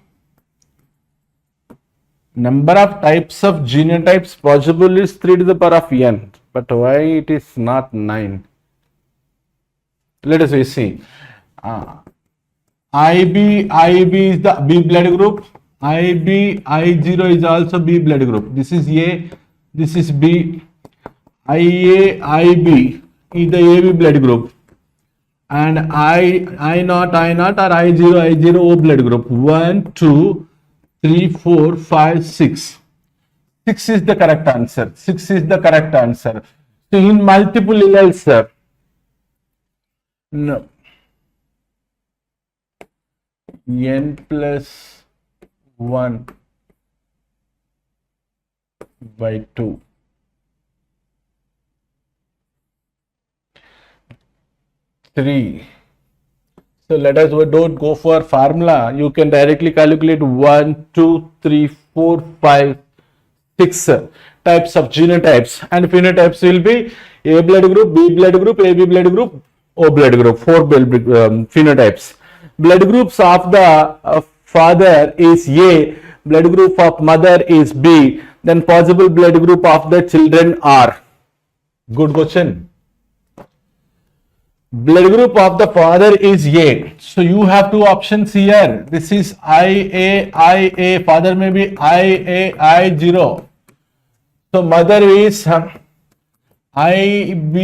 Number of types of genotypes possible is 3 to the power of n. But why it is not 9? Let us see. IB is the B blood group. IB, I0 is also B blood group. This is A, this is B. IA, IB is the AB blood group. And I naught or I0 O blood group. 1, 2, 3, 4, 5, 6. 6 is the correct answer. 6 is the correct answer. So in multiple alleles, no. N plus 1 by 2. Three. So let us don't go for formula. You can directly calculate 1, 2, 3, 4, 5, 6. types of genotypes, and phenotypes will be A blood group, B blood group, AB blood group, O blood group, four phenotypes. Blood groups of the father is A, blood group of mother is B, then possible blood group of the children are. Good question. Blood group of the father is A. So you have two options here. This is IA. Father may be IA, I0. So mother is IB.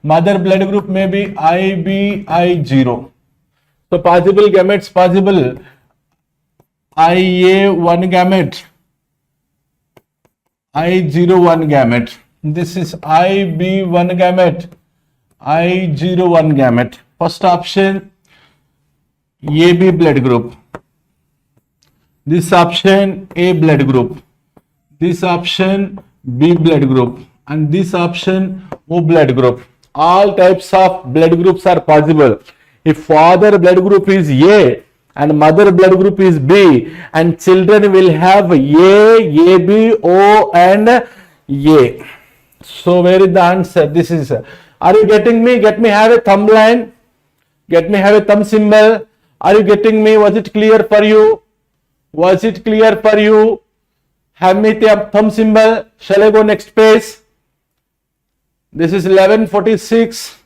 Mother blood group may be IB, I0. So possible gametes, possible IA1 gamete, I01 gamete. This is IB1 gamete, I01 gamete. First option AB blood group. This option A blood group. This option B blood group. And this option O blood group. All types of blood groups are possible. If father blood group is A and mother blood group is B, and children will have A, AB, O and A. So where is the answer? This is, are you getting me? Get me have a thumb line. Get me have a thumb symbol. Are you getting me? Was it clear for you? Was it clear for you? Have me the thumb symbol. Shall I go next page? This is 1146.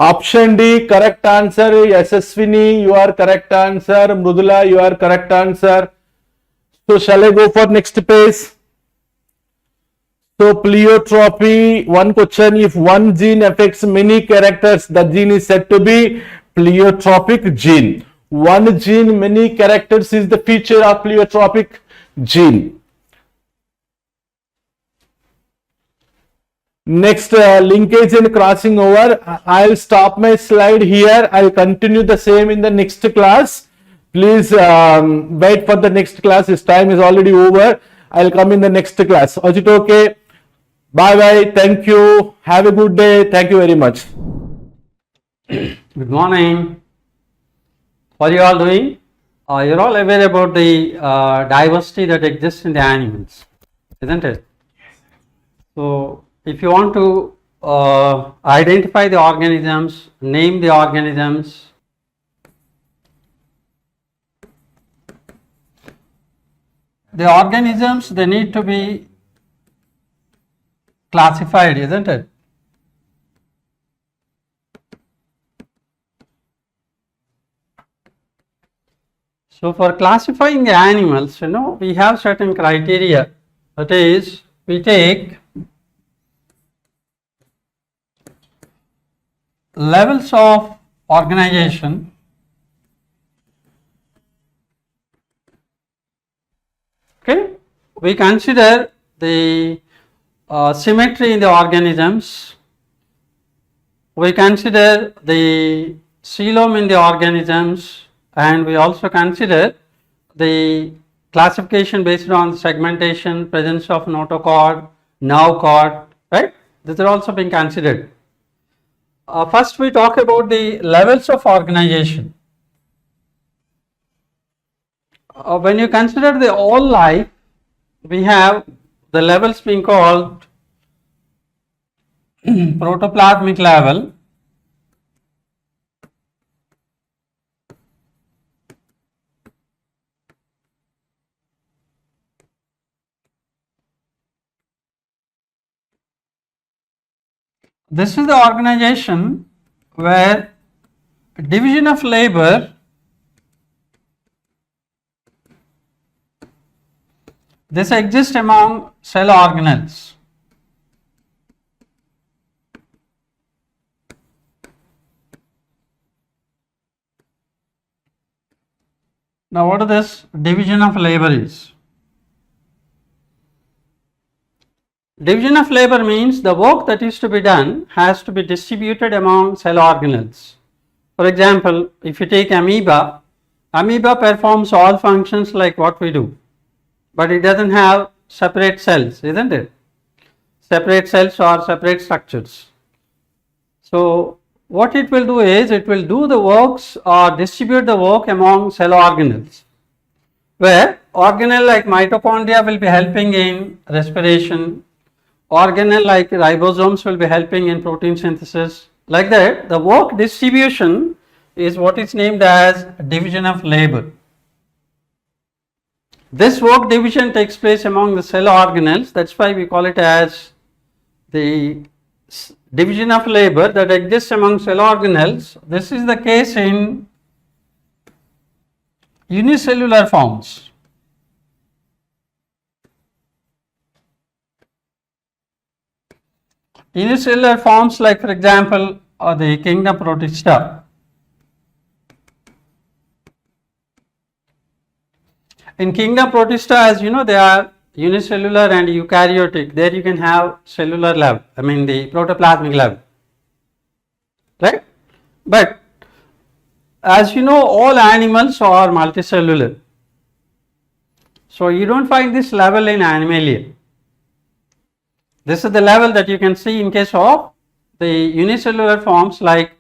Option D, correct answer. Yashaswini, you are correct answer. Mrudula, you are correct answer. So shall I go for next page? So pleiotropy, one question, if one gene affects many characters, the gene is said to be pleiotropic gene. One gene, many characters is the feature of pleiotropic gene. Next, linkage and crossing over. I'll stop my slide here. I'll continue the same in the next class. Please wait for the next class. This time is already over. I'll come in the next class. Is it okay? Bye bye. Thank you. Have a good day. Thank you very much. Good morning. What are you all doing? You're all aware about the diversity that exists in the animals, isn't it? So, if you want to identify the organisms, name the organisms, they need to be classified, isn't it? So for classifying the animals, we have certain criteria. That is, we take levels of organization, okay, we consider the symmetry in the organisms, we consider the coelom in the organisms, and we also consider the classification based on segmentation, presence of notochord, nerve cord, right? These are also being considered. First we talk about the levels of organization. When you consider the all life, we have the levels being called protoplasmic level, this is the organization where division of labor this exists among cell organelles. Now what is this division of labor is? Division of labor means the work that is to be done has to be distributed among cell organelles. For example, if you take amoeba, amoeba performs all functions like what we do, but it doesn't have separate cells, isn't it? Separate cells or separate structures. So what it will do is it will do the works or distribute the work among cell organelles, where organelle like mitochondria will be helping in respiration. Organelle like ribosomes will be helping in protein synthesis. Like that, the work distribution is what is named as division of labor. This work division takes place among the cell organelles. That's why we call it as the division of labor that exists among cell organelles. This is the case in unicellular forms. Unicellular forms like, for example, the kingdom Protista. In kingdom Protista, as you know, they are unicellular and eukaryotic. There you can have cellular level, the protoplasmic level, right? But as you know, all animals are multicellular. So you don't find this level in Animalia. This is the level that you can see in case of the unicellular forms like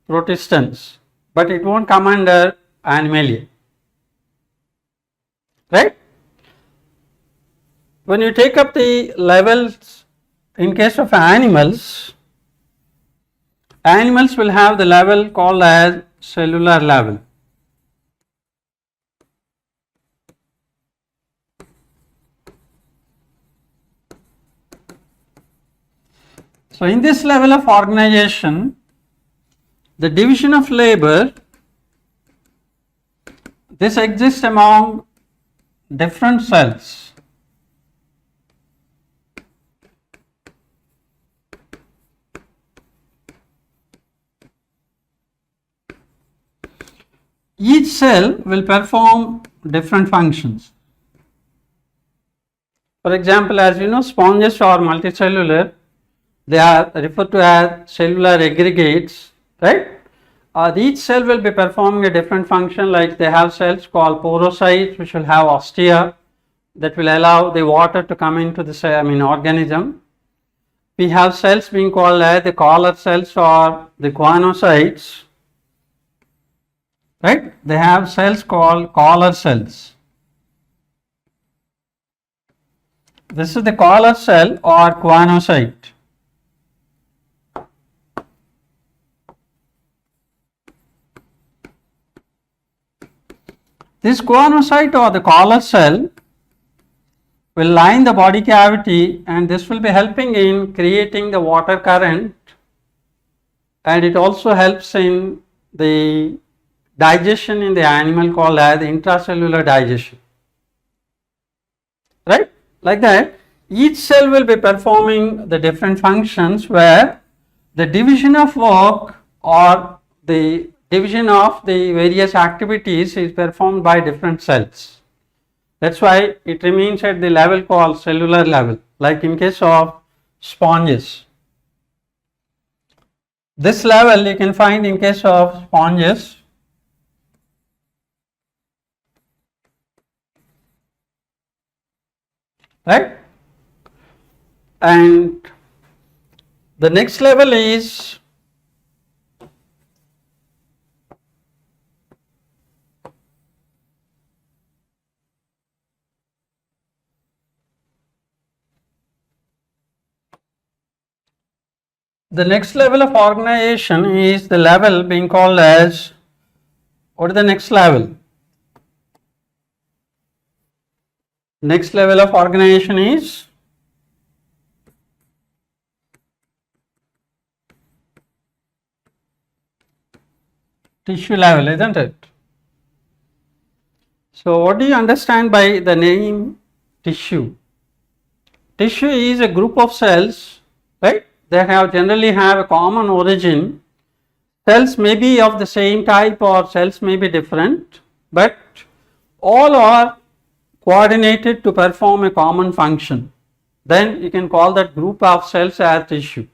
protistans, but it won't come under Animalia, right? When you take up the levels in case of animals, animals will have the level called as cellular level. So in this level of organization, the division of labor, this exists among different cells. Each cell will perform different functions. For example, as you know, sponges are multicellular. They are referred to as cellular aggregates, right? Each cell will be performing a different function, like they have cells called porocytes which will have ostia that will allow the water to come into the cell, organism. We have cells being called as the collar cells or the guanocytes, right? They have cells called collar cells. This is the collar cell or guanocyte. This guanocyte or the collar cell will line the body cavity, and this will be helping in creating the water current, and it also helps in the digestion in the animal called as intracellular digestion, right? Like that, each cell will be performing the different functions where the division of work or the division of the various activities is performed by different cells. That's why it remains at the level called cellular level, like in case of sponges. This level you can find in case of sponges. Right? And the next level is the next level of organization is the level being called as, what is the next level? Next level of organization is tissue level, isn't it? So what do you understand by the name tissue? Tissue is a group of cells, right? They generally have a common origin. Cells may be of the same type or cells may be different, but all are coordinated to perform a common function. Then you can call that group of cells as tissue.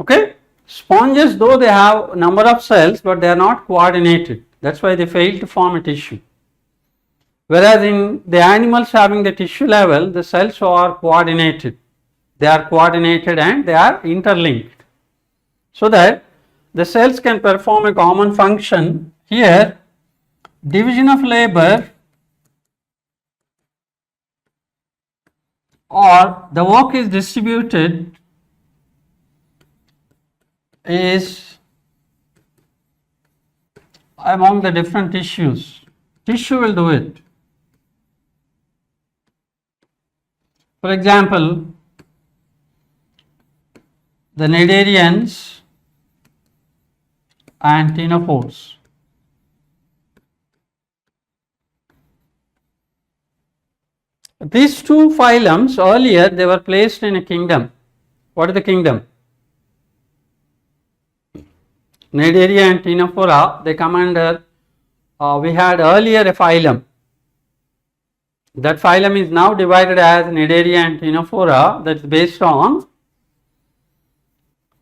Okay? Sponges, though they have a number of cells, but they are not coordinated. That's why they fail to form a tissue. Whereas in the animals having the tissue level, the cells are coordinated. They are coordinated and they are interlinked, so that the cells can perform a common function. Here, division of labor or the work is distributed is among the different tissues. Tissue will do it. For example, the cnidarians and ctenophores. These two phylums earlier they were placed in a kingdom. What is the kingdom? Cnidaria and ctenophora, they come under, we had earlier a phylum. That phylum is now divided as Cnidaria and ctenophora, that is based on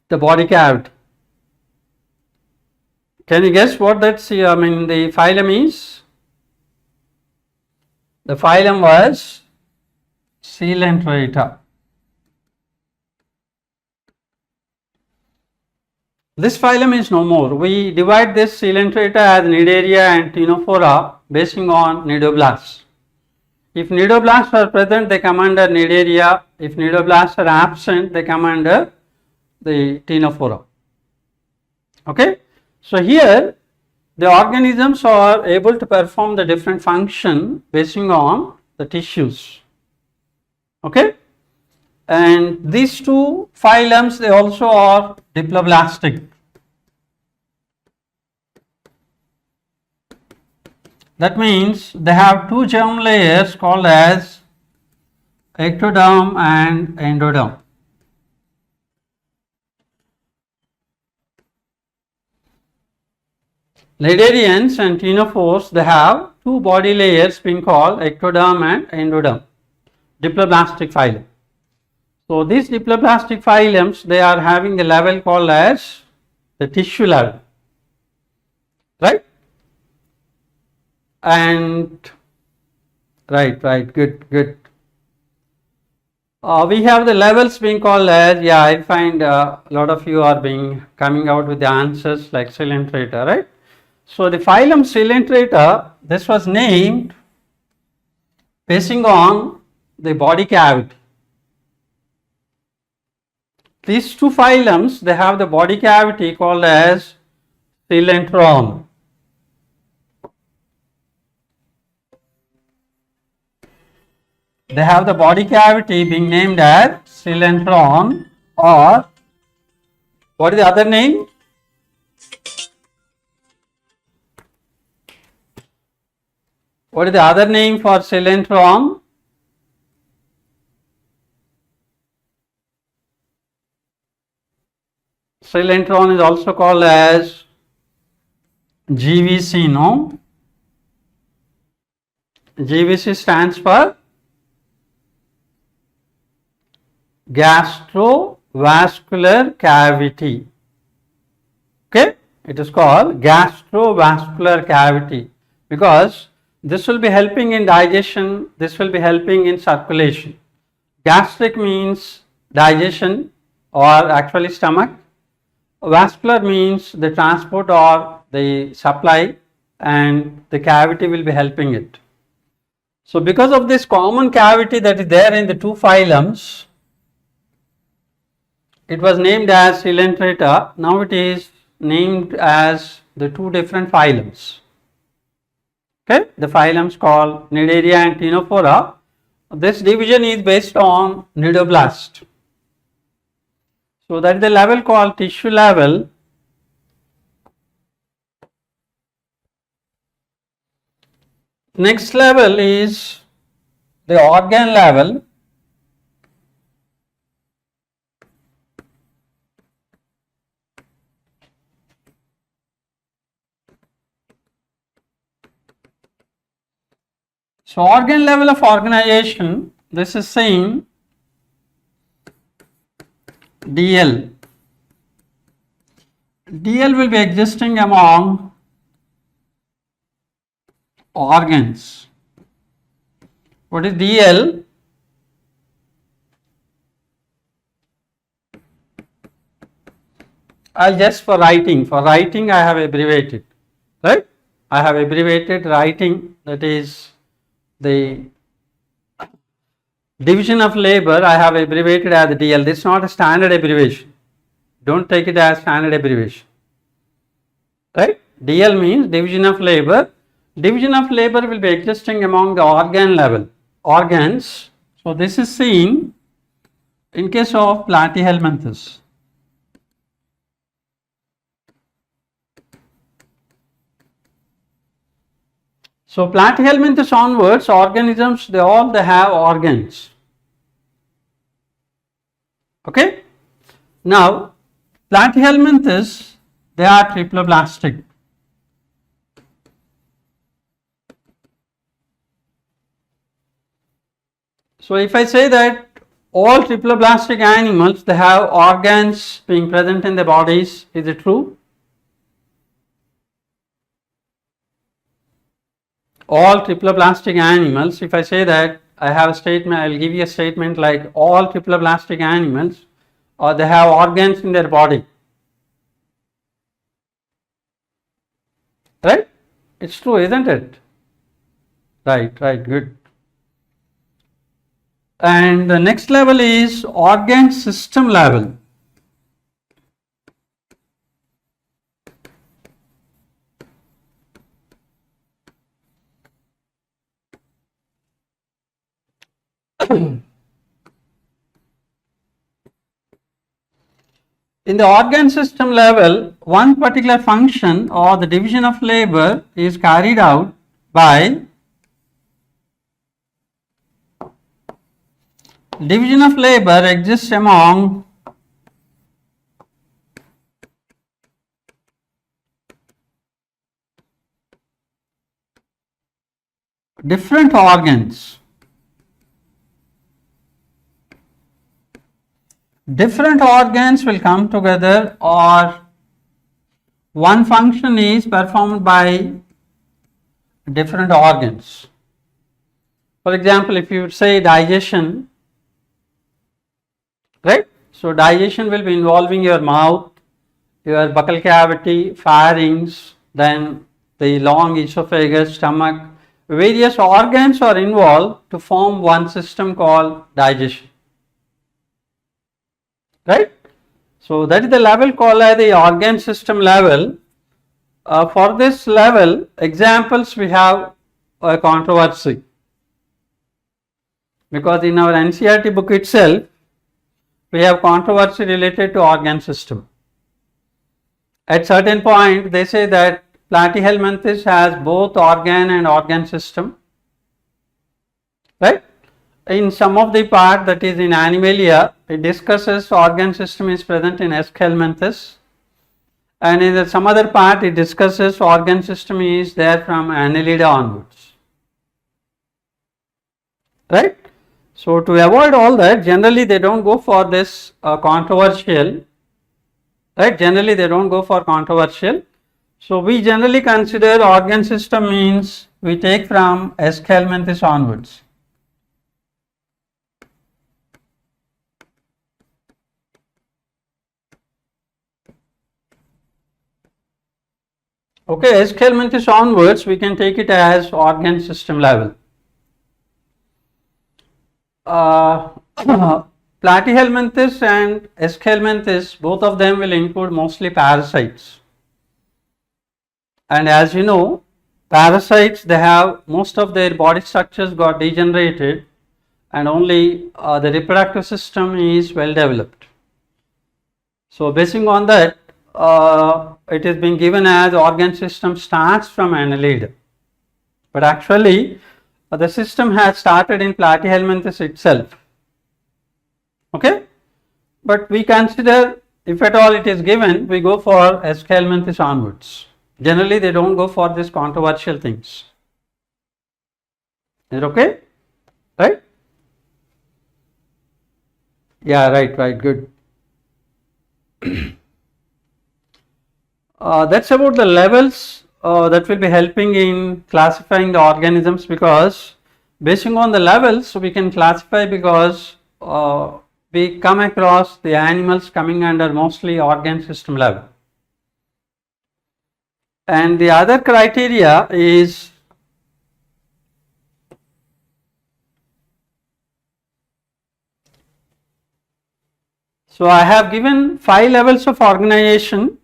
the body cavity. Can you guess what the phylum is? The phylum was Coelenterata. This phylum is no more. We divide this Coelenterata as Cnidaria and ctenophora based on cnidoblasts. If cnidoblasts are present, they come under Cnidaria. If cnidoblasts are absent, they come under the ctenophora. Okay. So here the organisms are able to perform the different function based on the tissues. Okay. And these two phylums, they also are diploblastic. That means they have two germ layers called as ectoderm and endoderm. Cnidarians and ctenophores, they have two body layers being called ectoderm and endoderm, diploblastic phylum. So these diploblastic phylums, they are having a level called as the tissue level, right? And right, good. We have the levels being called as, yeah, I find a lot of you are coming out with the answers like Coelenterata, right? So the phylum Coelenterata, this was named basing on the body cavity. These two phylums, they have the body cavity called as coelentron. They have the body cavity being named as coelentron, or what is the other name? What is the other name for coelentron? Coelentron is also called as GVC, no? GVC stands for gastrovascular cavity. Okay, it is called gastrovascular cavity because this will be helping in digestion, this will be helping in circulation. Gastric means digestion or actually stomach. Vascular means the transport or the supply, and the cavity will be helping it. So because of this common cavity that is there in the two phylums, it was named as Coelenterata. Now it is named as the two different phylums. Okay, the phylums called Cnidaria and ctenophora. This division is based on cnidoblast. So that is the level called tissue level. Next level is the organ level. So organ level of organization, this is saying DL. DL will be existing among organs. What is DL? I'll just for writing I have abbreviated, right? I have abbreviated writing, that is the division of labor I have abbreviated as DL. This is not a standard abbreviation. Don't take it as standard abbreviation. Right? DL means division of labor. Division of labor will be existing among the organs. So this is seen in case of platyhelminthes. So platyhelminthes onwards, organisms, they have organs. Okay. Now platyhelminthes, they are triploblastic. So if I say that all triploblastic animals, they have organs being present in their bodies, is it true? All triploblastic animals, if I say that, I have a statement, I will give you a statement like all triploblastic animals, they have organs in their body. Right? It's true, isn't it? Right, good. And the next level is organ system level. In the organ system level, one particular function or the division of labor is carried out by division of labor exists among different organs. Different organs will come together, or one function is performed by different organs. For example, if you say digestion, right? So digestion will be involving your mouth, your buccal cavity, pharynx, then the long esophagus, stomach. Various organs are involved to form one system called digestion. Right? So that is the level called as the organ system level. For this level, examples we have a controversy, because in our NCERT book itself we have controversy related to organ system. At certain point they say that platyhelminthes has both organ and organ system, right? In some of the part, that is in Animalia, it discusses organ system is present in Helminthes, and in some other part it discusses organ system is there from Annelida onwards, right? So to avoid all that, generally they don't go for this controversial, right? Generally they don't go for controversial. So we generally consider organ system means we take from Helminthes onwards. Okay, Helminthes onwards we can take it as organ system level. Platyhelminthes and Helminthes, both of them will include mostly parasites. And as you know, parasites, they have most of their body structures got degenerated, and only the reproductive system is well developed. So basing on that, it is being given as organ system starts from Annelida, but actually the system has started in Platyhelminthes itself. Okay, but we consider, if at all it is given, we go for Helminthes onwards. Generally they don't go for these controversial things. Is it okay? Right? Yeah, right, good. That's about the levels that will be helping in classifying the organisms, because basing on the levels we can classify, because we come across the animals coming under mostly organ system level. And the other criteria is So I have given 5 levels of organization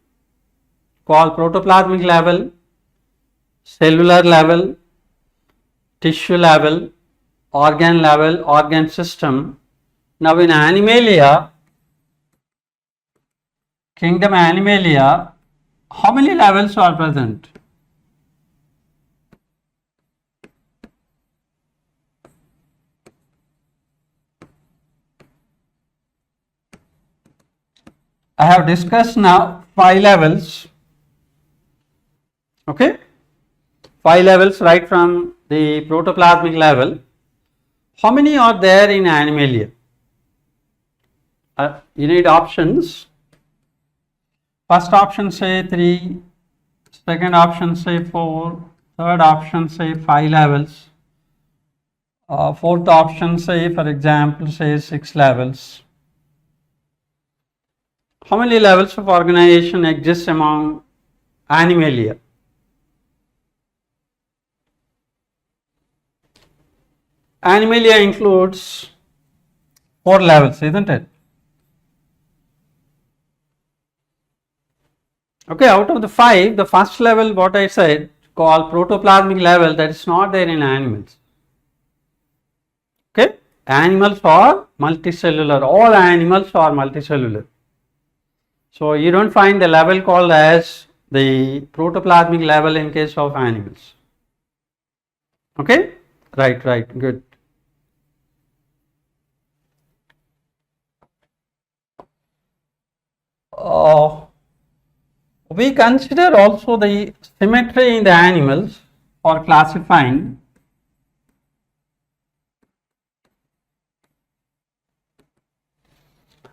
called protoplasmic level, cellular level, tissue level, organ system. Now in Animalia, kingdom Animalia, how many levels are present? I have discussed now 5 levels, okay, 5 levels right from the protoplasmic level. How many are there in Animalia? You need options. First option say 3, second option say 4, third option say 5 levels, fourth option say for example say 6 levels. How many levels of organization exist among Animalia? Animalia includes 4 levels, isn't it? Okay, out of the 5, the first level what I said called protoplasmic level, that is not there in animals. Okay, animals are multicellular, all animals are multicellular. So you don't find the level called as the protoplasmic level in case of animals. Okay, right, good. We consider also the symmetry in the animals for classifying.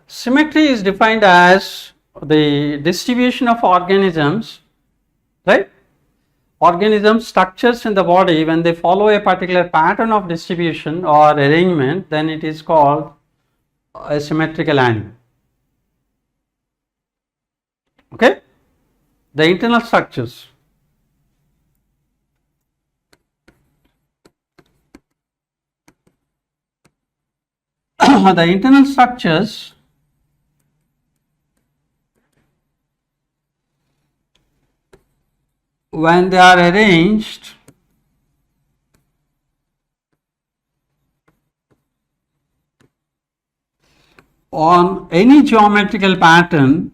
Symmetry is defined as the distribution of organisms, right? Organism structures in the body, when they follow a particular pattern of distribution or arrangement, then it is called a symmetrical animal. Okay, the internal structures. The internal structures when they are arranged on any geometrical pattern,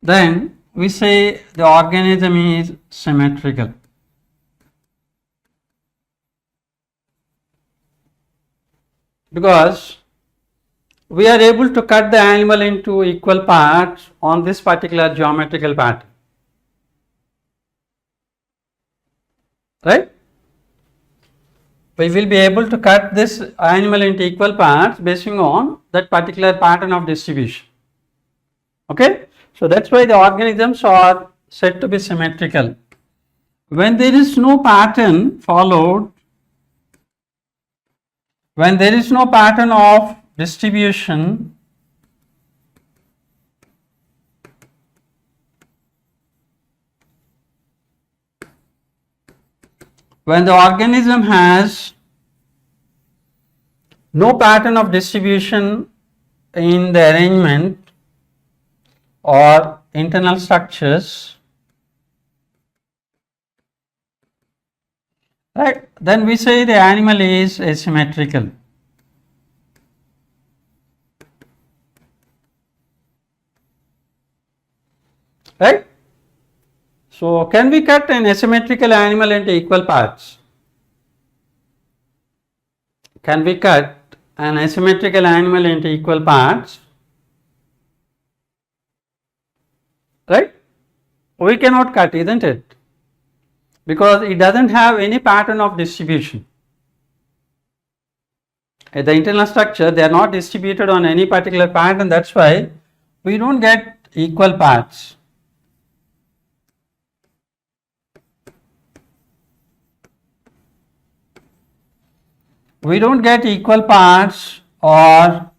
then we say the organism is symmetrical. Because we are able to cut the animal into equal parts on this particular geometrical pattern, right? We will be able to cut this animal into equal parts based on that particular pattern of distribution. Okay, so that's why the organisms are said to be symmetrical. When there is no pattern followed, when there is no pattern of distribution, when the organism has no pattern of distribution in the arrangement or internal structures, right, then we say the animal is asymmetrical. Right? So can we cut an asymmetrical animal into equal parts? Can we cut an asymmetrical animal into equal parts? Right? We cannot cut, isn't it? Because it doesn't have any pattern of distribution. At the internal structure, they are not distributed on any particular pattern, that's why we don't get equal parts. We don't get equal parts, or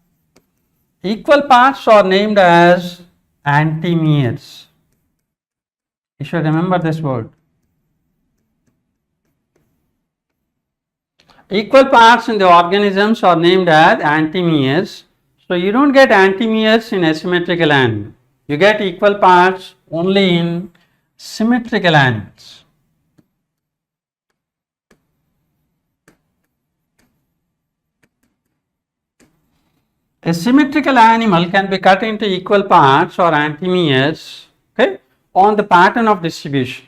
equal parts are named as antimeres. You should remember this word. Equal parts in the organisms are named as antimeres. So you don't get antimeres in asymmetrical animal. You get equal parts only in symmetrical animals. A symmetrical animal can be cut into equal parts or antimeres, okay, on the pattern of distribution.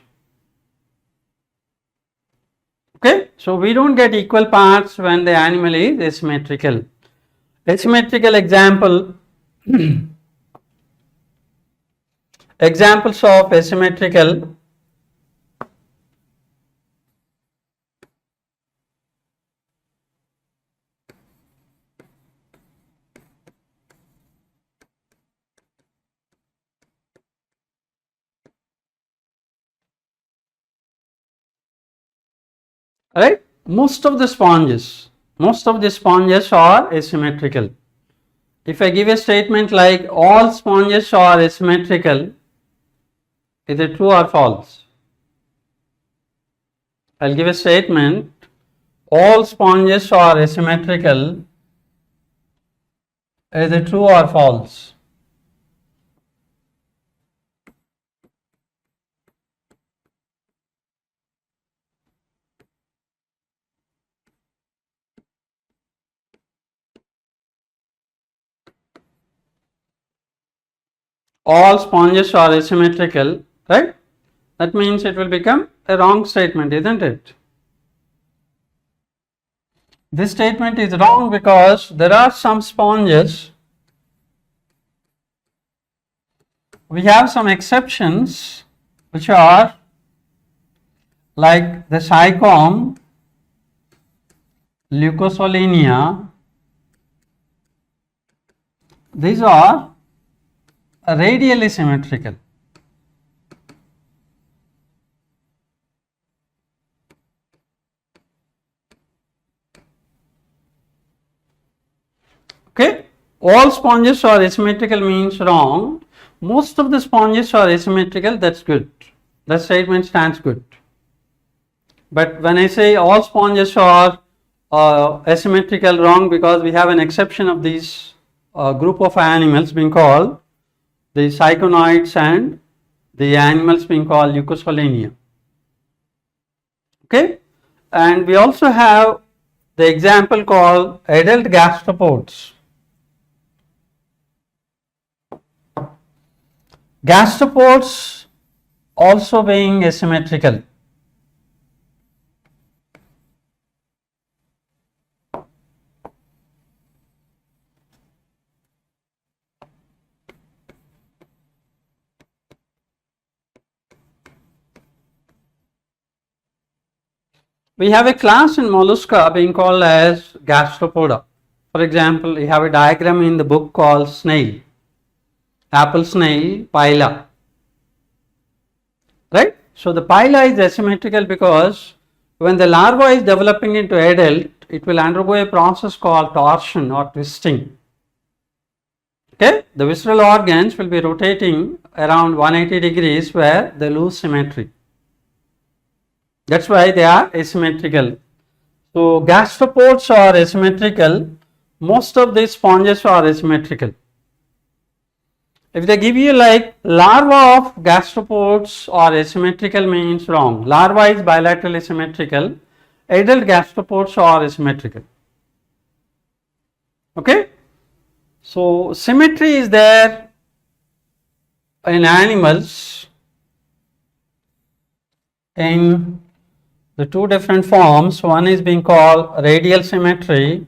Okay, so we don't get equal parts when the animal is asymmetrical. Asymmetrical example examples of asymmetrical. Right, most of the sponges are asymmetrical. If I give a statement like all sponges are asymmetrical, is it true or false? I'll give a statement, all sponges are asymmetrical, is it true or false? All sponges are asymmetrical, right? That means it will become a wrong statement, isn't it? This statement is wrong because there are some sponges, we have some exceptions which are like the cycom, leucosolenia. These are radially symmetrical. Okay, all sponges are asymmetrical means wrong. Most of the sponges are asymmetrical, that's good. That statement stands good. But when I say all sponges are asymmetrical, wrong, because we have an exception of these group of animals being called the cyconoids and the animals being called leucosolenia. Okay, and we also have the example called adult gastropods. Gastropods also being asymmetrical. We have a class in mollusca being called as gastropoda. For example, you have a diagram in the book called snail, apple snail, pila. Right? So the pila is asymmetrical because when the larva is developing into adult, it will undergo a process called torsion or twisting. Okay, the visceral organs will be rotating around 180 degrees where they lose symmetry. That's why they are asymmetrical. So gastropods are asymmetrical. Most of these sponges are asymmetrical. If they give you like larva of gastropods are asymmetrical means wrong. Larva is bilaterally symmetrical. Adult gastropods are asymmetrical. Okay. So symmetry is there in animals in the two different forms. One is being called radial symmetry,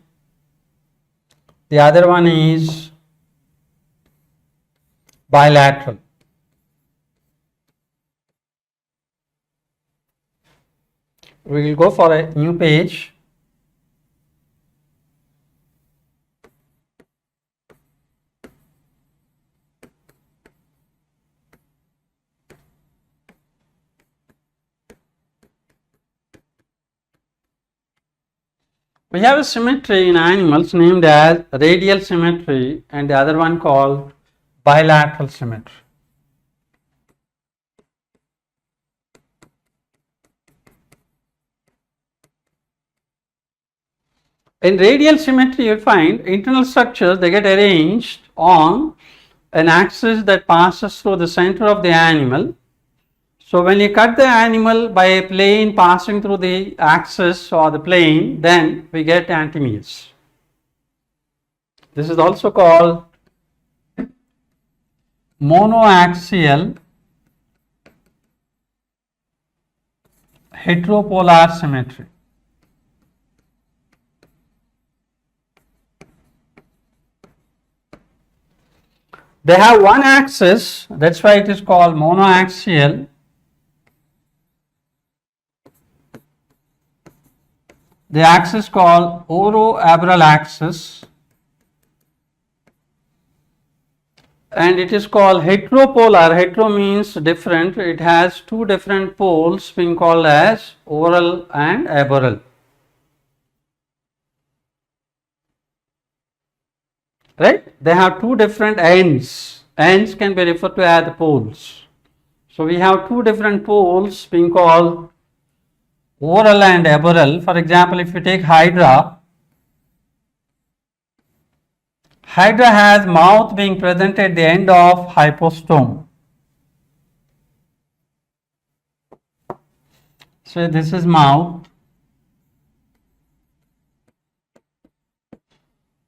the other one is bilateral. We will go for a new page. We have a symmetry in animals named as radial symmetry and the other one called bilateral symmetry. In radial symmetry, you'll find internal structures, they get arranged on an axis that passes through the center of the animal. So when you cut the animal by a plane passing through the axis or the plane, then we get antimeres. This is also called monoaxial heteropolar symmetry. They have one axis, that's why it is called monoaxial. The axis called oroabral axis, and it is called heteropolar. Hetero means different. It has two different poles being called as oral and aboral. Right? They have two different ends. Ends can be referred to as the poles. So we have two different poles being called oral and aboral. For example, if you take Hydra, Hydra has mouth being present at the end of hypostome. So this is mouth.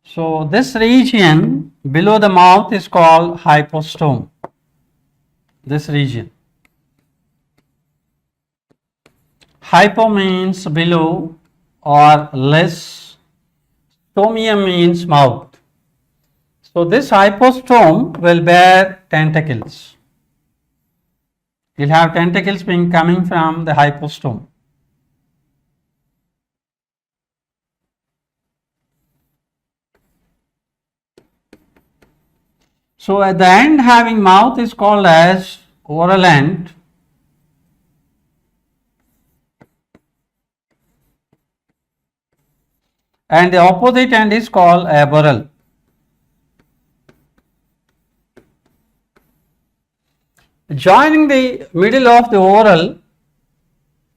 So this region below the mouth is called hypostome. This region. Hypo means below or less. Stomia means mouth. So this hypostome will bear tentacles. You'll have tentacles being coming from the hypostome. So at the end having mouth is called as oral end. And the opposite end is called aboral. Joining the middle of the oral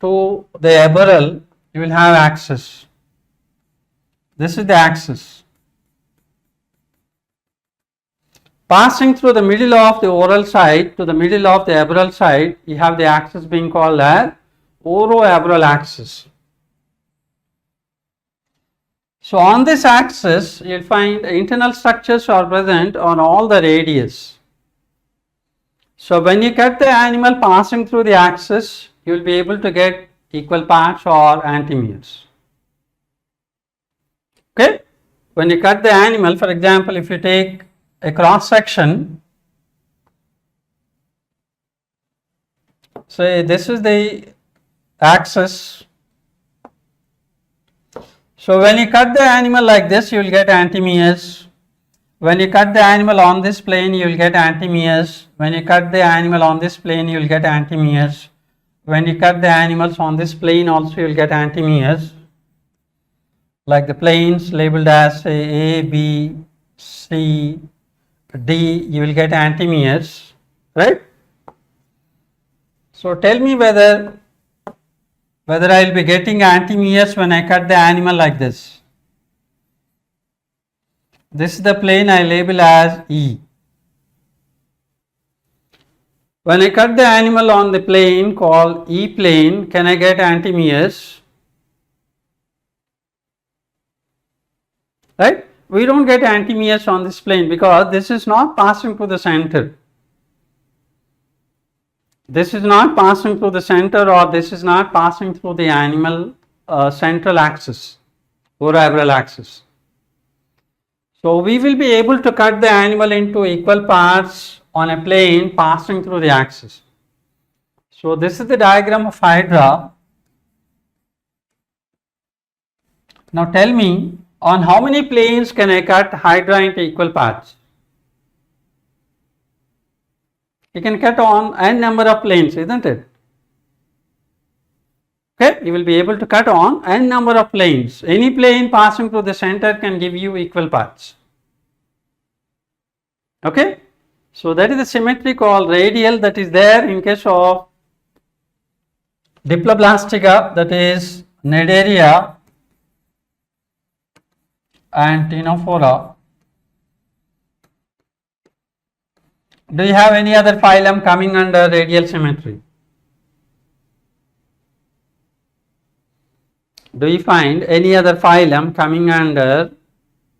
to the aboral, you will have axis. This is the axis. Passing through the middle of the oral side to the middle of the aboral side, you have the axis being called as oroabral axis. So on this axis, you will find internal structures are present on all the radius. So when you cut the animal passing through the axis, you will be able to get equal parts or antimeres. Okay? When you cut the animal, for example, if you take a cross section, say this is the axis. So when you cut the animal like this, you will get antimeres. When you cut the animal on this plane, you will get antimeres. When you cut the animal on this plane, you will get antimeres. When you cut the animals on this plane also, you will get antimeres. Like the planes labeled as say A, B, C, D, you will get antimeres, right? So tell me whether I will be getting antimeres when I cut the animal like this. This is the plane I label as E. When I cut the animal on the plane called E plane, can I get antimeres? Right? We don't get antimeres on this plane because this is not passing through the center. This is not passing through the center, or this is not passing through the animal central axis, oroabral axis. So we will be able to cut the animal into equal parts on a plane passing through the axis. So this is the diagram of Hydra. Now tell me, on how many planes can I cut Hydra into equal parts? You can cut on n number of planes, isn't it? Okay, you will be able to cut on n number of planes. Any plane passing through the center can give you equal parts. Okay, so that is the symmetry called radial that is there in case of Diploblastica, that is Naderia, and Ctenophora. Do you have any other phylum coming under radial symmetry? Do you find any other phylum coming under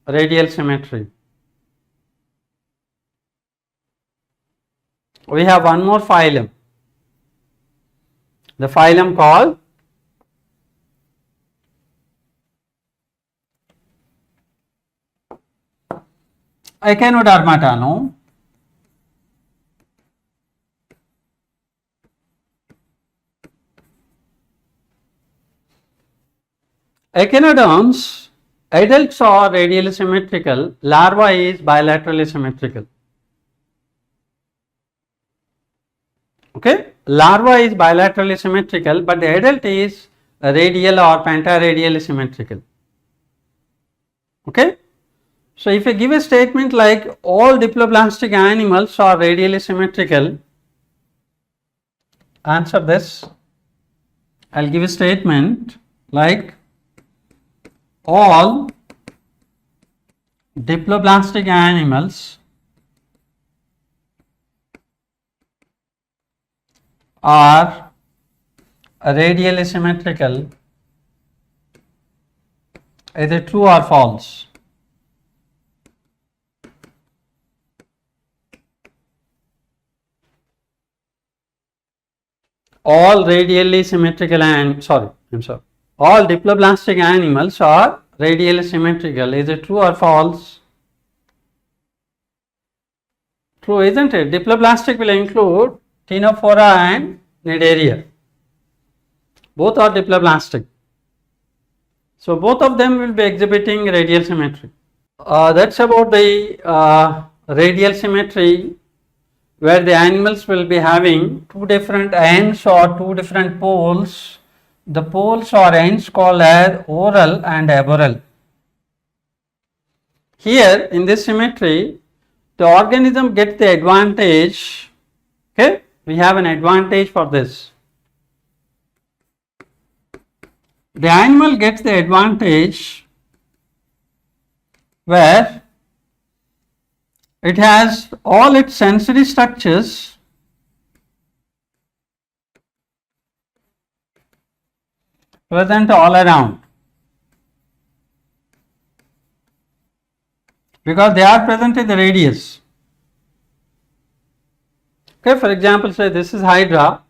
radial symmetry? We have one more phylum, the phylum called Echinodermata, no? Echinoderms, adults are radially symmetrical, larva is bilaterally symmetrical. Okay, larva is bilaterally symmetrical, but the adult is radial or pentaradially symmetrical. Okay, so if you give a statement like all diploblastic animals are radially symmetrical, answer this. I'll give a statement like all diploblastic animals are radially symmetrical, either true or false. All radially symmetrical all diploblastic animals are radially symmetrical. Is it true or false? True, isn't it? Diploblastic will include Ctenophora and Cnidaria. Both are diploblastic. So both of them will be exhibiting radial symmetry. That's about the radial symmetry, where the animals will be having two different ends or two different poles. The poles or ends called as oral and aboral. Here in this symmetry, the organism gets the advantage. Okay, we have an advantage for this. The animal gets the advantage where it has all its sensory structures present all around, because they are present in the radius. Okay, for example, say this is Hydra.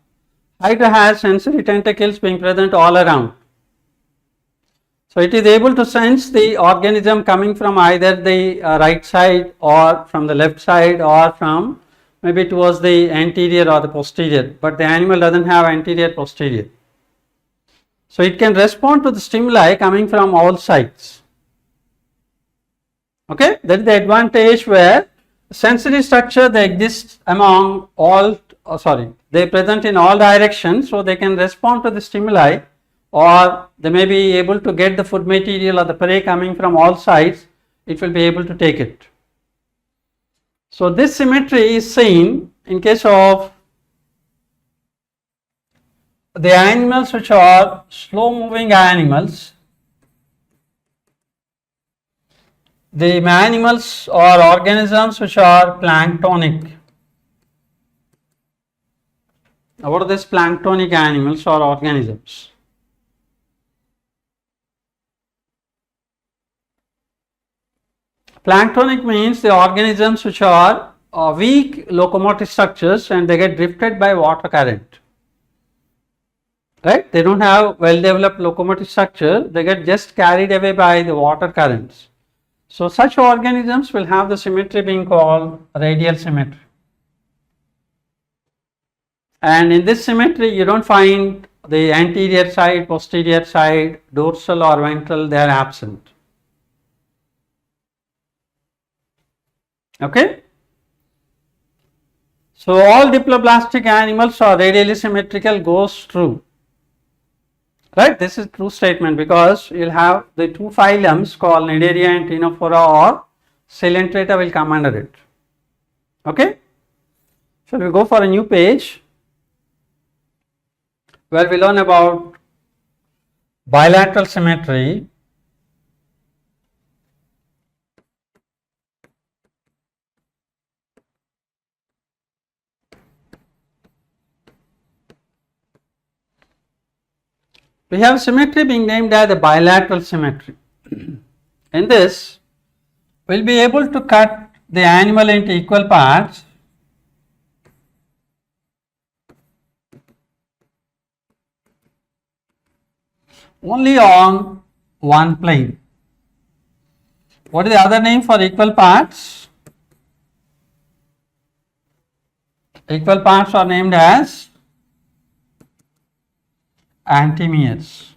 Hydra has sensory tentacles being present all around. So it is able to sense the organism coming from either the right side or from the left side or from maybe towards the anterior or the posterior, but the animal doesn't have anterior posterior. So it can respond to the stimuli coming from all sides. Okay, that is the advantage where sensory structure they exist among all, they present in all directions, so they can respond to the stimuli, or they may be able to get the food material or the prey coming from all sides, it will be able to take it. So this symmetry is seen in case of the animals which are slow moving animals, the animals or organisms which are planktonic. Now, what are these planktonic animals or organisms? Planktonic means the organisms which are weak locomotive structures and they get drifted by water current. Right? They don't have well developed locomotive structure, they get just carried away by the water currents. So such organisms will have the symmetry being called radial symmetry. And in this symmetry you don't find the anterior side, posterior side, dorsal or ventral, they are absent. Okay. So all diploblastic animals are radially symmetrical goes true. Right, this is true statement because you will have the two phylums called Cnidaria and Ctenophora or Coelenterata will come under it. Okay. Shall we go for a new page where we learn about bilateral symmetry. we have symmetry being named as the bilateral symmetry. In this, we will be able to cut the animal into equal parts only on one plane. What is the other name for equal parts? Equal parts are named as antimeres.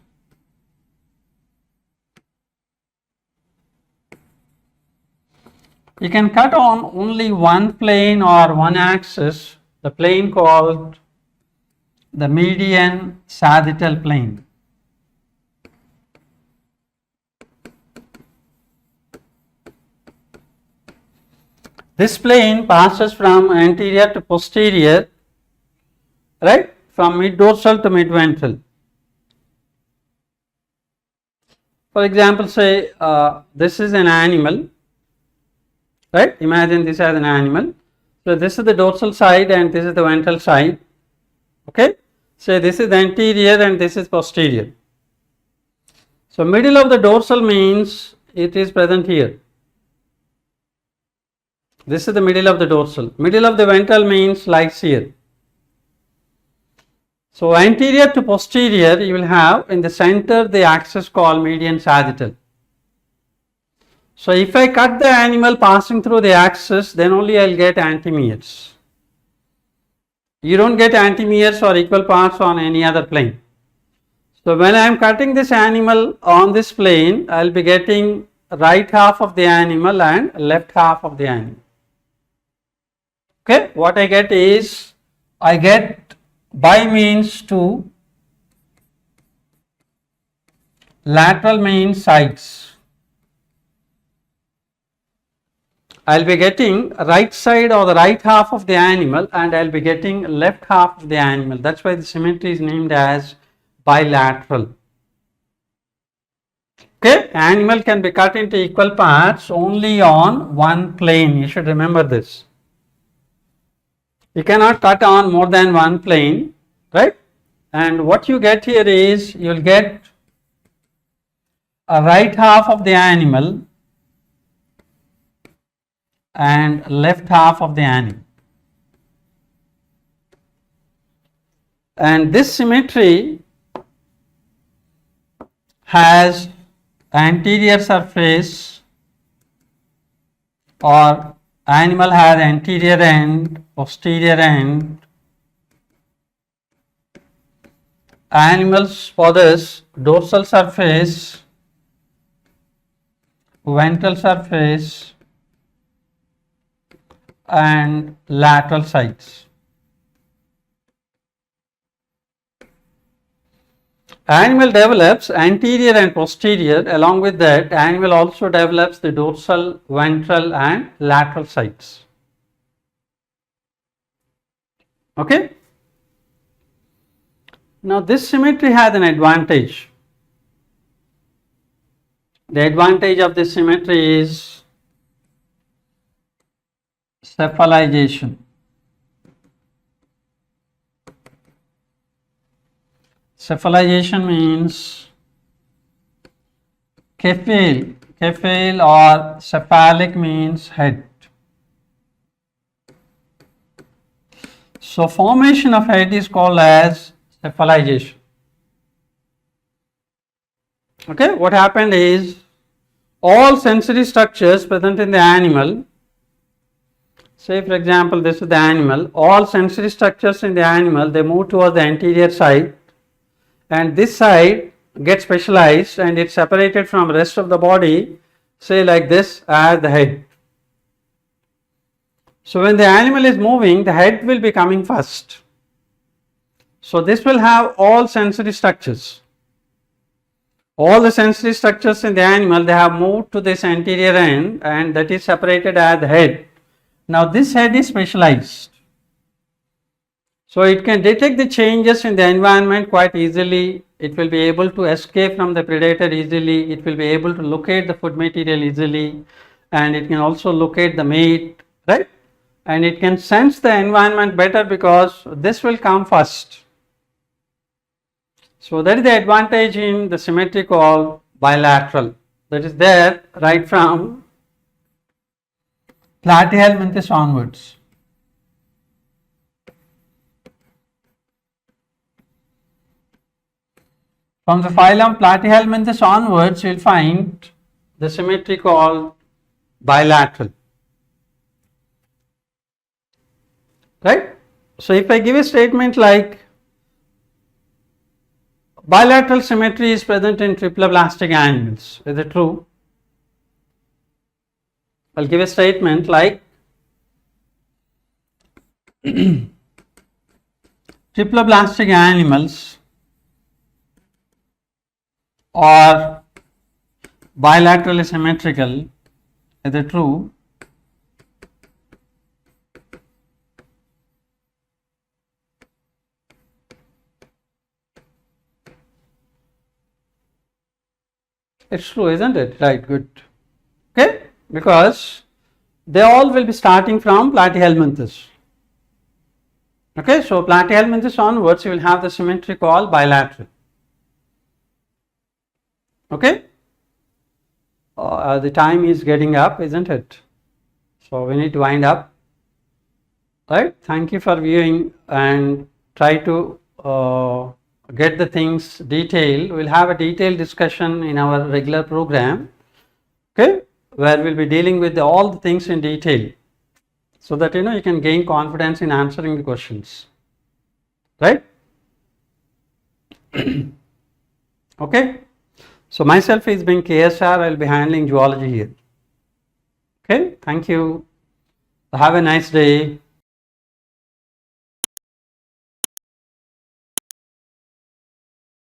You can cut on only one plane or one axis, the plane called the median sagittal plane. This plane passes from anterior to posterior, right, from mid dorsal to mid ventral. For example, say this is an animal, right? Imagine this as an animal. So this is the dorsal side and this is the ventral side. Okay. Say this is anterior and this is posterior. So middle of the dorsal means it is present here. This is the middle of the dorsal. Middle of the ventral means lies here. So anterior to posterior, you will have in the center the axis called median sagittal. So if I cut the animal passing through the axis, then only I will get antimeres. You don't get antimeres or equal parts on any other plane. So when I am cutting this animal on this plane, I will be getting right half of the animal and left half of the animal. Okay, what I get is, I get bi means 2, lateral means sides. I will be getting right side or the right half of the animal and I will be getting left half of the animal. That is why the symmetry is named as bilateral. Okay, animal can be cut into equal parts only on one plane. You should remember this. You cannot cut on more than one plane, right? And what you get here is, you will get a right half of the animal and left half of the animal. And this symmetry has anterior surface, or animal has anterior end, posterior end. Animals for this dorsal surface, ventral surface and lateral sides. Animal develops anterior and posterior. Along with that, animal also develops the dorsal, ventral and lateral sides. Okay. Now this symmetry has an advantage. The advantage of this symmetry is cephalization. Cephalization means cephale or cephalic means head. So formation of head is called as cephalization. Okay, what happened is, all sensory structures present in the animal, say for example this is the animal, all sensory structures in the animal, they move towards the anterior side, and this side gets specialized and it's separated from the rest of the body, say like this, as the head. So when the animal is moving, the head will be coming first. So this will have all sensory structures. All the sensory structures in the animal, they have moved to this anterior end and that is separated as the head. Now this head is specialized. So it can detect the changes in the environment quite easily. It will be able to escape from the predator easily. It will be able to locate the food material easily, and it can also locate the mate, right? And it can sense the environment better because this will come first. So that is the advantage in the symmetry called bilateral, that is there right from platyhelminthes onwards. From the phylum platyhelminthes onwards, you will find the symmetry called bilateral. Right? So if I give a statement like bilateral symmetry is present in triploblastic animals, is it true? I'll give a statement like triploblastic animals are bilaterally symmetrical, is it true? It's true, isn't it? Right, good. Okay, because they all will be starting from platyhelminthes. Okay, so platyhelminthes onwards, you will have the symmetry called bilateral. Okay, the time is getting up, isn't it? So we need to wind up. Right, thank you for viewing and try to get the things detailed. We'll have a detailed discussion in our regular program, okay, where we'll be dealing with all the things in detail, so that you can gain confidence in answering the questions, right? Okay, so myself is being KSR, I will be handling zoology here. Okay, thank you, have a nice day.